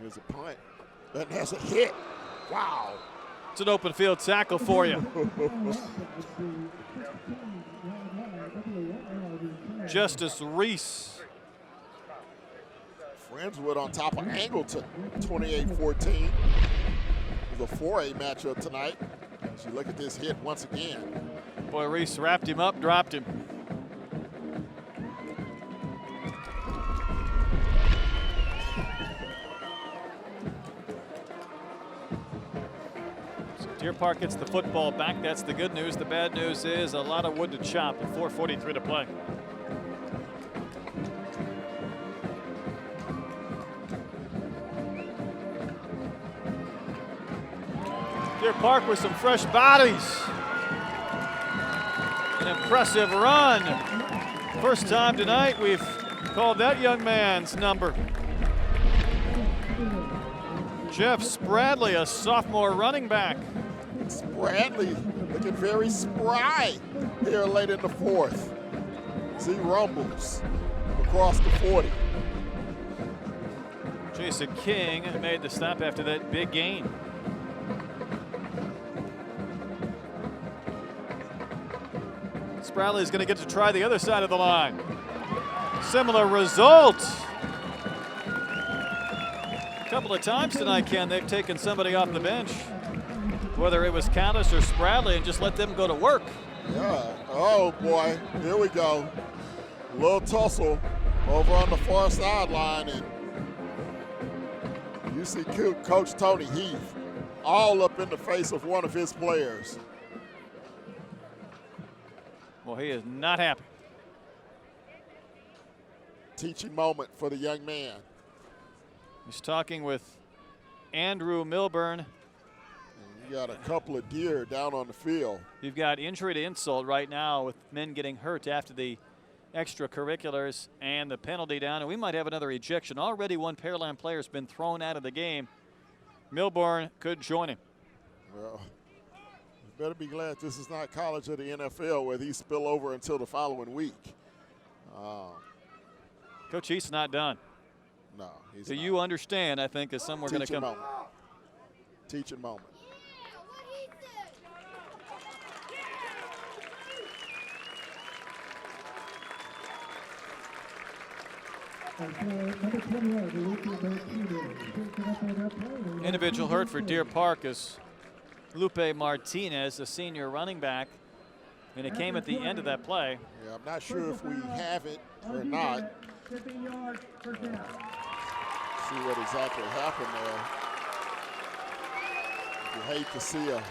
Here's a punt. And has a hit. Wow. It's an open field tackle for you. Justice Reese. Friendswood on top of Angleton, 28-14. It was a 4A matchup tonight. As you look at this hit once again. Boy, Reese wrapped him up, dropped him. Deer Park gets the football back. That's the good news. The bad news is a lot of wood to chop with 4:43 to play. Deer Park with some fresh bodies. An impressive run. First time tonight we've called that young man's number. Jeff Spradley, a sophomore running back. Spradley looking very spry here late in the fourth. As he rumbles across the 40. Jason King made the stop after that big gain. Spradley is going to get to try the other side of the line. Similar result. A couple of times tonight, Ken, they've taken somebody off the bench, whether it was Callis or Spradley, and just let them go to work. Yeah. Oh, boy. Here we go. A little tussle over on the far sideline, and you see Coach Tony Heath all up in the face of one of his players. Well, he is not happy. Teaching moment for the young man. He's talking with Andrew Milburn. And you got a couple of deer down on the field. You've got injury to insult right now with men getting hurt after the extracurriculars and the penalty down, and we might have another ejection. Already one Pearland player has been thrown out of the game. Milburn could join him. Well, you better be glad this is not college or the NFL where these spill over until the following week. Coach East's not done. No, he's Do not. you understand, I think, is somewhere going to come. Moment. Teaching moment. Individual hurt for Deer Park is Lupe Martinez, the senior running back, and it came at the end of that play. Yeah, I'm not sure if we have it or not. See what exactly happened there. You hate to see a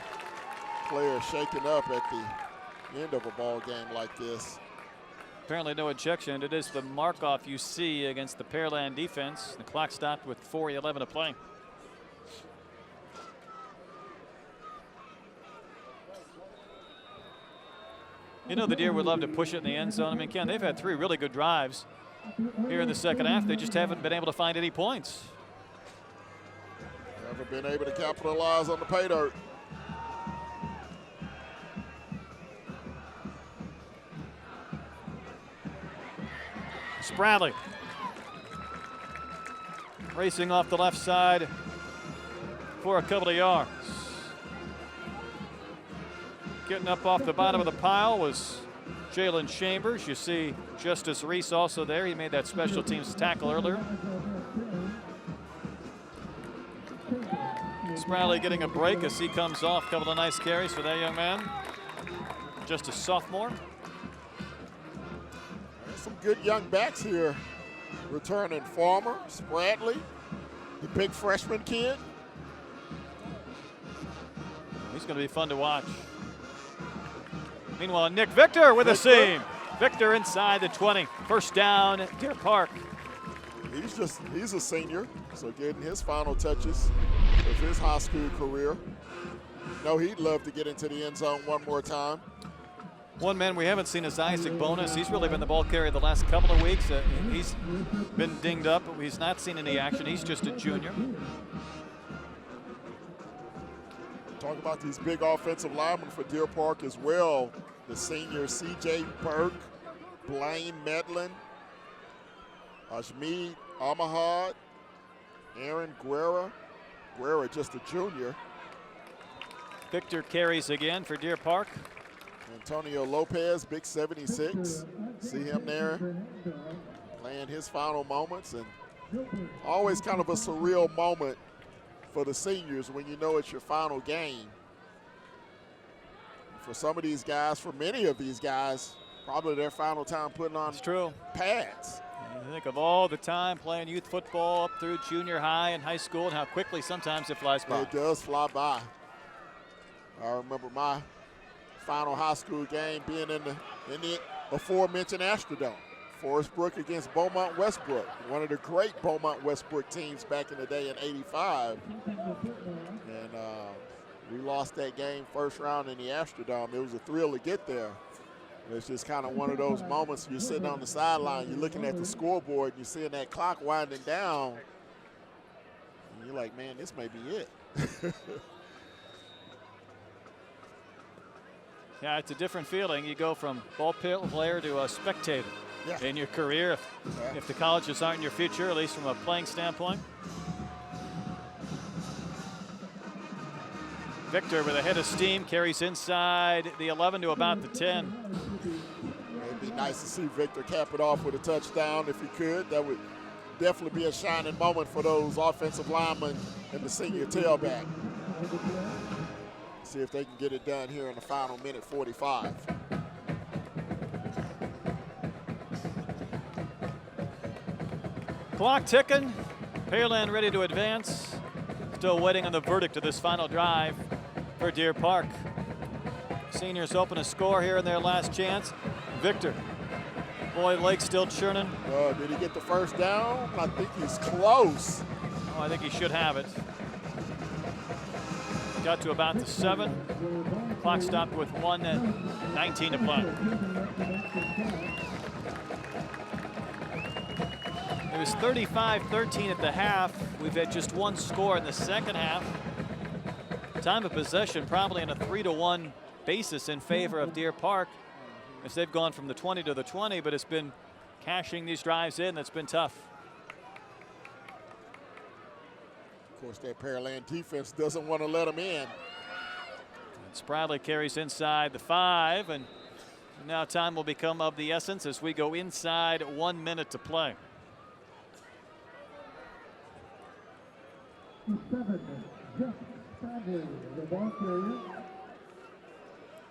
player shaken up at the end of a ball game like this. Apparently no ejection. It is the mark-off you see against the Pearland defense. The clock stopped with 4:11 to play. You know the Deer would love to push it in the end zone. I mean, Ken, they've had 3 really good drives here in the second half. They just haven't been able to find any points. Haven't been able to capitalize on the pay dirt. Spradley racing off the left side for a couple of yards. Getting up off the bottom of the pile was Jalen Chambers. You see Justice Reese also there. He made that special teams tackle earlier. Spradley getting a break as he comes off. Couple of nice carries for that young man. Just a sophomore. Some good young backs here returning. Farmer, Spradley, the big freshman kid. He's going to be fun to watch. Meanwhile, Nick Victor with a seam. Victor inside the 20. First down, Deer Park. He's a senior, so getting his final touches of his high school career. No, he'd love to get into the end zone one more time. One man we haven't seen is Isaac Bonus. He's really been the ball carrier the last couple of weeks. He's been dinged up, but he's not seen any action. He's just a junior. Talk about these big offensive linemen for Deer Park as well. The senior C.J. Burke, Blaine Medlin, Ajmeed Amahad, Aaron Guerra. Guerra just a junior. Victor carries again for Deer Park. Antonio Lopez, big 76. See him there playing his final moments, and always kind of a surreal moment for the seniors when you know it's your final game. For some of these guys, for many of these guys, probably their final time putting on pads. You think of all the time playing youth football up through junior high and high school and how quickly sometimes it flies by. It does fly by. I remember my final high school game being in the aforementioned Astrodome. Forest Brook against Beaumont Westbrook, one of the great Beaumont Westbrook teams back in the day in '85. And we lost that game first round in the Astrodome. It was a thrill to get there. It's just kind of one of those moments you're sitting on the sideline, you're looking at the scoreboard, and you're seeing that clock winding down. And you're like, man, this may be it. Yeah, it's a different feeling. You go from ball player to a spectator in your career. If the colleges aren't in your future, at least from a playing standpoint. Victor with a head of steam carries inside the 11 to about the 10. It'd be nice to see Victor cap it off with a touchdown if he could. That would definitely be a shining moment for those offensive linemen and the senior tailback. See if they can get it done here in the final minute 45. Clock ticking. Pearland ready to advance. Still waiting on the verdict of this final drive for Deer Park. Seniors hoping to score here in their last chance. Victor. Boy, Lake still churning. Did he get the first down? I think he's close. Oh, I think he should have it. Got to about the 7. Clock stopped with 1:19 to play. It was 35-13 at the half. We've had just one score in the second half. Time of possession probably on a 3-1 basis in favor of Deer Park, as they've gone from the 20 to the 20, but it's been cashing these drives in that's been tough. Of course, that Pearland defense doesn't want to let them in. And Spradley carries inside the 5, and now time will become of the essence as we go inside 1 minute to play.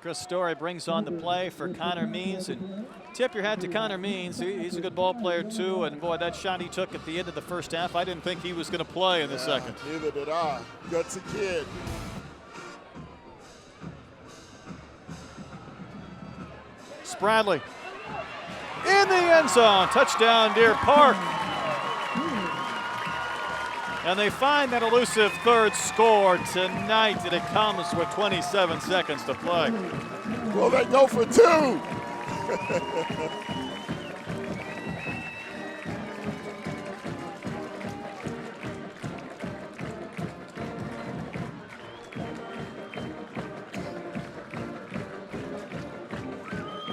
Chris Story brings on the play for Connor Means, and tip your hat to Connor Means. He's a good ball player too, and boy, that shot he took at the end of the first half, I didn't think he was going to play in the second. Neither did I. Gutsy kid. Spradley in the end zone, touchdown Deer Park. And they find that elusive third score tonight, and it comes with 27 seconds to play. Will they go for 2?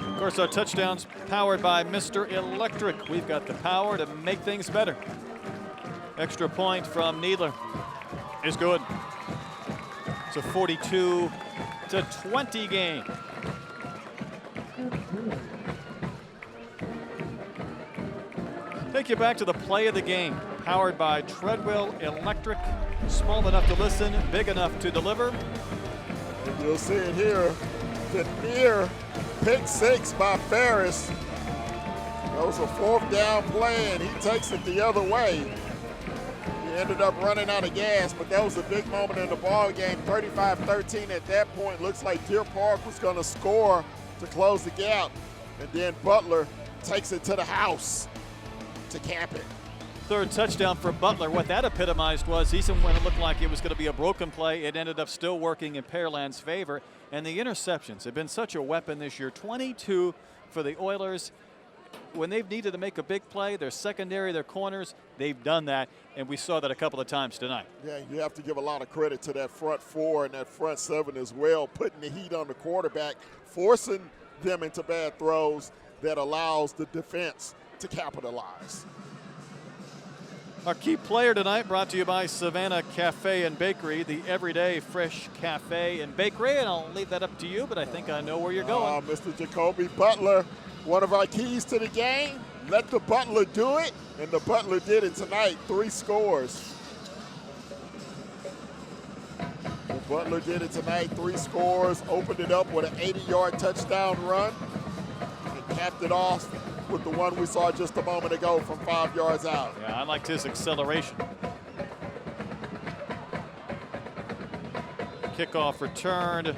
Of course, our touchdowns powered by Mr. Electric. We've got the power to make things better. Extra point from Needler is good. It's a 42-20 game. Take you back to the play of the game, powered by Treadwell Electric. Small enough to listen, big enough to deliver. And you'll see it here. The near pick 6 by Ferris. That was a 4th down play, and he takes it the other way. He ended up running out of gas, but that was a big moment in the ball game. 35-13 at that point. Looks like Deer Park was going to score to close the gap, and then Butler takes it to the house to cap it. Third touchdown for Butler. What that epitomized was, even when it looked like it was going to be a broken play, it ended up still working in Pearland's favor. And the interceptions have been such a weapon this year. 22 for the Oilers. When they've needed to make a big play, their secondary, their corners, they've done that, and we saw that a couple of times tonight. Yeah, you have to give a lot of credit to that front 4 and that front 7 as well, putting the heat on the quarterback, forcing them into bad throws that allows the defense to capitalize. Our key player tonight brought to you by Savannah Cafe and Bakery, the everyday fresh cafe and bakery, and I'll leave that up to you, but I think I know where you're going. Mr. Jacoby Butler, one of our keys to the game. Let the Butler do it, and the Butler did it tonight. 3 scores. The Butler did it tonight, 3 scores, opened it up with an 80-yard touchdown run, and capped it off with the one we saw just a moment ago from 5 yards out. Yeah, I liked his acceleration. Kickoff returned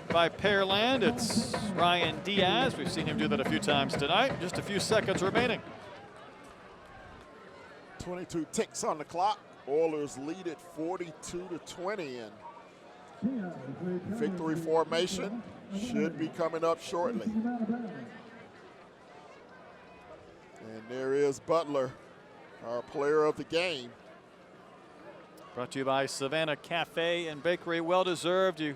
by Pearland. It's Ryan Diaz. We've seen him do that a few times tonight. Just a few seconds remaining. 22 ticks on the clock. Oilers lead it 42-20, and victory formation should be coming up shortly. And there is Butler, our player of the game. Brought to you by Savannah Cafe and Bakery. Well-deserved. You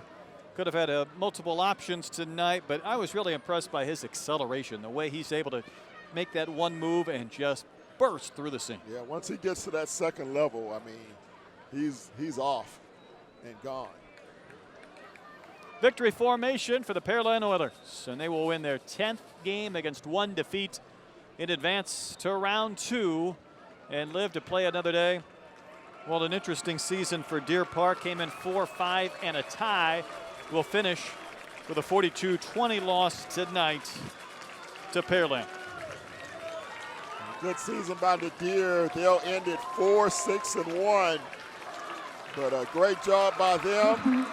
could have had multiple options tonight, but I was really impressed by his acceleration, the way he's able to make that one move and just burst through the seam. Yeah, once he gets to that second level, I mean, he's off and gone. Victory formation for the Pearland Oilers, and they will win their 10th game against 1 defeat in advance to round 2 and live to play another day. Well, an interesting season for Deer Park. Came in 4-5 and a tie. Will finish with a 42-20 loss tonight to Pearland. Good season by the Deer. They'll end it 4-6-1. But a great job by them.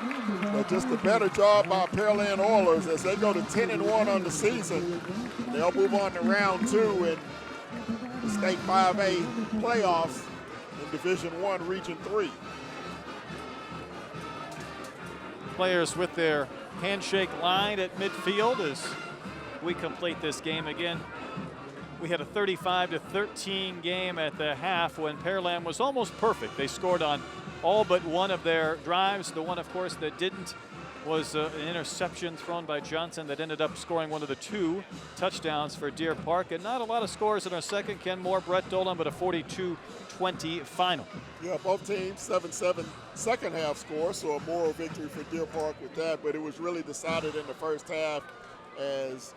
But just a better job by Pearland Oilers as they go to 10-1 on the season. They'll move on to round 2 in the State 5A playoffs in Division I, Region 3. Players with their handshake line at midfield as we complete this game again. We had a 35-13 game at the half when Pearland was almost perfect. They scored on all but one of their drives. The one, of course, that didn't was an interception thrown by Johnson that ended up scoring one of the 2 touchdowns for Deer Park. And not a lot of scores in our second. Ken Moore, Brett Dolan, but a 42-20 final. Yeah, both teams 7-7 second half score, so a moral victory for Deer Park with that. But it was really decided in the first half as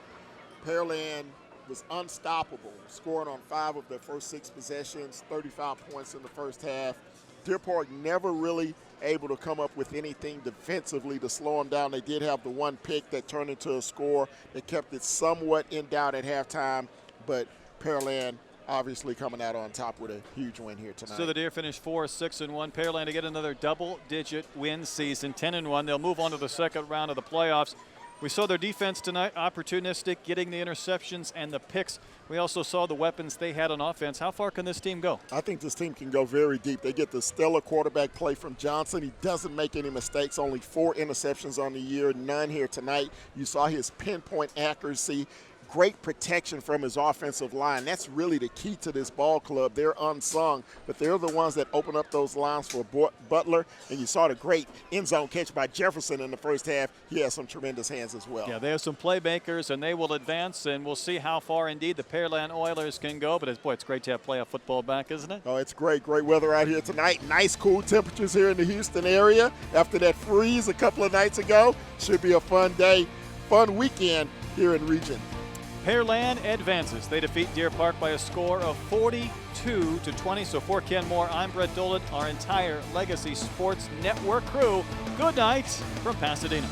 Pearland was unstoppable, scoring on 5 of their first 6 possessions, 35 points in the first half. Deer Park never really able to come up with anything defensively to slow them down. They did have the one pick that turned into a score that kept it somewhat in doubt at halftime, but Pearland obviously coming out on top with a huge win here tonight. So the Deer finished 4-6-1. Pearland to get another double-digit win season, 10-1. They'll move on to the second round of the playoffs. We saw their defense tonight, opportunistic, getting the interceptions and the picks. We also saw the weapons they had on offense. How far can this team go? I think this team can go very deep. They get the stellar quarterback play from Johnson. He doesn't make any mistakes. Only 4 interceptions on the year, none here tonight. You saw his pinpoint accuracy. Great protection from his offensive line. That's really the key to this ball club. They're unsung, but they're the ones that open up those lines for Butler. And you saw the great end zone catch by Jefferson in the first half. He has some tremendous hands as well. Yeah, they have some playmakers, and they will advance, and we'll see how far indeed the Pearland Oilers can go. But boy, it's great to have playoff football back, isn't it? Oh, it's great. Great weather out here tonight. Nice, cool temperatures here in the Houston area. After that freeze a couple of nights ago, should be a fun day, fun weekend here in region. Pearland advances. They defeat Deer Park by a score of 42-20. So for Ken Moore, I'm Brett Dolan, our entire Legacy Sports Network crew. Good night from Pasadena.